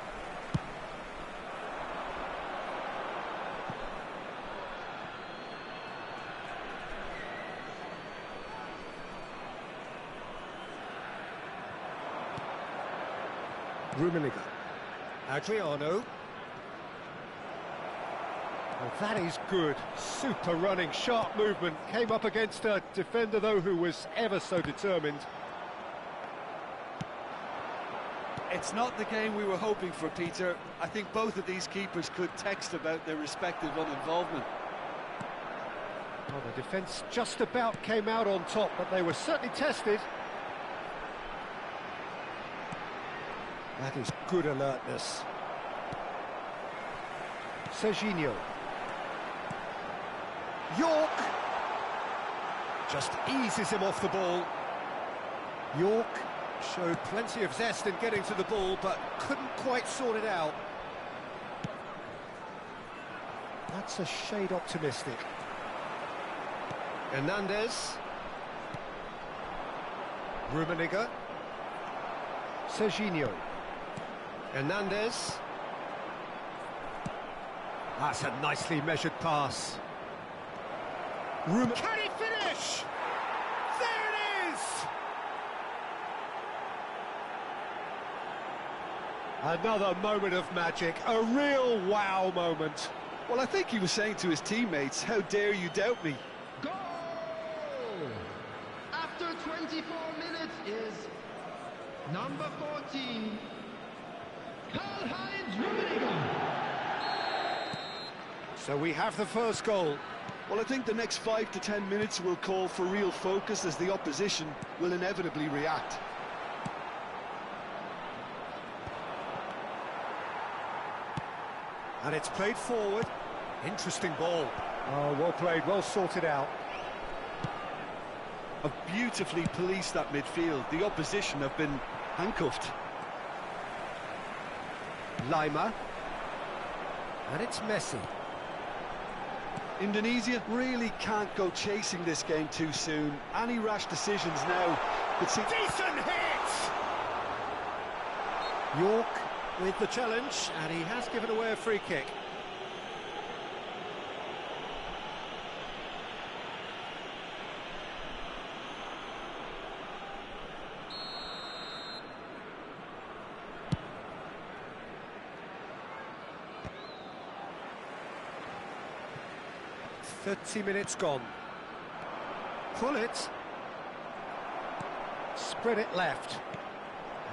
Rummenigge. Adriano. Well, that is good. Super running, sharp movement. Came up against a defender, though, who was ever so determined. It's not the game we were hoping for, Peter. I think both of these keepers could text about their respective uninvolvement. Well, the defence just about came out on top, but they were certainly tested. That is good alertness. Serginho. York just eases him off the ball. York showed plenty of zest in getting to the ball, but couldn't quite sort it out. That's a shade optimistic. Hernandez. Rummenigge. Serginho. Hernandez. That's a nicely measured pass. Can he finish? There it is! Another moment of magic, a real wow moment. Well, I think he was saying to his teammates, how dare you doubt me? Goal! After 24 minutes is number 14, Karl-Heinz Rummenigge. So we have the first goal. Well, I think the next 5 to 10 minutes will call for real focus as the opposition will inevitably react. And it's played forward. Interesting ball. Oh, well played, well sorted out. Have beautifully policed that midfield. The opposition have been handcuffed. Lima. And it's Messi. Indonesia really can't go chasing this game too soon. Any rash decisions now could see... Decent hit! York with the challenge, and he has given away a free kick. .30 minutes gone. Pull it. Spread it left.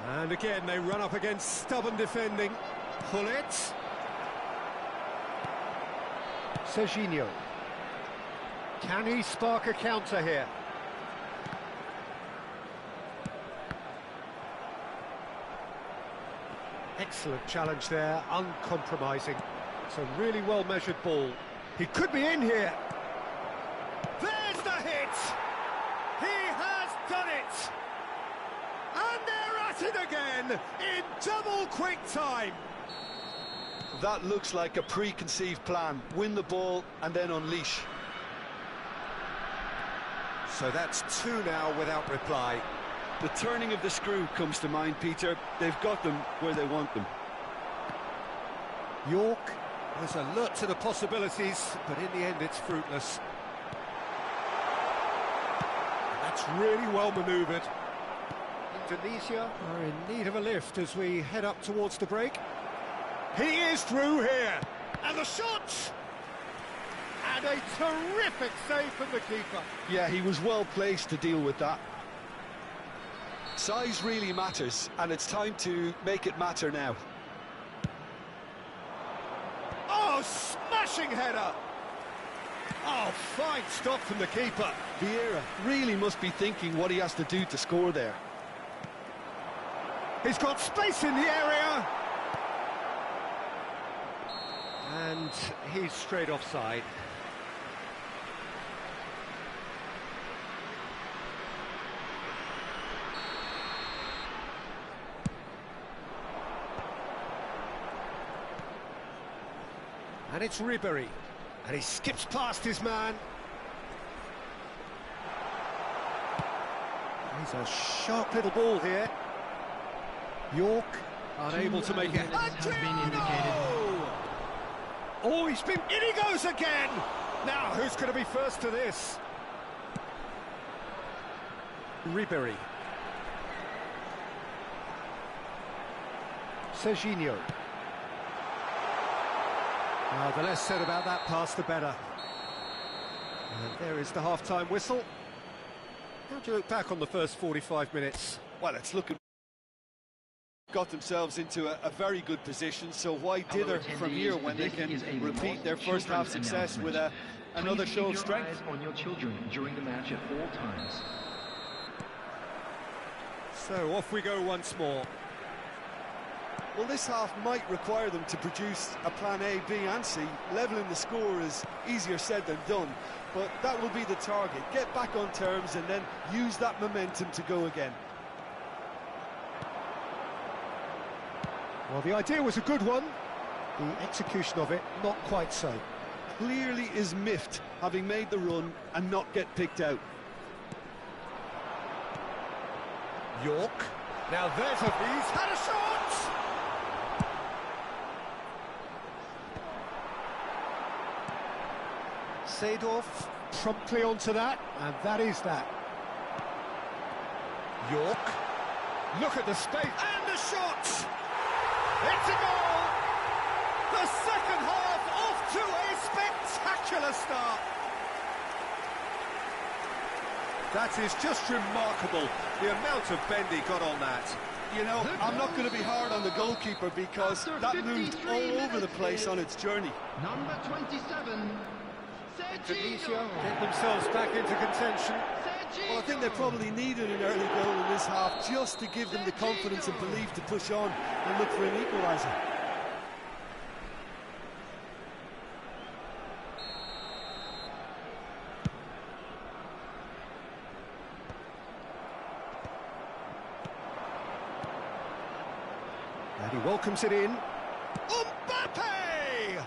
And again, they run up against stubborn defending. Pull it. Serginho. Can he spark a counter here? Excellent challenge there, uncompromising. It's a really well-measured ball. He could be in here. There's the hit! He has done it! And they're at it again, in double quick time! That looks like a preconceived plan. Win the ball and then unleash. So that's two now without reply. The turning of the screw comes to mind, Peter. They've got them where they want them. York was alert to the possibilities, but in the end it's fruitless. And that's really well manoeuvred. Indonesia are in need of a lift as we head up towards the break. He is through here, and the shot! And a terrific save from the keeper. Yeah, he was well placed to deal with that. Size really matters, and it's time to make it matter now. Oh, smashing header! Oh, fine stop from the keeper. Vieira really must be thinking what he has to do to score there. He's got space in the area. And he's straight offside. And it's Ribery, and he skips past his man. He's a sharp little ball here. York unable to make it. Has been indicated. Oh, he's been... In he goes again! Now, who's going to be first to this? Ribery. The less said about that pass, the better. And there is the half-time whistle. How do you look back on the first 45 minutes? Well, it's looking... got themselves into a very good position, so why dither from here when they can repeat their first half success with another show of strength? Eyes on your children during the match at all times. So off we go once more. Well, this half might require them to produce a plan A, B and C. Levelling the score is easier said than done, but that will be the target. Get back on terms and then use that momentum to go again. Well, the idea was a good one. The execution of it, not quite so. Clearly is miffed, having made the run and not get picked out. York. Now there's he's had a shot! Seedorf promptly onto that, and that is that. York. Look at the space, and the shot! It's a goal! The second half off to a spectacular start! That is just remarkable, the amount of bend he got on that. You know, I'm not going to be hard on the goalkeeper because that moved all over the place on its journey. Number 27, Divisi get themselves back into contention. Well, I think they probably needed an early goal in this half just to give them the confidence and belief to push on and look for an equaliser. And he welcomes it in. Mbappe!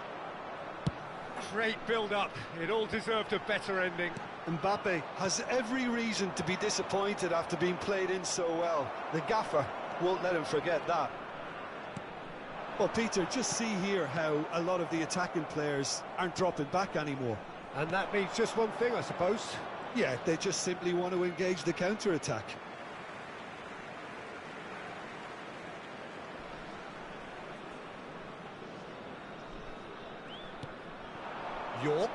Great build-up. It all deserved a better ending. Mbappe has every reason to be disappointed after being played in so well. The gaffer won't let him forget that. Well, Peter, just see here how a lot of the attacking players aren't dropping back anymore. And that means just one thing, I suppose. Yeah, they just simply want to engage the counter-attack. York.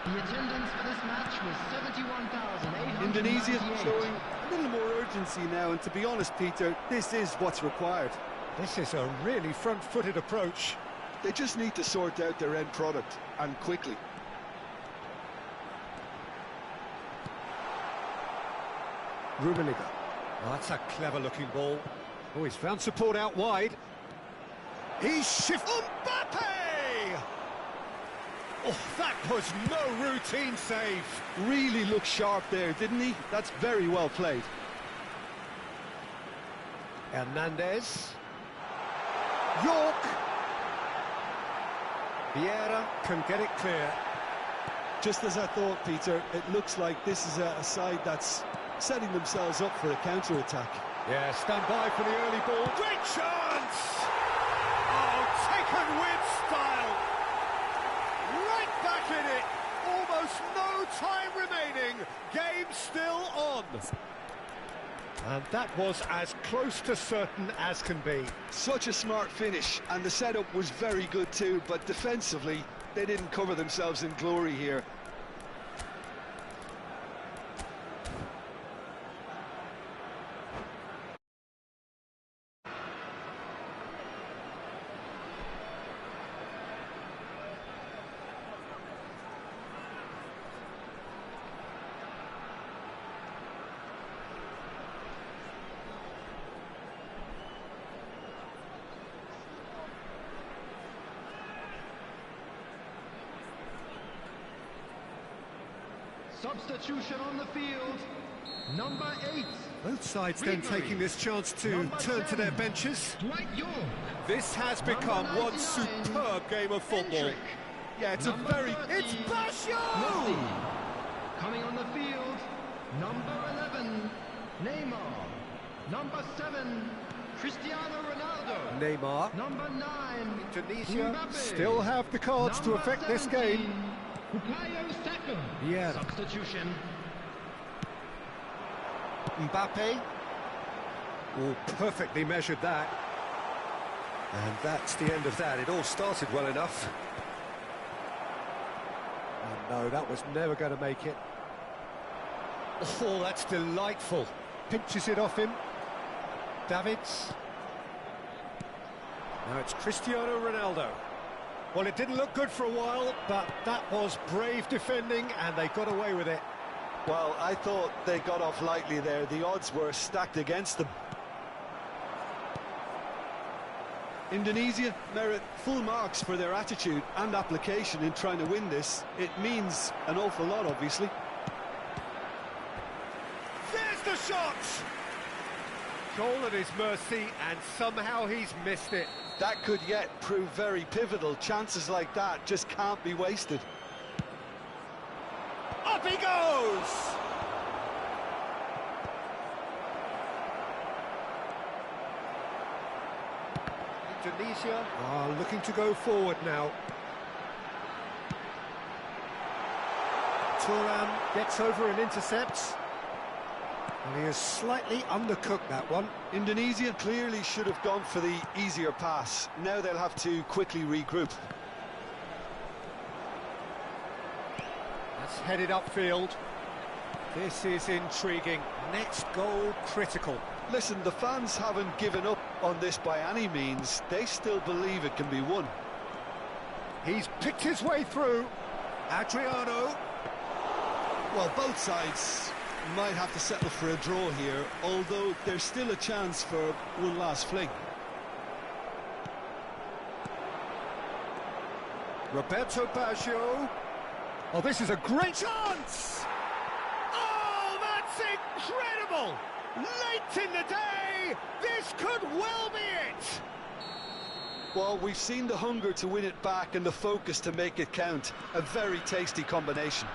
The attendance for this match was 71,898. Indonesia showing a little more urgency now, and to be honest, Peter, this is what's required. This is a really front-footed approach. They just need to sort out their end product, and quickly. Rummenigge. Oh, that's a clever-looking ball. Oh, he's found support out wide. He's shifted. Mbappe! Oh, that was no routine save. Really looked sharp there, didn't he? That's very well played. Hernandez. York. Vieira can get it clear. Just as I thought, Peter, it looks like this is a side that's setting themselves up for a counter-attack. Yeah, stand by for the early ball. Great chance! Oh, taken with style. Right back in it. Almost no time remaining. Game still on. And that was as close to certain as can be. Such a smart finish, and the setup was very good too, but defensively, they didn't cover themselves in glory here. Substitution on the field, number 8. Both sides then taking this chance to turn to their benches. This has become one superb game of football. Yeah, it's It's Basho! Coming on the field, number 11, Neymar. Number 7, Cristiano Ronaldo. Neymar. Number 9, Indonesia Mbappe. still have the cards to affect this game. Yeah. Substitution. Mbappe. Oh, perfectly measured that. And that's the end of that. It all started well enough. And no, that was never going to make it. Oh, that's delightful. Pinches it off him. Davids. Now it's Cristiano Ronaldo. Well, it didn't look good for a while, but that was brave defending, and they got away with it. Well, I thought they got off lightly there. The odds were stacked against them. Indonesia merit full marks for their attitude and application in trying to win this. It means an awful lot, obviously. There's the shot! Goal at his mercy, and somehow he's missed it. That could yet prove very pivotal. Chances like that just can't be wasted. Up he goes! Indonesia are looking to go forward now. Turan gets over and intercepts. And he has slightly undercooked that one. Indonesia clearly should have gone for the easier pass. Now they'll have to quickly regroup. That's headed upfield. This is intriguing. Next goal critical. Listen, the fans haven't given up on this by any means. They still believe it can be won. He's picked his way through. Adriano. Well, both sides might have to settle for a draw here, although there's still a chance for one last fling. Roberto Baggio. Oh, this is a great chance! Oh, that's incredible! Late in the day, this could well be it! Well, we've seen the hunger to win it back and the focus to make it count. A very tasty combination.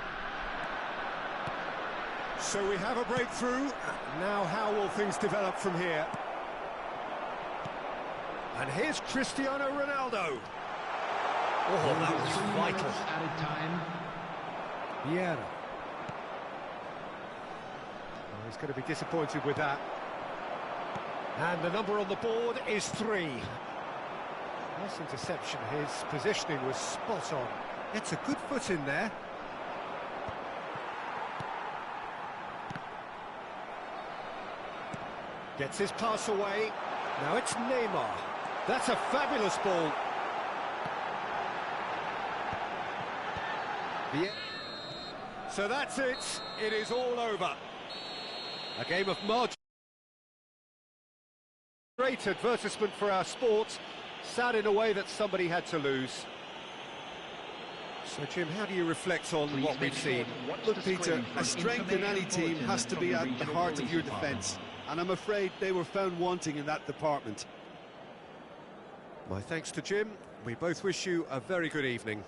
So we have a breakthrough. Now how will things develop from here? And here's Cristiano Ronaldo. Oh, that was vital. Added time. Vieira. Oh, he's going to be disappointed with that. And the number on the board is 3. Nice interception. His positioning was spot on. Gets a good foot in there. Gets his pass away. Now it's Neymar. That's a fabulous ball. Yeah. So that's it. It is all over. A game of margin. Great advertisement for our sport. Sad in a way that somebody had to lose. So, Jim, how do you reflect on what we've seen? Look, Peter, a strength in any team has to be at the heart of your defence. And I'm afraid they were found wanting in that department. My thanks to Jim. We both wish you a very good evening.